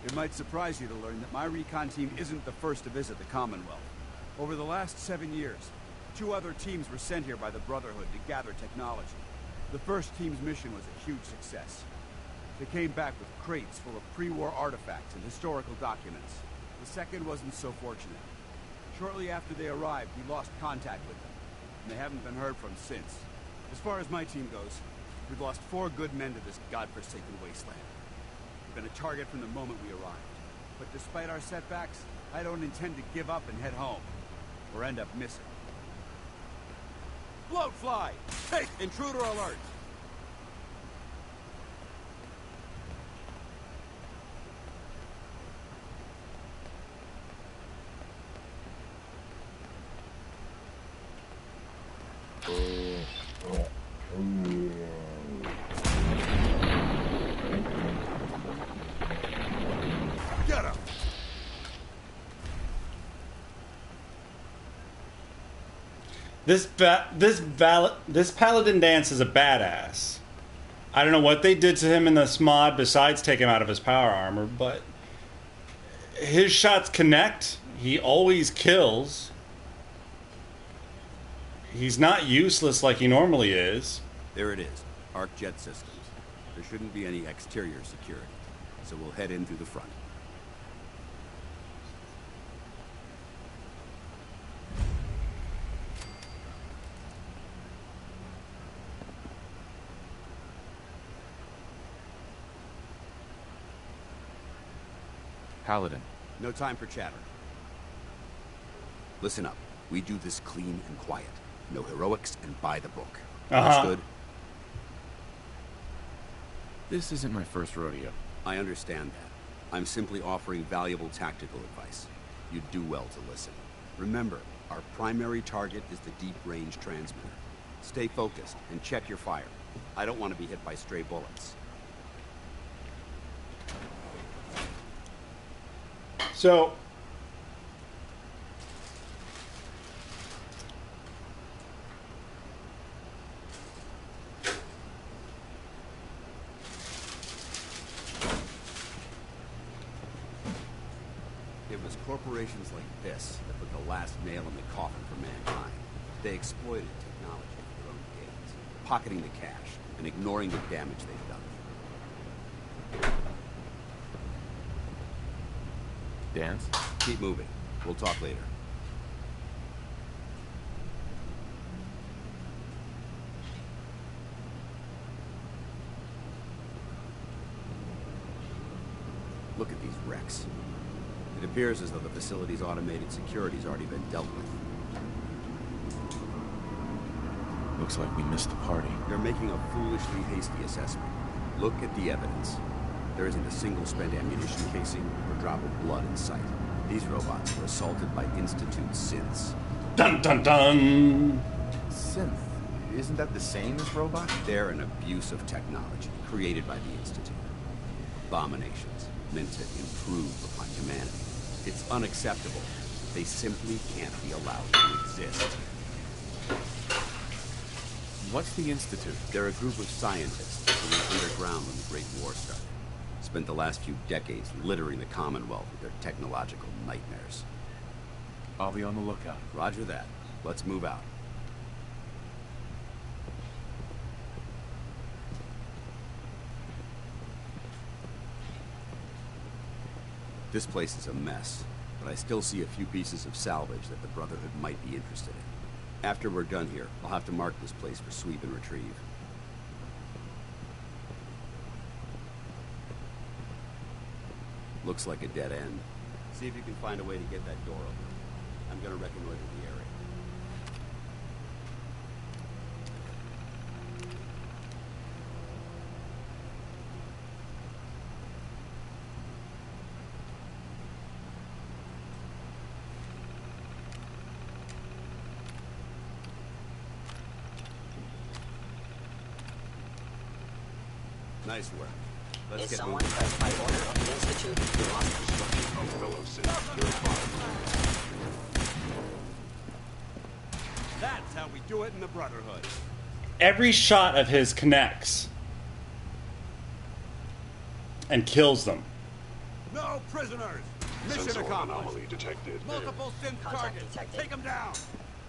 It might surprise you to learn that my recon team isn't the first to visit the Commonwealth. Over the last 7 years, 2 other teams were sent here by the Brotherhood to gather technology. The first team's mission was a huge success. They came back with crates full of pre-war artifacts and historical documents. The second wasn't so fortunate. Shortly after they arrived, we lost contact with them, and they haven't been heard from since. As far as my team goes, we've lost 4 good men to this godforsaken wasteland. We've been a target from the moment we arrived. But despite our setbacks, I don't intend to give up and head home, or end up missing. Bloatfly! Hey, intruder alert! Get him! This paladin dance is a badass. I don't know what they did to him in this mod besides take him out of his power armor, but his shots connect. He always kills. He's not useless like he normally is. There it is. Arc jet systems. There shouldn't be any exterior security, so we'll head in through the front. Paladin. No time for chatter. Listen up. We do this clean and quiet. No heroics and by the book. Understood? This isn't my first rodeo. I understand that. I'm simply offering valuable tactical advice. You'd do well to listen. Remember, our primary target is the deep-range transmitter. Stay focused and check your fire. I don't want to be hit by stray bullets. So, it was corporations like this that put the last nail in the coffin for mankind. They exploited technology for their own gains, pocketing the cash and ignoring the damage they've done. Dance? Keep moving. We'll talk later. Look at these wrecks. It appears as though the facility's automated security's already been dealt with. Looks like we missed the party. You're making a foolishly hasty assessment. Look at the evidence. There isn't a single spent ammunition casing or drop of blood in sight. These robots were assaulted by Institute synths. Dun dun dun! Synth? Isn't that the same as robot? They're an abuse of technology created by the Institute. Abominations meant to improve upon humanity. It's unacceptable. They simply can't be allowed to exist. What's the Institute? They're a group of scientists who went underground when the Great War started. Spent the last few decades littering the Commonwealth with their technological nightmares. I'll be on the lookout. Roger that. Let's move out. This place is a mess, but I still see a few pieces of salvage that the Brotherhood might be interested in. After we're done here, I'll have to mark this place for sweep and retrieve. Looks like a dead end. See if you can find a way to get that door open. I'm gonna reconnoiter the area. Nice work. Let's Is get someone moving. present by order of the Institute? You lost construction of fellow That's how we do it in the Brotherhood. Every shot of his connects and kills them. No prisoners. Mission Sensor accomplished. anomaly detected. Multiple synth Contact targets. detected. Take them down.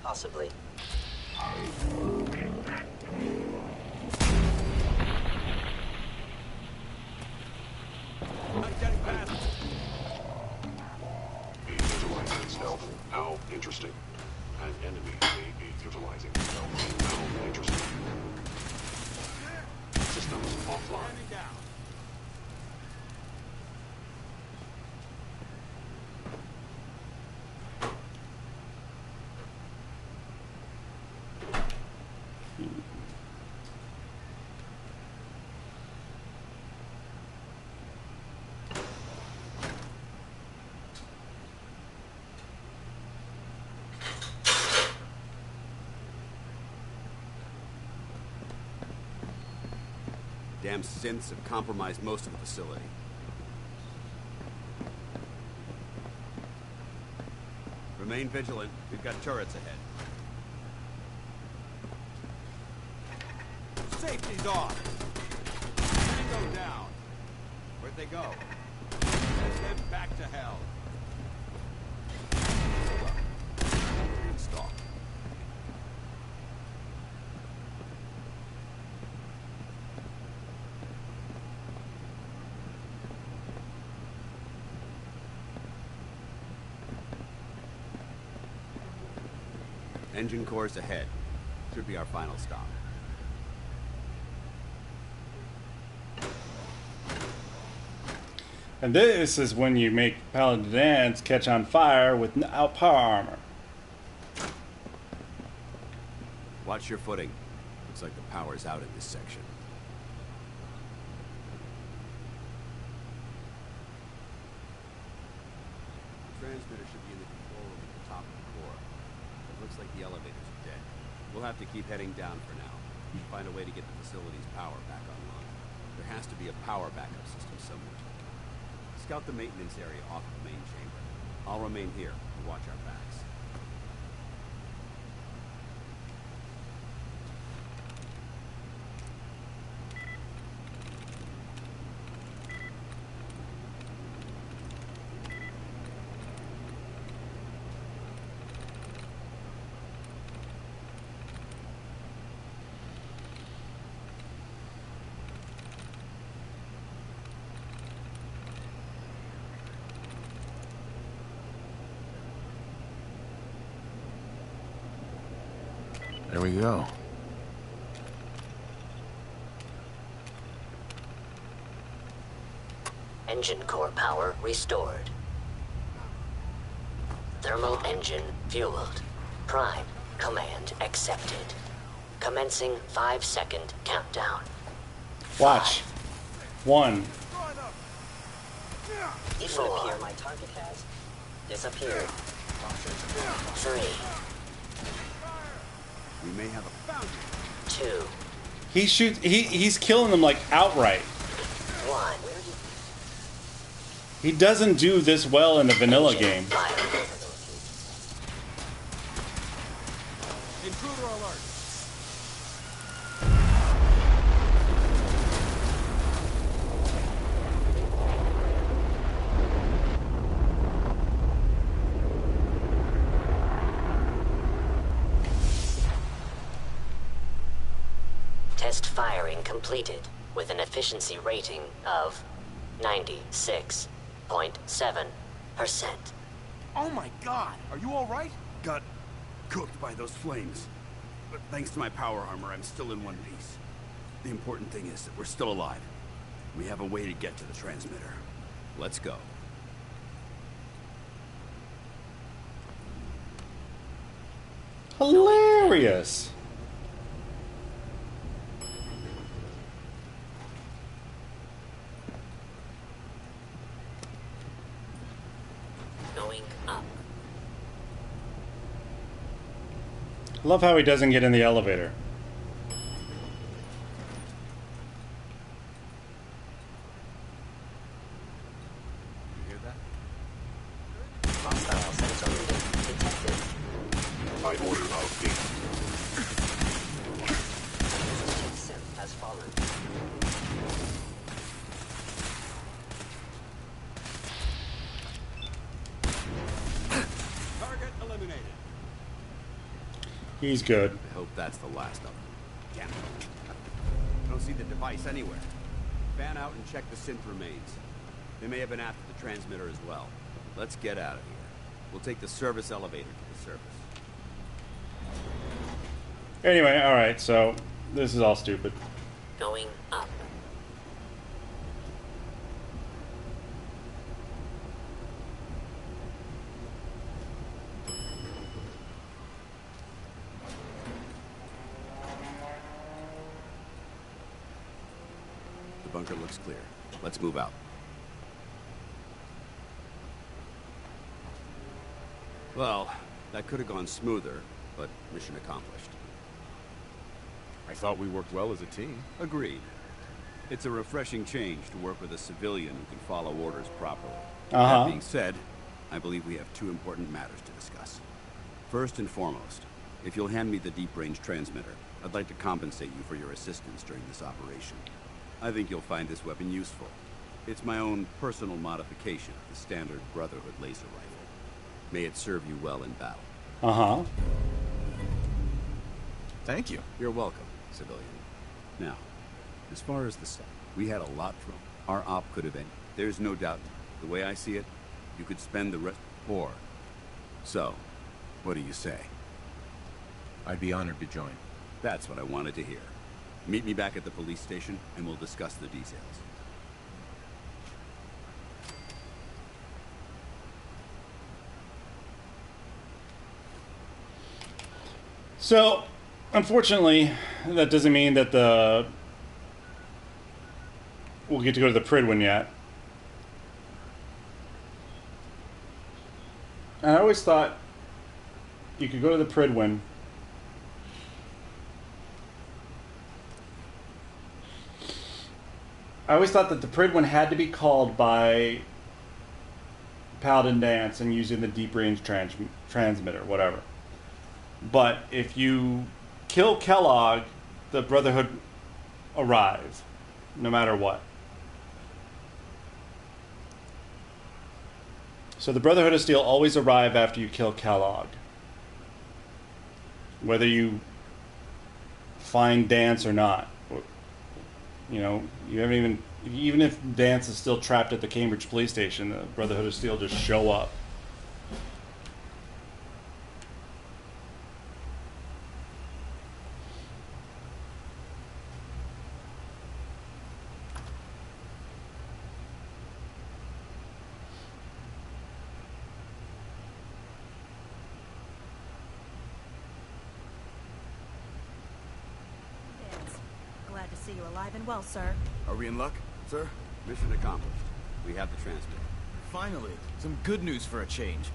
Possibly. Not getting past. Utilizing stealth. How interesting. An enemy may be utilizing stealth. How interesting. Systems offline. Standing down. Damn synths have compromised most of the facility. Remain vigilant. We've got turrets ahead. Safety's off. Tango down. Where'd they go? Send them back to hell. Install. Engine cores ahead. Should be our final stop. And this is when you make Paladins catch on fire without power armor. Watch your footing. Looks like the power's out in this section. The transmitter should be in the control room at the top of the core. It looks like the elevators are dead. We'll have to keep heading down for now. Find a way to get the facility's power back online. There has to be a power backup system somewhere. Scout the maintenance area off of the main chamber. I'll remain here to watch our backs. There we go. Engine core power restored. Thermal engine fueled. Prime command accepted. Commencing 5-second countdown. Watch. 1. It would appear my target has disappeared. 3, We may have a bounty. 2, He shoots. He's killing them like outright. 1. He doesn't do this well in the vanilla game. Intruder alert. Test firing completed with an efficiency rating of 96.7%. Oh my god! Are you alright? Got cooked by those flames. But thanks to my power armor, I'm still in one piece. The important thing is that we're still alive. We have a way to get to the transmitter. Let's go. Hilarious. Going up. Love how he doesn't get in the elevator. Target eliminated. He's good. I hope that's the last of them. Damn it. I don't see the device anywhere. Fan out and check the synth remains. They may have been after the transmitter as well. Let's get out of here. We'll take the service elevator to the surface. Anyway, alright, so this is all stupid. Going up. The bunker looks clear. Let's move out. Well, that could have gone smoother, but mission accomplished. I thought we worked well as a team. Agreed. It's a refreshing change to work with a civilian who can follow orders properly. Uh-huh. That being said, I believe we have two important matters to discuss. First and foremost, if you'll hand me the deep-range transmitter, I'd like to compensate you for your assistance during this operation. I think you'll find this weapon useful. It's my own personal modification of the standard Brotherhood laser rifle. May it serve you well in battle. Uh-huh. Thank you. You're welcome, civilian. Now, as far as the stuff, we had a lot from our op could have ended. There's no doubt. The way I see it, you could spend the rest poor. So, what do you say? I'd be honored to join. That's what I wanted to hear. Meet me back at the police station, and we'll discuss the details. So, unfortunately, that doesn't mean that we'll get to go to the Pridwin yet. And I always thought you could go to the Pridwin I always thought that the Pridwin had to be called by Paladin Dance and using the deep range transmitter, whatever. But if you kill Kellogg, the Brotherhood arrive, no matter what. So the Brotherhood of Steel always arrive after you kill Kellogg. Whether you find Dance or not. You know, you haven't even if Dance is still trapped at the Cambridge police station, the Brotherhood of Steel just show up. Glad to see you alive and well, sir. Are we in luck, sir? Mission accomplished. We have the transmitter. Finally, some good news for a change.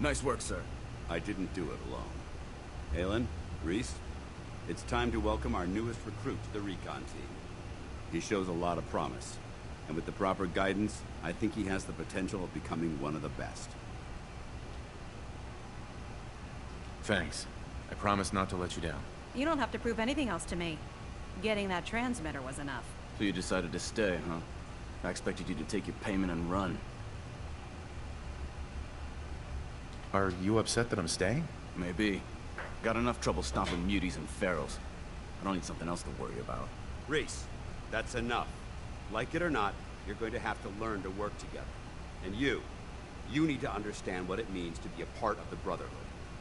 Nice work, sir. I didn't do it alone. Aylin, Reese, it's time to welcome our newest recruit to the recon team. He shows a lot of promise, and with the proper guidance, I think he has the potential of becoming one of the best. Thanks. I promise not to let you down. You don't have to prove anything else to me. Getting that transmitter was enough. So you decided to stay, huh? I expected you to take your payment and run. Are you upset that I'm staying? Maybe. Got enough trouble stopping muties and ferals. I don't need something else to worry about. Reese, that's enough. Like it or not, you're going to have to learn to work together. And you need to understand what it means to be a part of the Brotherhood.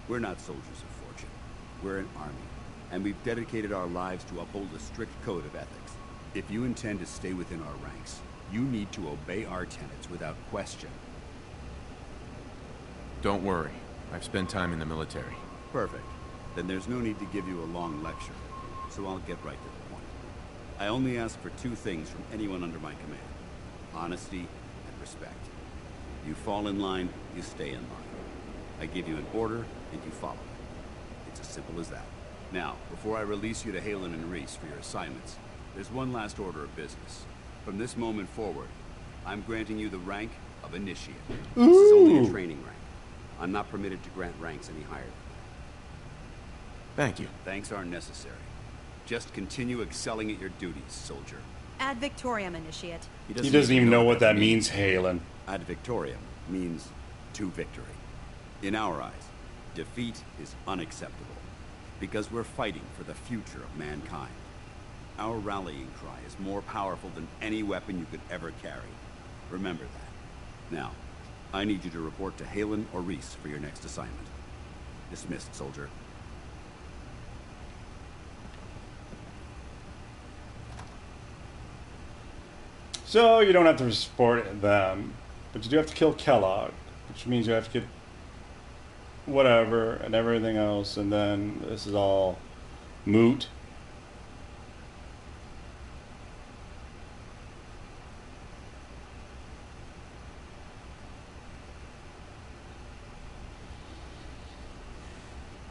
We're not soldiers of fortune. We're an army. And we've dedicated our lives to uphold a strict code of ethics. If you intend to stay within our ranks, you need to obey our tenets without question. Don't worry. I've spent time in the military. Perfect. Then there's no need to give you a long lecture, so I'll get right to the point. I only ask for two things from anyone under my command: honesty and respect. You fall in line, you stay in line. I give you an order, and you follow it. It's as simple as that. Now, before I release you to Halen and Reese for your assignments, there's one last order of business. From this moment forward, I'm granting you the rank of Initiate. This is only a training rank. I'm not permitted to grant ranks any higher than that. Thank you. Thanks aren't necessary. Just continue excelling at your duties, soldier. Ad Victoriam, Initiate. He doesn't even know what that means, Halen. Ad Victoriam means to victory. In our eyes, defeat is unacceptable, because we're fighting for the future of mankind. Our rallying cry is more powerful than any weapon you could ever carry. Remember that. Now, I need you to report to Halen or Reese for your next assignment. Dismissed, soldier. So you don't have to support them, but you do have to kill Kellogg, which means you have to get whatever and everything else, and then this is all moot.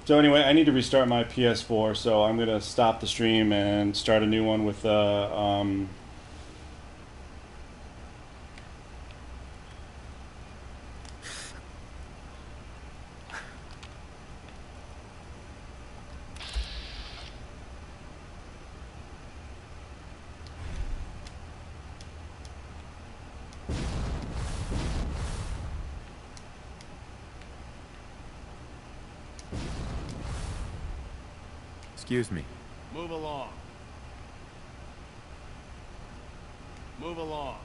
So anyway, I need to restart my PS4, so I'm going to stop the stream and start a new one with Excuse me. Move along. Move along.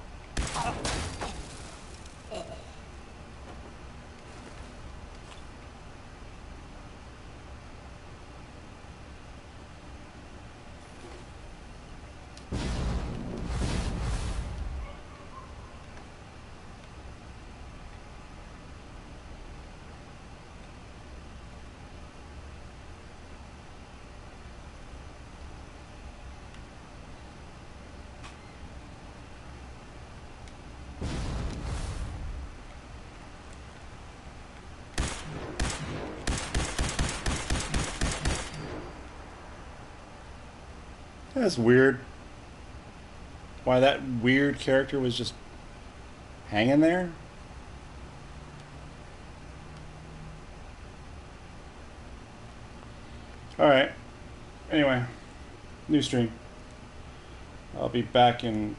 That's weird. Why that weird character was just hanging there? Alright. Anyway, new stream. I'll be back in